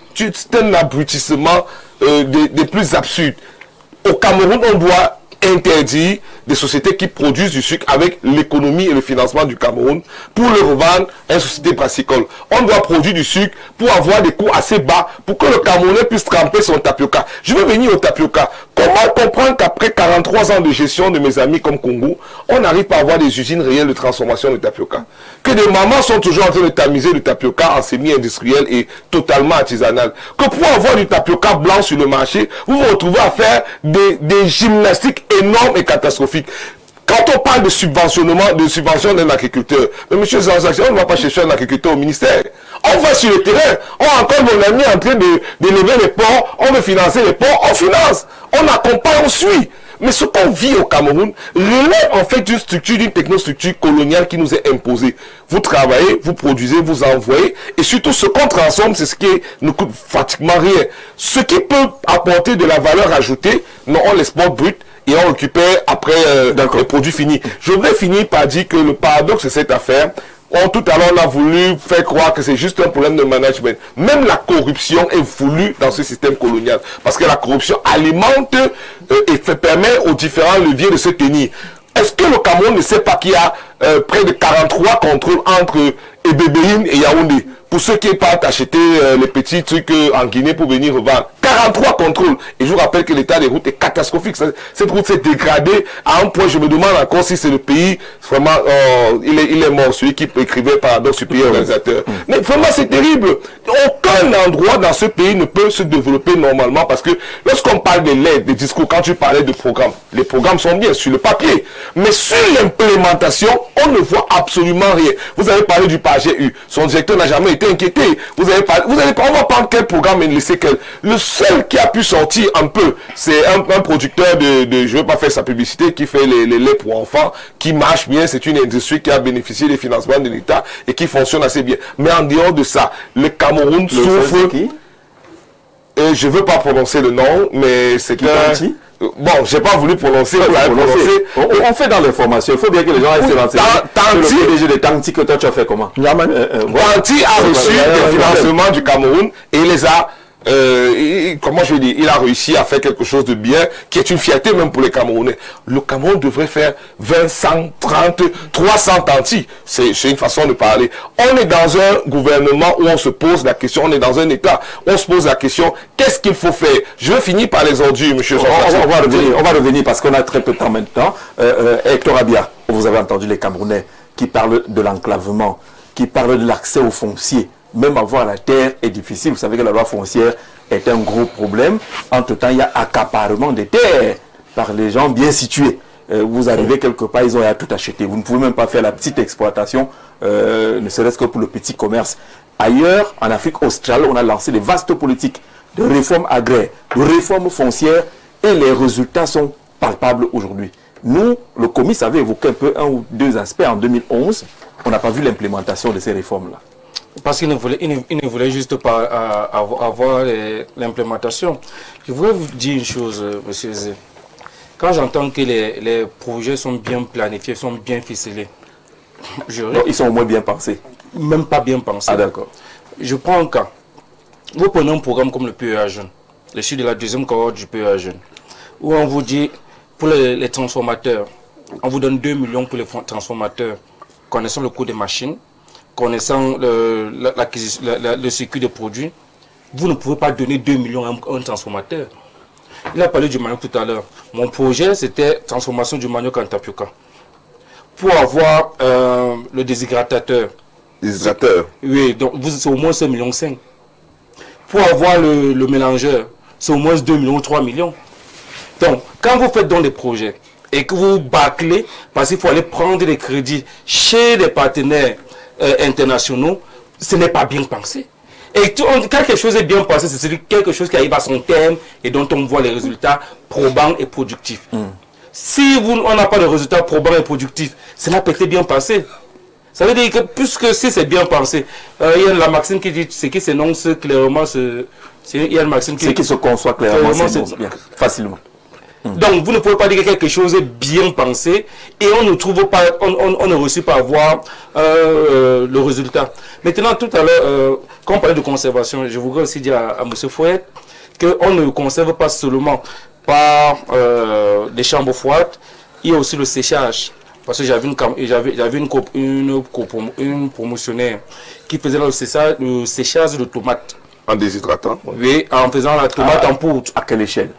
un abrutissement des plus absurdes. Au Cameroun, on doit interdire des sociétés qui produisent du sucre avec l'économie et le financement du Cameroun pour le revendre à une société brassicole. On doit produire du sucre pour avoir des coûts assez bas pour que le Camerounais puisse tremper son tapioca. Je veux venir au tapioca. Comment comprendre qu'après 43 ans de gestion de mes amis comme Congo, on n'arrive pas à avoir des usines réelles de transformation de tapioca? Que des mamans sont toujours en train de tamiser le tapioca en semi-industriel et totalement artisanal. Que pour avoir du tapioca blanc sur le marché, vous vous retrouvez à faire des gymnastiques énormes et catastrophiques. Quand on parle de subventionnement, de subvention d'un agriculteur, mais monsieur Zanzak, on ne va pas chercher un agriculteur au ministère. On va sur le terrain, on a encore mon ami en train d'élever les porcs, on veut financer les porcs, on finance, on accompagne, on suit. Mais ce qu'on vit au Cameroun relève en fait d'une structure, d'une technostructure coloniale qui nous est imposée. Vous travaillez, vous produisez, vous envoyez, et surtout ce qu'on transforme, c'est ce qui ne coûte pratiquement rien. Ce qui peut apporter de la valeur ajoutée, non, on l'exporte brut, et on récupère après les produits finis. Je voudrais finir par dire que le paradoxe de cette affaire, tout à l'heure on a voulu faire croire que c'est juste un problème de management. Même la corruption est voulue dans ce système colonial. Parce que la corruption alimente et permet aux différents leviers de se tenir. Est-ce que le Cameroun ne sait pas qu'il y a près de 43 contrôles entre Ebébéine et Yaoundé? Pour ceux qui partent acheter les petits trucs en Guinée pour venir revendre. 43 contrôles. Et je vous rappelle que l'état des routes est catastrophique. Cette route s'est dégradée à un point, je me demande encore si c'est le pays, vraiment, il est mort, celui qui écrivait Paradoxe du pays organisateur. Mais vraiment, c'est terrible. Aucun endroit dans ce pays ne peut se développer normalement parce que lorsqu'on parle de l'aide, des discours, quand tu parlais de programmes, les programmes sont bien sur le papier. Mais sur l'implémentation, on ne voit absolument rien. Vous avez parlé du PAGU. Son directeur n'a jamais été inquiété. On va prendre quel programme et laisser quel. Le seul qui a pu sortir un peu, c'est un producteur de je ne vais pas faire sa publicité, qui fait les laits pour enfants, qui marche bien. C'est une industrie qui a bénéficié des financements de l'État et qui fonctionne assez bien. Mais en dehors de ça, le Cameroun souffre. Et je ne veux pas prononcer le nom, mais c'est un... Bon, j'ai pas voulu prononcer. On fait dans l'information. Il faut bien que les gens aient se renseigner. Le PDG de Tanti, que toi tu as fait comment? Tanti a reçu des financements du Cameroun et il les a... comment je vais dire, il a réussi à faire quelque chose de bien, qui est une fierté même pour les Camerounais. Le Cameroun devrait faire 20, 100, 30, 300 tantis. C'est une façon de parler. On est dans un gouvernement où on se pose la question, on est dans un État où on se pose la question, qu'est-ce qu'il faut faire? Je vais finir par les ordures, monsieur. On va revenir parce qu'on a très peu de temps maintenant. Hector Abia, vous avez entendu les Camerounais qui parlent de l'enclavement, qui parlent de l'accès aux fonciers. Même avoir la terre est difficile. Vous savez que la loi foncière est un gros problème. Entre-temps, il y a accaparement des terres par les gens bien situés. Vous arrivez quelque part, ils ont à tout acheter. Vous ne pouvez même pas faire la petite exploitation, ne serait-ce que pour le petit commerce. Ailleurs, en Afrique australe, on a lancé des vastes politiques de réforme agraire, de réforme foncière, et les résultats sont palpables aujourd'hui. Nous, le COMIS avait évoqué un peu un ou deux aspects en 2011. On n'a pas vu l'implémentation de ces réformes-là. Parce qu'il ne voulait juste pas avoir l'implémentation. Je voudrais vous dire une chose, monsieur Zé. Quand j'entends que les projets sont bien planifiés, sont bien ficelés, ils sont au moins bien pensés. Même pas bien pensés. Ah d'accord. Je prends un cas. Vous prenez un programme comme le PEA Jeune, le sud de la deuxième cohorte du PEA Jeune, où on vous dit, pour les transformateurs, on vous donne 2 millions pour les transformateurs, connaissant le coût des machines, connaissant le circuit de produits. Vous ne pouvez pas donner 2 millions à un transformateur. Il a parlé du manioc tout à l'heure. Mon projet, c'était transformation du manioc en tapioca. Pour avoir le déshydratateur. Déshydrateur? Oui, donc c'est au moins 5,5 millions. Pour avoir le mélangeur, c'est au moins 2 millions, 3 millions. Donc, quand vous faites dans des projets et que vous bâclez, parce qu'il faut aller prendre des crédits chez des partenaires internationaux, ce n'est pas bien pensé. Et quand quelque chose est bien pensé, c'est quelque chose qui arrive à son terme et dont on voit les résultats probants et productifs. Si on n'a pas de résultats probants et productifs, ça n'a pas été bien passé. Ça veut dire que puisque si c'est bien pensé, il y a la maxime qui dit ce qui s'énonce clairement, il y a une maxime qui se conçoit clairement bien, facilement. Donc vous ne pouvez pas dire que quelque chose est bien pensé et on ne trouve pas, on ne réussit pas à voir le résultat. Maintenant tout à l'heure, quand on parlait de conservation, je voudrais aussi dire à M. Fouet qu'on ne conserve pas seulement par des chambres froides, il y a aussi le séchage. Parce que j'avais une promotionnaire qui faisait le séchage de tomates. En déshydratant? Oui, en faisant la tomate en poudre. À quelle échelle?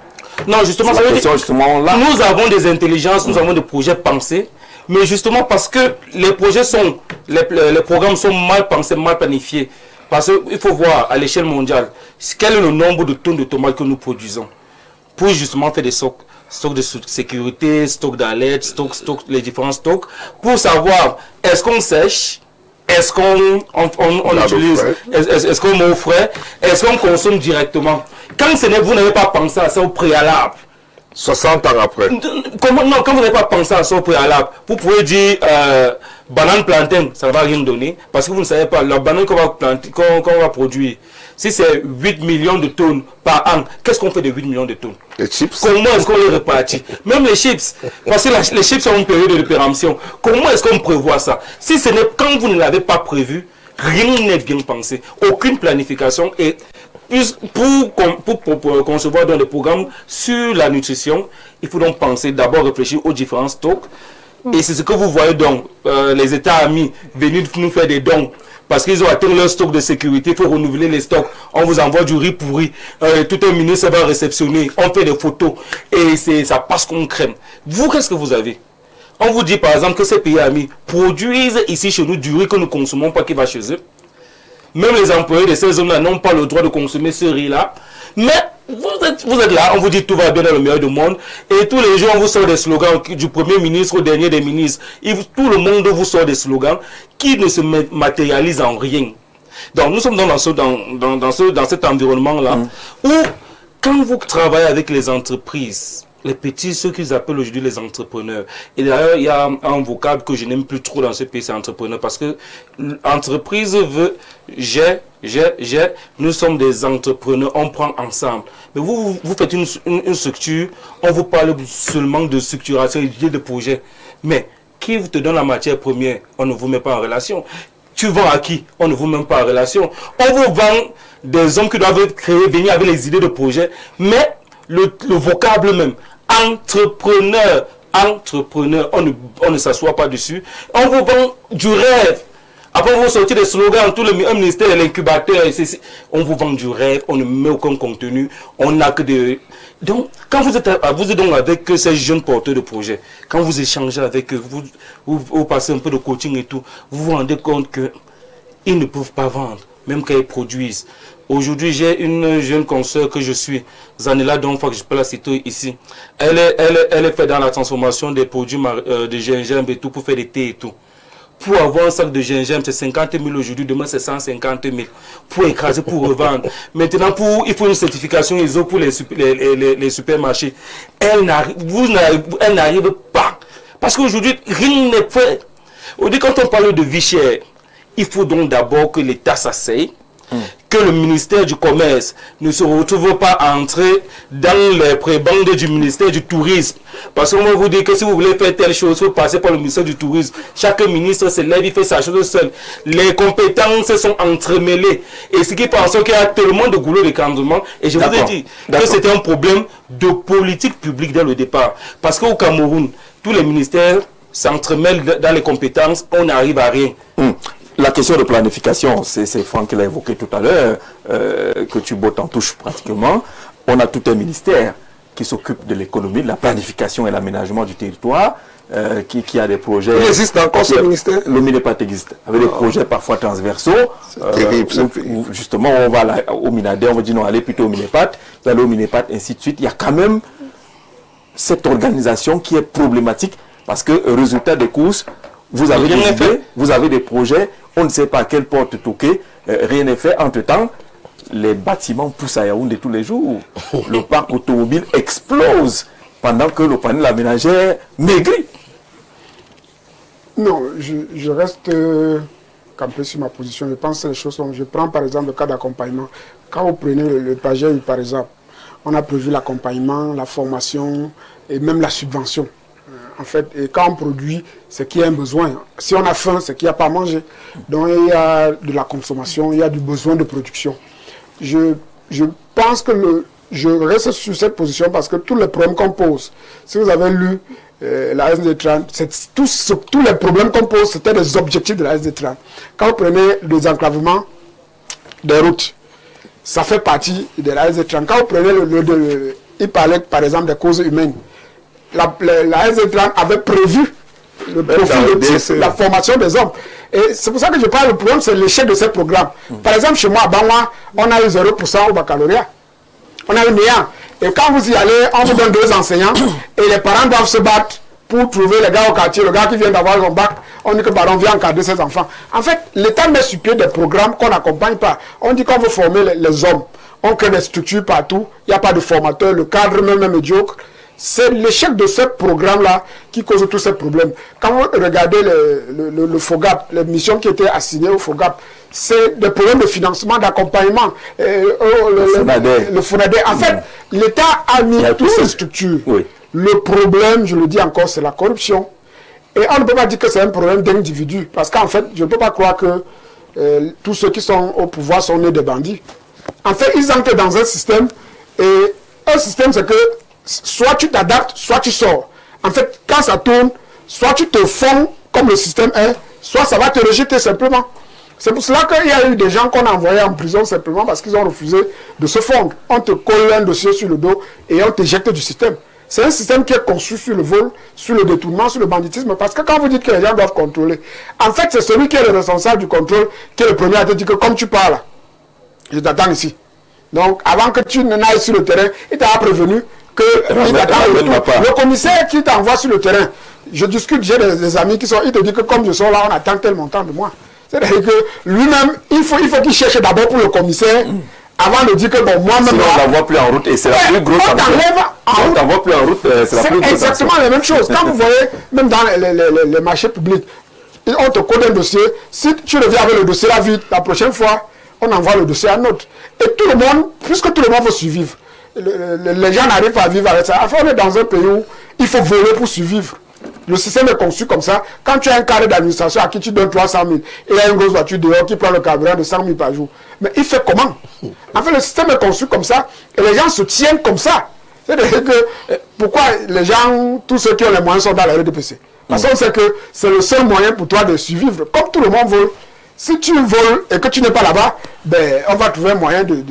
Non, justement, ça veut dire nous avons des intelligences, nous avons des projets pensés, mais justement parce que les projets sont, les programmes sont mal pensés, mal planifiés. Parce qu'il faut voir à l'échelle mondiale quel est le nombre de tonnes de tomates que nous produisons pour justement faire des stocks de sécurité, stocks d'alerte, les différents stocks, pour savoir est-ce qu'on sèche, est-ce qu'on utilise, est-ce qu'on met au frais, est-ce qu'on consomme directement. Quand vous n'avez pas pensé à ça au préalable, 60 ans après. Non, quand vous n'avez pas pensé à ça au préalable, vous pouvez dire banane plantain, ça ne va rien donner, parce que vous ne savez pas, la banane qu'on va planter, qu'on va produire, si c'est 8 millions de tonnes par an, qu'est-ce qu'on fait de 8 millions de tonnes? Les chips? Comment est-ce qu'on les répartit? Même les chips, parce que les chips ont une période de péremption. Comment est-ce qu'on prévoit ça? Si ce n'est quand vous ne l'avez pas prévu, rien n'est bien pensé. Aucune planification. Et pour concevoir dans les programmes sur la nutrition, il faut donc penser, d'abord réfléchir aux différents stocks. Et c'est ce que vous voyez donc, les États amis venus nous faire des dons. Parce qu'ils ont atteint leur stock de sécurité, il faut renouveler les stocks. On vous envoie du riz pourri, tout un ministre va réceptionner, on fait des photos et ça passe comme crème. Vous, qu'est-ce que vous avez? On vous dit par exemple que ces pays amis produisent ici chez nous du riz que nous ne consommons pas qui va chez eux. Même les employés de ces zones-là n'ont pas le droit de consommer ce riz-là. Mais vous êtes là, on vous dit tout va bien dans le meilleur du monde. Et tous les jours, on vous sort des slogans du premier ministre au dernier des ministres. Tout le monde vous sort des slogans qui ne se matérialisent en rien. Donc nous sommes dans cet environnement-là où quand vous travaillez avec les entreprises, les petits, ceux qu'ils appellent aujourd'hui les entrepreneurs. Et d'ailleurs, il y a un vocable que je n'aime plus trop dans ce pays, c'est entrepreneur. Parce que l'entreprise veut, nous sommes des entrepreneurs, on prend ensemble. Mais vous faites une structure, on vous parle seulement de structuration et de projet. Mais qui vous te donne la matière première, on ne vous met pas en relation. Tu vends à qui? On ne vous met pas en relation. On vous vend des hommes qui doivent venir avec les idées de projet. Mais le vocable même, entrepreneur, on ne s'assoit pas dessus. On vous vend du rêve. Après, vous sortez des slogans, tout le ministère, l'incubateur, on vous vend du rêve, on ne met aucun contenu, on n'a que des... Donc, quand vous êtes donc avec ces jeunes porteurs de projets, quand vous échangez avec eux, vous passez un peu de coaching et tout, vous vous rendez compte qu'ils ne peuvent pas vendre, même quand ils produisent. Aujourd'hui, j'ai une jeune consoeur que je suis, Zanella Donfa, que je peux la citer ici. Elle est faite dans la transformation des produits de gingembre et tout, pour faire des thés et tout. Pour avoir un sac de gingembre, c'est 50 000 aujourd'hui, demain c'est 150 000. Pour écraser, pour revendre. Maintenant, il faut une certification ISO pour les supermarchés. Elle n'arrive pas. Parce qu'aujourd'hui, rien n'est fait. Aujourd'hui, quand on parle de vie chère, il faut donc d'abord que l'État s'asseye, que le ministère du Commerce ne se retrouve pas à entrer dans les prébendes du ministère du Tourisme. Parce qu'on va vous dire que si vous voulez faire telle chose, il faut passer par le ministère du Tourisme. Chaque ministre se lève, il fait sa chose seul. Les compétences sont entremêlées. Et ce qui pense qu'il y a tellement de goulot de cantonnement. Et je vous ai dit que c'était un problème de politique publique dès le départ. Parce qu'au Cameroun, tous les ministères s'entremêlent dans les compétences, on n'arrive à rien. La question de planification, c'est Franck qui l'a évoqué tout à l'heure, que tu bottes en touche pratiquement. On a tout un ministère qui s'occupe de l'économie, de la planification et l'aménagement du territoire, qui a des projets... Il existe encore ce ministère? Le MINEPAT existe, avec des projets parfois transversaux. Où justement, on va au MINADE, on va dire non, allez plutôt au MINEPAT, vous allez au MINEPAT, ainsi de suite. Il y a quand même cette organisation qui est problématique, parce que, résultat des courses, vous avez des idées, vous avez des projets, on ne sait pas à quelle porte toquer, rien n'est fait. Entre-temps, les bâtiments poussent à Yaoundé tous les jours. Le parc automobile explose pendant que le panel aménagé maigrit. Non, je reste campé sur ma position. Je pense que les choses sont... Je prends par exemple le cas d'accompagnement. Quand vous prenez le projet, par exemple, on a prévu l'accompagnement, la formation et même la subvention en fait. Et quand on produit, c'est qu'il y a un besoin. Si on a faim, c'est qu'il n'y a pas à manger. Donc il y a de la consommation, il y a du besoin de production. Je pense que je reste sur cette position parce que tous les problèmes qu'on pose, si vous avez lu la SD30, tous les problèmes qu'on pose, c'était des objectifs de la SD30. Quand vous prenez le désenclavement des routes, ça fait partie de la SD30. Quand vous prenez il parlait par exemple des causes humaines. La SD30 avait prévu le profil de la formation des hommes. Et c'est pour ça que je parle, le problème c'est l'échec de ces programmes. Par exemple, chez moi, à Bangwa, on a eu 0% au baccalauréat. On a eu néant. Et quand vous y allez, on vous donne 2 enseignants et les parents doivent se battre pour trouver les gars au quartier, le gars qui vient d'avoir son bac, on dit que on vient encadrer ses enfants. En fait, l'État met sur pied des programmes qu'on n'accompagne pas. On dit qu'on veut former les hommes. On crée des structures partout, il n'y a pas de formateur, le cadre même est médiocre. C'est l'échec de ce programme-là qui cause tous ces problèmes. Quand vous regardez le FOGAP, les missions qui étaient assignées au FOGAP, c'est des problèmes de financement, d'accompagnement. Le FONADER. En fait, l'État a mis toutes les structures. Oui. Le problème, je le dis encore, c'est la corruption. Et on ne peut pas dire que c'est un problème d'individu. Parce qu'en fait, je ne peux pas croire que tous ceux qui sont au pouvoir sont nés des bandits. En fait, ils entrent dans un système. Et un système, c'est que soit tu t'adaptes, soit tu sors. En fait, quand ça tourne, soit tu te fonds comme le système est, soit ça va te rejeter simplement. C'est pour cela qu'il y a eu des gens qu'on a envoyés en prison simplement parce qu'ils ont refusé de se fondre. On te colle un dossier sur le dos et on t'éjecte du système. C'est un système qui est construit sur le vol, sur le détournement, sur le banditisme. Parce que quand vous dites que les gens doivent contrôler, en fait, c'est celui qui est le responsable du contrôle qui est le premier à te dire que comme tu parles, je t'attends ici. Donc, avant que tu n'ailles sur le terrain, il t'a prévenu que le commissaire qui t'envoie sur le terrain, je discute, j'ai des amis qui sont, il te dit que comme je sors là, on attend tel montant de moi. C'est-à-dire que lui-même, il faut qu'il cherche d'abord pour le commissaire, avant de dire que bon, moi-même... Sinon, on ne l'envoie plus en route et c'est la plus grosse... On t'envoie plus en route, c'est la plus grosse... C'est exactement la même chose. Quand vous voyez, même dans les marchés publics, on te code un dossier, si tu reviens avec le dossier là vite, la prochaine fois, on envoie le dossier à un autre. Et tout le monde, puisque tout le monde veut survivre, les gens n'arrivent pas à vivre avec ça. Enfin, on est dans un pays où il faut voler pour survivre. Le système est conçu comme ça. Quand tu as un carré d'administration à qui tu donnes 300 000, et il y a une grosse voiture dehors qui prend le carburant de 100 000 par jour. Mais il fait comment? En fait, le système est conçu comme ça, et les gens se tiennent comme ça. C'est-à-dire que, pourquoi les gens, tous ceux qui ont les moyens sont dans la RDPC? Parce qu'on sait que c'est le seul moyen pour toi de survivre. Comme tout le monde vole, si tu voles et que tu n'es pas là-bas, ben, on va trouver un moyen de...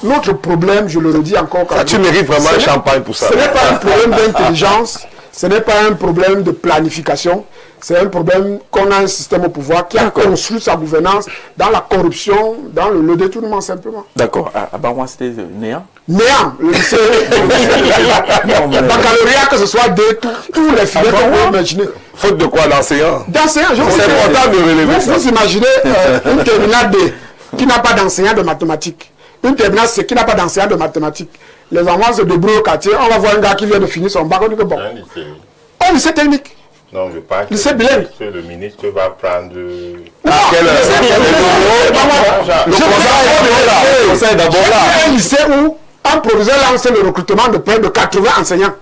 Notre problème, je le redis encore... tu mérites vraiment un champagne pour ça. Ce n'est pas un problème d'intelligence, ce n'est pas un problème de planification, c'est un problème qu'on a un système au pouvoir qui a construit sa gouvernance dans la corruption, dans le détournement simplement. D'accord. À Bangwa, c'était néant? Néant. Le lycée, baccalauréat, que ce soit tous les filets qu'on peut imaginer. Faute de quoi? D'enseignants? D'enseignants, je c'est important de relever ça. Vous imaginez une terminale D qui n'a pas d'enseignant de mathématiques. Une terminale C qui n'a pas d'enseignant de mathématiques. Les enfants se débrouillent au quartier, on va voir un gars qui vient de finir son bac, on dit que bon. Un lycée technique. Non, je pense que le ministre va prendre... Non, le conseil d'abord là. Un lycée où un proviseur lance le recrutement de près de 80 enseignants.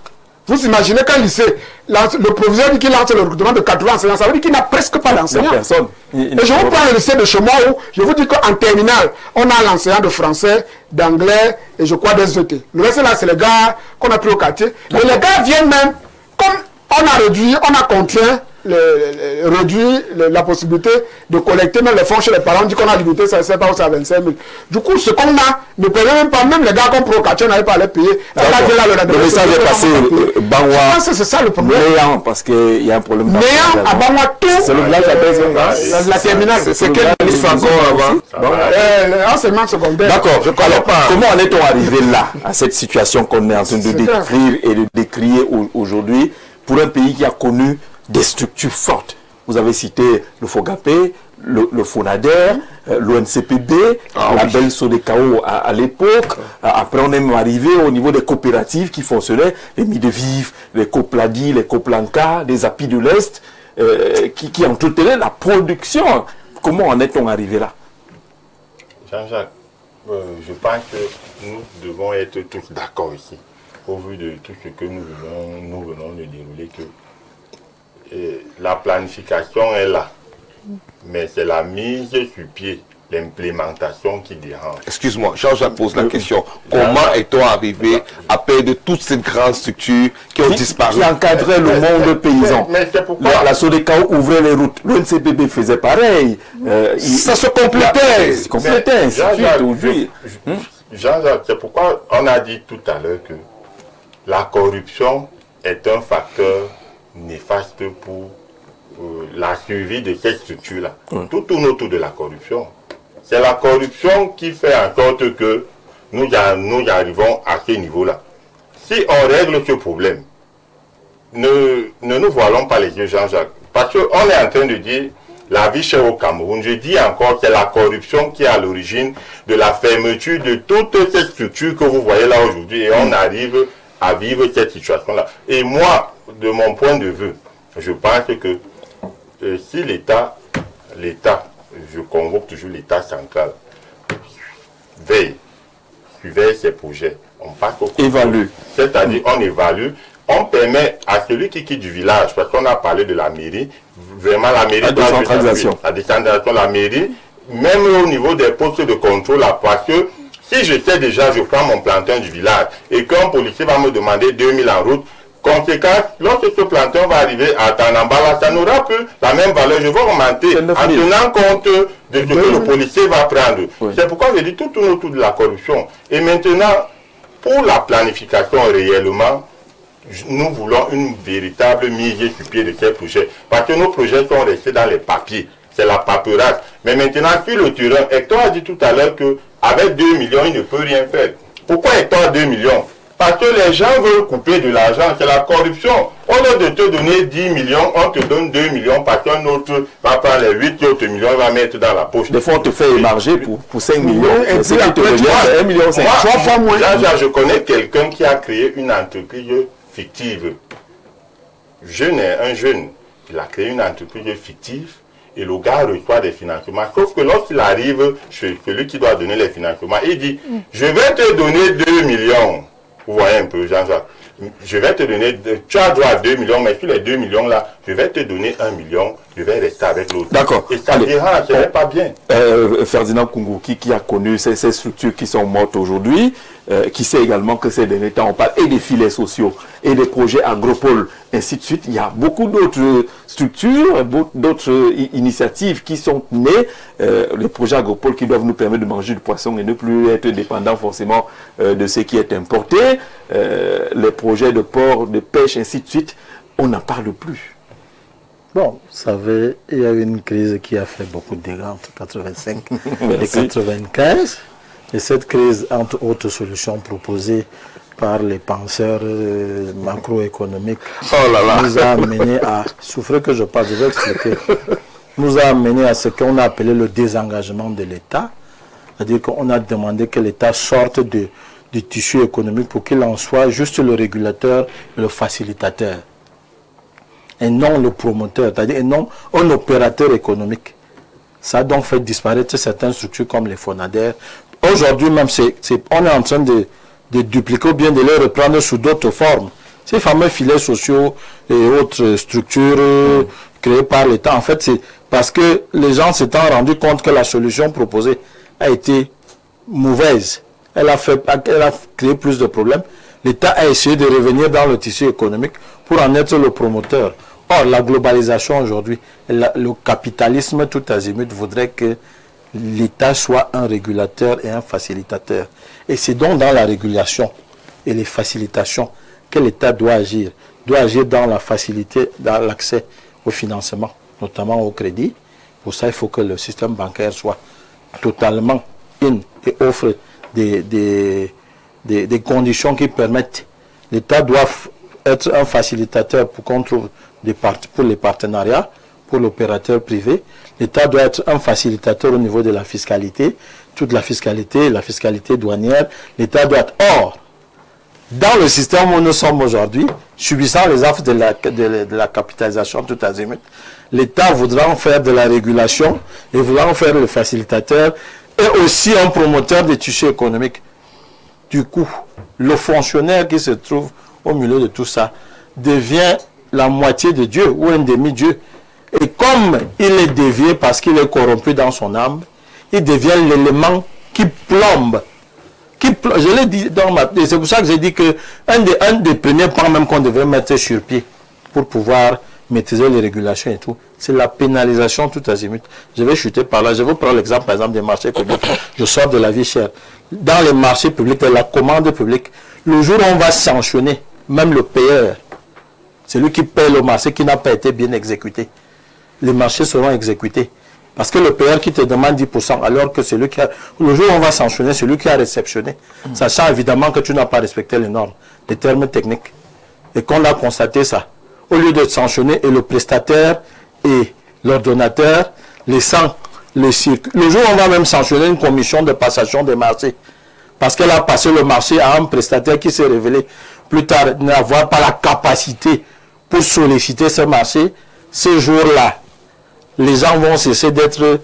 Vous imaginez qu'un lycée, le proviseur dit qu'il lance le recrutement de 80 enseignants, ça veut dire qu'il n'a presque pas d'enseignants. Et je vous prends le lycée de chez moi où je vous dis qu'en terminale, on a l'enseignant de français, d'anglais et je crois d'SVT. Le reste là, c'est les gars qu'on a pris au quartier. Et les gars viennent même, comme on a réduit, on a contraint, la possibilité de collecter même les fonds chez les parents. On dit qu'on a limité ça, c'est pas aussi à 25 000. Du coup, ce qu'on a ne permet même pas, même les gars qu'on prend au quartier, on n'arrive pas à les payer. Le message est passé, Bangwa. C'est ça le problème. Néant, parce qu'il y a un problème. Néant, à Bangwa, tout. C'est le village à la terminale. C'est quel ministre encore avant? L'enseignement secondaire. D'accord. Alors, comment en est-on arrivé là, à cette situation qu'on est en train de décrire et de décrier aujourd'hui, pour un pays qui a connu des structures fortes? Vous avez cité le FOGAPE, le FONADER, l'ONCPB, la belle Sodekao à l'époque. Après, on est même arrivé au niveau des coopératives qui fonctionnaient, les Midevif, les Copladi, les Coplanca, les Apis de l'Est, qui entretenaient la production. Comment en est-on arrivé là? Jean-Jacques, je pense que nous devons être tous d'accord ici, au vu de tout ce que nous venons de dérouler, que la planification est là, mais c'est la mise sur pied, l'implémentation qui dérange. Excuse-moi, Jean-Jacques pose la question. Comment est-on arrivé à perdre toutes ces grandes structures qui ont disparu? Qui encadraient le monde paysan. Mais c'est pourquoi la SODECAO ouvrait les routes. Le NCPB faisait pareil. Ça se complétait. Ça se complétait, Jean-Jacques, c'est pourquoi on a dit tout à l'heure que la corruption est un facteur néfaste pour la survie de cette structure-là. Tout tourne autour de la corruption. C'est la corruption qui fait en sorte que nous arrivons à ce niveau-là. Si on règle ce problème, ne nous voilons pas les yeux, Jean-Jacques. Parce qu'on est en train de dire la vie chère au Cameroun. Je dis encore que c'est la corruption qui est à l'origine de la fermeture de toutes ces structures que vous voyez là aujourd'hui. Et on arrive à vivre cette situation-là. Et moi, de mon point de vue, je pense que si l'État, je convoque toujours l'État central, surveille ces projets, on passe au évalue. C'est-à-dire, on évalue, on permet à celui qui quitte du village, parce qu'on a parlé de la mairie, vraiment la mairie, la décentralisation, la mairie, même au niveau des postes de contrôle, là, parce que si je sais déjà, je prends mon plantain du village, et qu'un policier va me demander 2000 en route, conséquence, lorsque ce plantain va arriver à Tanambala, ça n'aura plus la même valeur. Je vais augmenter en tenant compte de ce que le policier va prendre. Oui. C'est pourquoi je dis tout tourne autour de la corruption. Et maintenant, pour la planification réellement, nous voulons une véritable mise sur pied de ces projets. Parce que nos projets sont restés dans les papiers. C'est la paperasse. Mais maintenant, sur le terrain, Hector a dit tout à l'heure qu'avec 2 millions, il ne peut rien faire. Pourquoi Hector a 2 millions? Parce que les gens veulent couper de l'argent, c'est la corruption. Au lieu de te donner 10 millions, on te donne 2 millions parce qu'un autre va prendre les 8 autres millions et va mettre dans la poche. Des fois, on te fait émarger pour 5 millions. Et c'est qui te revient, c'est 1 million 5. 3 fois moins. Je connais quelqu'un qui a créé une entreprise fictive. Un jeune, il a créé une entreprise fictive et le gars reçoit des financements. Sauf que lorsqu'il arrive chez celui qui doit donner les financements, il dit, je vais te donner 2 millions. Vous voyez un peu, Jean-Jacques. Je vais te donner, tu as droit à 2 millions, mais sur les 2 millions là, je vais te donner 1 million, je vais rester avec l'autre. D'accord. Et ça dérange, ce n'est pas bien. Ferdinand Koungou, qui a connu ces structures qui sont mortes aujourd'hui, qui sait également que ces derniers temps, on parle et des filets sociaux, et des projets agropoles, ainsi de suite. Il y a beaucoup d'autres structures, d'autres initiatives qui sont nées, les projets agropoles qui doivent nous permettre de manger du poisson et ne plus être dépendants forcément de ce qui est importé, les projets de port, de pêche, ainsi de suite. On n'en parle plus. Bon, vous savez, il y a eu une crise qui a fait beaucoup de dégâts entre 85 et 95. Et cette crise, entre autres solutions proposées par les penseurs macroéconomiques, nous a amené à... Souffrez que je parle, je vais expliquer. Nous a amené à ce qu'on a appelé le désengagement de l'État. C'est-à-dire qu'on a demandé que l'État sorte du tissu économique pour qu'il en soit juste le régulateur, le facilitateur. Et non le promoteur, c'est-à-dire et non un opérateur économique. Ça a donc fait disparaître certaines structures comme les FONADER. Aujourd'hui même, on est en train de dupliquer ou bien de les reprendre sous d'autres formes. Ces fameux filets sociaux et autres structures créées par l'État, en fait, c'est parce que les gens s'étant rendus compte que la solution proposée a été mauvaise. Elle a créé plus de problèmes. L'État a essayé de revenir dans le tissu économique pour en être le promoteur. Or, la globalisation aujourd'hui, le capitalisme tout azimut voudrait que l'État soit un régulateur et un facilitateur. Et c'est donc dans la régulation et les facilitations que l'État doit agir. Doit agir dans la facilité, dans l'accès au financement, notamment au crédit. Pour ça, il faut que le système bancaire soit totalement in et offre des conditions qui permettent. L'État doit être un facilitateur pour qu'on trouve pour les partenariats, pour l'opérateur privé. L'État doit être un facilitateur au niveau de la fiscalité, toute la fiscalité douanière. L'État doit être hors. Dans le système où nous sommes aujourd'hui, subissant les affres de la capitalisation tout azimut, l'État voudra en faire de la régulation et voudra en faire le facilitateur et aussi un promoteur des tissus économiques. Du coup, le fonctionnaire qui se trouve au milieu de tout ça devient la moitié de Dieu ou un demi-dieu. Et comme il est dévié parce qu'il est corrompu dans son âme, il devient l'élément qui plombe. Je l'ai dit dans ma... C'est pour ça que j'ai dit que un des premiers points même qu'on devrait mettre sur pied pour pouvoir maîtriser les régulations et tout, c'est la pénalisation tout azimut. Je vais chuter par là. Je vais prendre l'exemple, par exemple, des marchés publics. Je sors de la vie chère. Dans les marchés publics, de la commande publique, le jour où on va sanctionner, même le payeur, c'est lui qui paie le marché qui n'a pas été bien exécuté. Les marchés seront exécutés. Parce que le payeur qui te demande 10%, alors que celui qui a... Le jour où on va sanctionner celui qui a réceptionné, sachant évidemment que tu n'as pas respecté les normes, les termes techniques, et qu'on a constaté ça, au lieu de sanctionner et le prestataire et l'ordonnateur, laissant le circuit. Le jour où on va même sanctionner une commission de passation des marchés, parce qu'elle a passé le marché à un prestataire qui s'est révélé plus tard n'avoir pas la capacité pour solliciter ce marché, ce jour-là, les gens vont cesser d'être...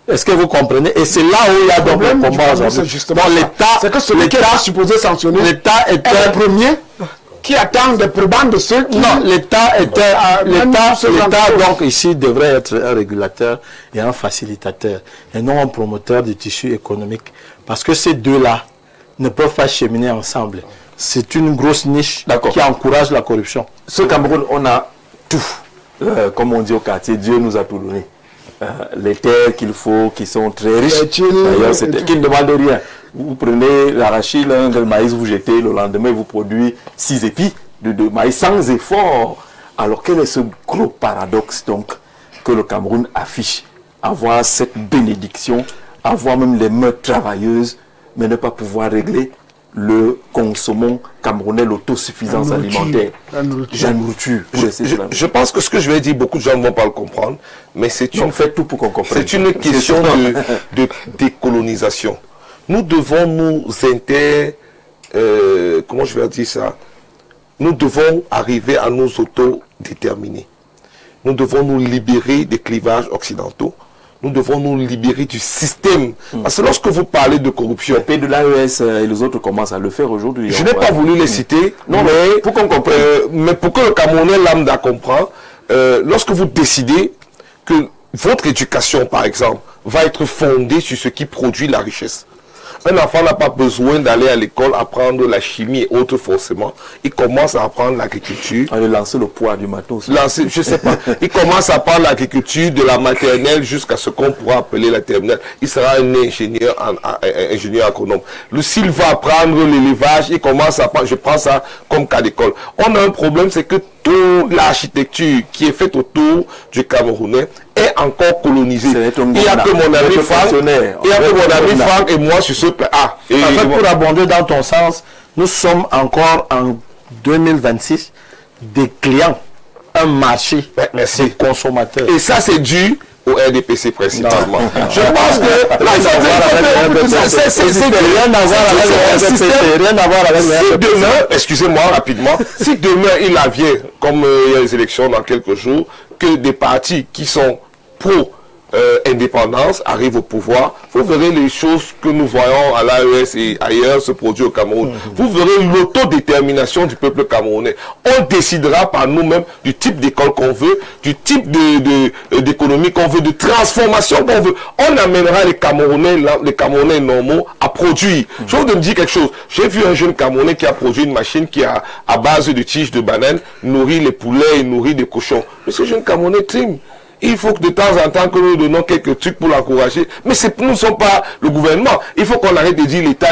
Est-ce que vous comprenez? Et c'est là où il y a donc le combat aujourd'hui. Bon, l'État... C'est que celui qui est supposé sanctionner l'État est le premier qui attend des probants de ceux qui... Non, l'État donc ici devrait être un régulateur et un facilitateur et non un promoteur du tissu économique. Parce que ces deux-là ne peuvent pas cheminer ensemble. C'est une grosse niche qui encourage la corruption. Ce Cameroun, on a tout. Comme on dit au quartier, Dieu nous a tout donné. Les terres qu'il faut, qui sont très riches, d'ailleurs, qui ne demandent rien. Vous prenez l'arachide, le maïs, vous jetez, le lendemain, vous produisez 6 épis de maïs sans effort. Alors, quel est ce gros paradoxe, donc, que le Cameroun affiche? Avoir cette bénédiction, avoir même les meutes travailleuses, mais ne pas pouvoir régler le consommons camerounais, l'autosuffisance alimentaire. La nourriture. Je pense que ce que je vais dire, beaucoup de gens ne vont pas le comprendre, mais c'est une, tout pour qu'on comprenne. C'est une question de décolonisation. Nous devons nous comment je vais dire ça? Nous devons arriver à nous autodéterminer. Nous devons nous libérer des clivages occidentaux. Nous devons nous libérer du système. Parce que lorsque vous parlez de corruption... Les pays de l'AES et les autres commencent à le faire aujourd'hui. Je n'ai pas voulu les citer, non, mais pour qu'on comprenne. Mais pour que le Camerounais lambda comprenne, lorsque vous décidez que votre éducation, par exemple, va être fondée sur ce qui produit la richesse. Un enfant n'a pas besoin d'aller à l'école apprendre la chimie et autres forcément. Il commence à apprendre l'agriculture. On lancer le poids du matos. Je sais pas. Il commence à apprendre l'agriculture de la maternelle jusqu'à ce qu'on pourra appeler la terminale. Il sera un ingénieur agronome. S'il va apprendre l'élevage, il commence à apprendre. Je prends ça comme cas d'école. On a un problème, c'est que toute l'architecture qui est faite autour du Camerounais est encore colonisée. Il n'y a que mon ami Franck et moi sur ce plan. En fait, pour abonder dans ton sens, nous sommes encore en 2026 des clients, un marché des consommateurs. Et ça, c'est dû au RDPC principalement. Je pense que rien à voir avec si demain, excusez-moi rapidement, si demain il advient, comme il y a les élections dans quelques jours, que des partis qui sont pro indépendance arrive au pouvoir, vous verrez les choses que nous voyons à l'AES et ailleurs se produire au Cameroun. Vous verrez l'autodétermination du peuple camerounais. On décidera par nous-mêmes du type d'école qu'on veut, du type d'économie qu'on veut, de transformation qu'on veut. On amènera les Camerounais normaux à produire. Je veux me dire quelque chose. J'ai vu un jeune Camerounais qui a produit une machine qui a, à base de tiges de bananes, nourrit les poulets et nourrit des cochons. Mais ce jeune Camerounais trime. Il faut que de temps en temps que nous donnons quelques trucs pour l'encourager. Mais nous ne sommes pas le gouvernement. Il faut qu'on arrête de dire l'État,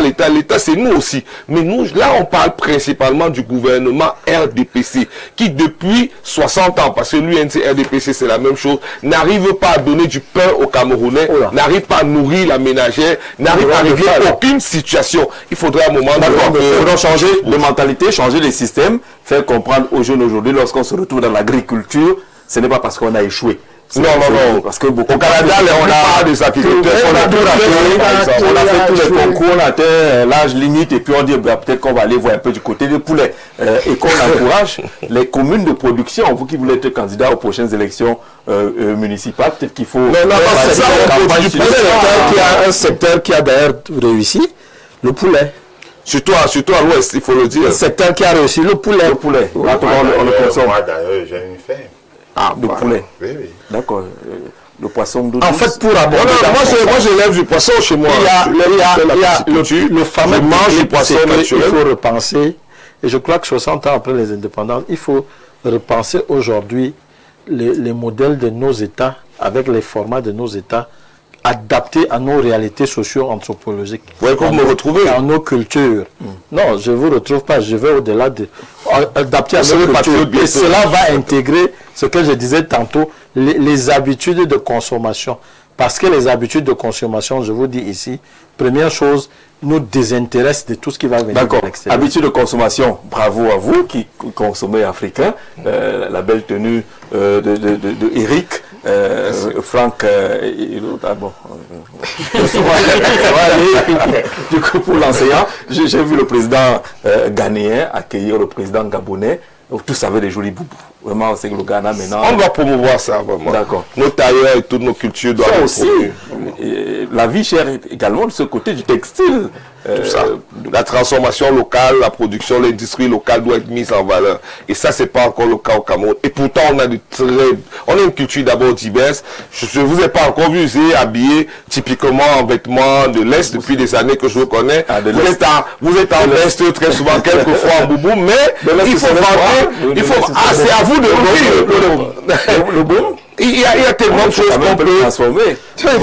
c'est nous aussi. Mais nous, là, on parle principalement du gouvernement RDPC, qui depuis 60 ans, parce que l'UNC RDPC, c'est la même chose, n'arrive pas à donner du pain aux Camerounais, n'arrive pas à nourrir la ménagère, n'arrive pas à régler aucune situation. Il faudrait à un moment donné... Il faudra changer de mentalité, changer les systèmes, faire comprendre aux jeunes aujourd'hui, lorsqu'on se retrouve dans l'agriculture, ce n'est pas parce qu'on a échoué. Non. Parce que beaucoup au Canada, on a des agriculteurs. On a fait tous les concours, on a atteint l'âge limite et puis on dit peut-être qu'on va aller voir un peu du côté des poulets. Et qu'on encourage les communes de production. Vous qui voulez être candidat aux prochaines élections municipales, peut-être qu'il faut... c'est ça, un secteur qui a d'ailleurs réussi, le poulet. Surtout à l'ouest, il faut le dire. C'est un qui a réussi le poulet. Le poulet. Moi, d'ailleurs, j'ai une ferme. Ah, le poulet. Oui, oui. D'accord. Le poisson d'eau. En fait, pour aborder... Moi, j'élève du poisson chez moi. Il y a le fameux du poisson naturel. Il faut repenser, et je crois que 60 ans après les indépendances, il faut repenser aujourd'hui les modèles de nos États, avec les formats de nos États, adaptés à nos réalités socio-anthropologiques. Vous voyez me retrouver à nos cultures. Non, je ne vous retrouve pas, je vais au-delà de... Adapter à nos cultures. Et cela va intégrer ce que je disais tantôt, les habitudes de consommation. Parce que les habitudes de consommation, je vous dis ici, première chose, nous désintéressent de tout ce qui va venir de l'extérieur. Habitude de consommation, bravo à vous qui consommez africain. La belle tenue de Eric, Franck et l'autre. Ah bon. Du coup, pour l'enseignant, j'ai vu le président ghanéen accueillir le président gabonais. Tous avaient des jolis boubous. Vraiment, c'est que le Ghana maintenant. On va promouvoir ça, vraiment. D'accord. Nos tailleurs et toutes nos cultures doivent être aussi. La vie chère également de ce côté du textile. Tout ça. La transformation locale, la production, l'industrie locale doit être mise en valeur. Et ça, c'est pas encore le cas au Cameroun. Et pourtant, on a une culture d'abord diverse. Je ne vous ai pas encore vu habillé typiquement en vêtements de l'Est depuis des années que je vous connais. Vous êtes en veste très souvent, quelquefois en boubou, mais il faut vendre. C'est à vous de le boum. Il y a tellement de choses qu'on peut transformer. Il faut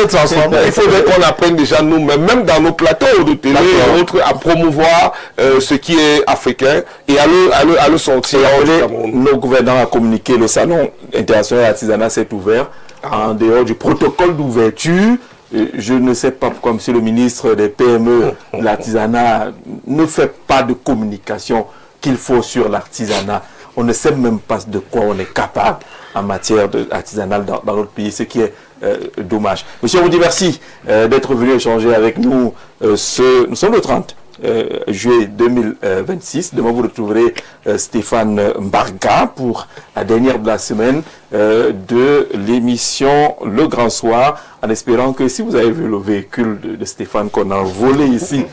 le transformer. Il faudrait qu'on apprenne déjà nous-mêmes, même dans nos plateaux de télé et autres, à promouvoir ce qui est africain et à le sortir. Nos gouvernants a communiqué, le salon international artisanat s'est ouvert en dehors du protocole d'ouverture. Je ne sais pas pourquoi monsieur le ministre des PME, l'artisanat, ne fait pas de communication qu'il faut sur l'artisanat. On ne sait même pas de quoi on est capable en matière artisanale dans notre pays, ce qui est dommage. Monsieur, on vous dit merci d'être venu échanger avec nous. Nous sommes le 30 juillet 2026. Demain, vous retrouverez Stéphane Mbarga pour la dernière de la semaine de l'émission Le Grand Soir, en espérant que si vous avez vu le véhicule de Stéphane qu'on a volé ici,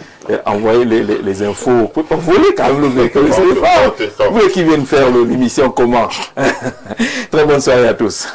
envoyez les infos. Vous pouvez pas voler quand même le véhicule de Stéphane. Vous qui viennent faire l'émission comment? Très bonne soirée à tous.